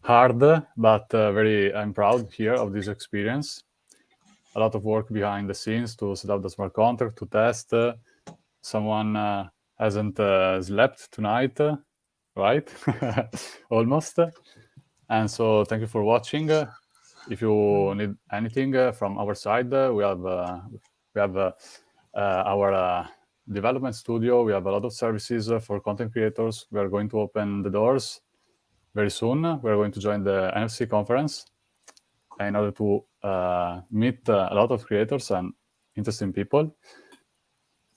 hard, but I'm proud here of this experience. A lot of work behind the scenes to set up the smart contract, to test. Someone hasn't slept tonight, right? Almost. And so thank you for watching. If you need anything from our side, we have our development studio. We have a lot of services for content creators. We are going to open the doors very soon. We're going to join the NFC conference in order to meet a lot of creators and interesting people.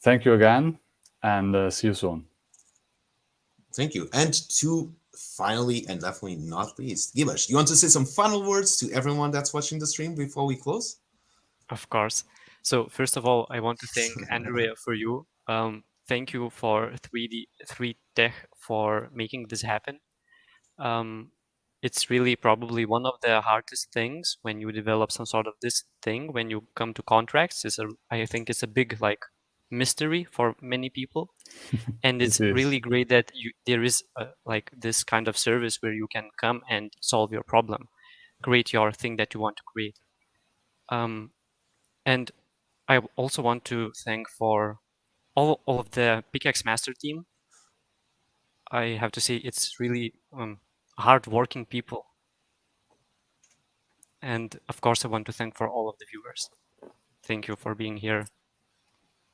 Thank you again, and see you soon. Thank you. And to finally, and definitely not least, Gibesh, you want to say some final words to everyone that's watching the stream before we close? Of course. So first of all, I want to thank Andrea for you. Thank you for 3 Tech for making this happen. It's really probably one of the hardest things when you develop some sort of this thing. When you come to contracts, I think it's a big mystery for many people, and it's really great that there is this kind of service where you can come and solve your problem, create your thing that you want to create. And I also want to thank for all of the Pickaxe Master team. I have to say it's really hard-working people. And of course, I want to thank for all of the viewers. Thank you for being here.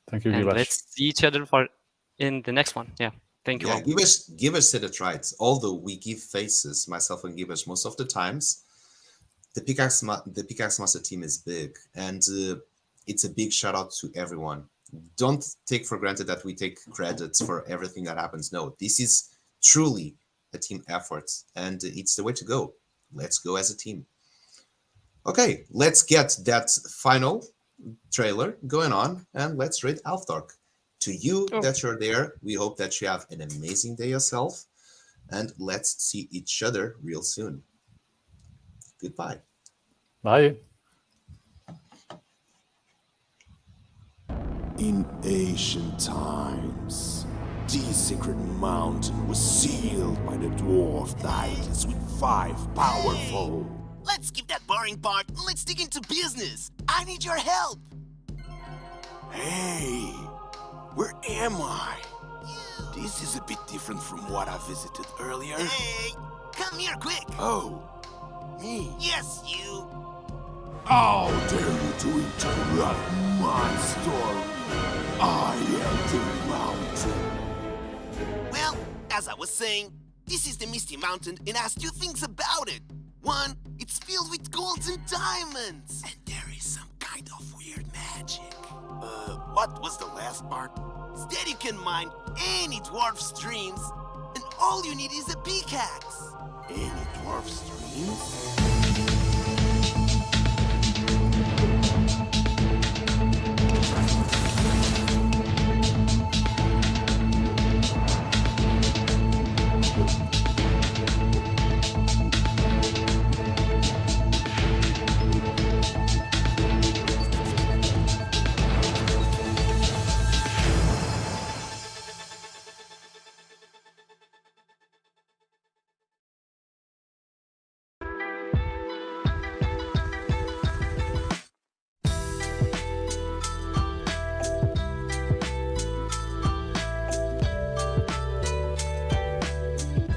Thank you, and Gibesh. Let's see each other in the next one. Yeah, thank you. Yeah, Gibesh said it right. Although we give faces, myself and Gibesh, most of the times, the Pickaxe Master team is big, and it's a big shout out to everyone. Don't take for granted that we take credits for everything that happens. No, this is truly a team effort, and it's the way to go. Let's go as a team. Okay, let's get that final trailer going on, and let's raid Alfdark. To you that you're there, we hope that you have an amazing day yourself, and let's see each other real soon. Goodbye. Bye. In ancient times, the secret mountain was sealed by the dwarf deities with 5 powerful. Let's skip that boring part and let's dig into business. I need your help. Hey, where am I? This is a bit different from what I visited earlier. Hey, come here quick. Oh, me? Yes, you. How dare you to interrupt my story? I am the mountain. Well, as I was saying, This is the Misty Mountain and has two things about it. One, it's filled with gold and diamonds. And there is some kind of weird magic. What was the last part? Instead, you can mine any dwarf streams, and all you need is a pickaxe. Any dwarf streams?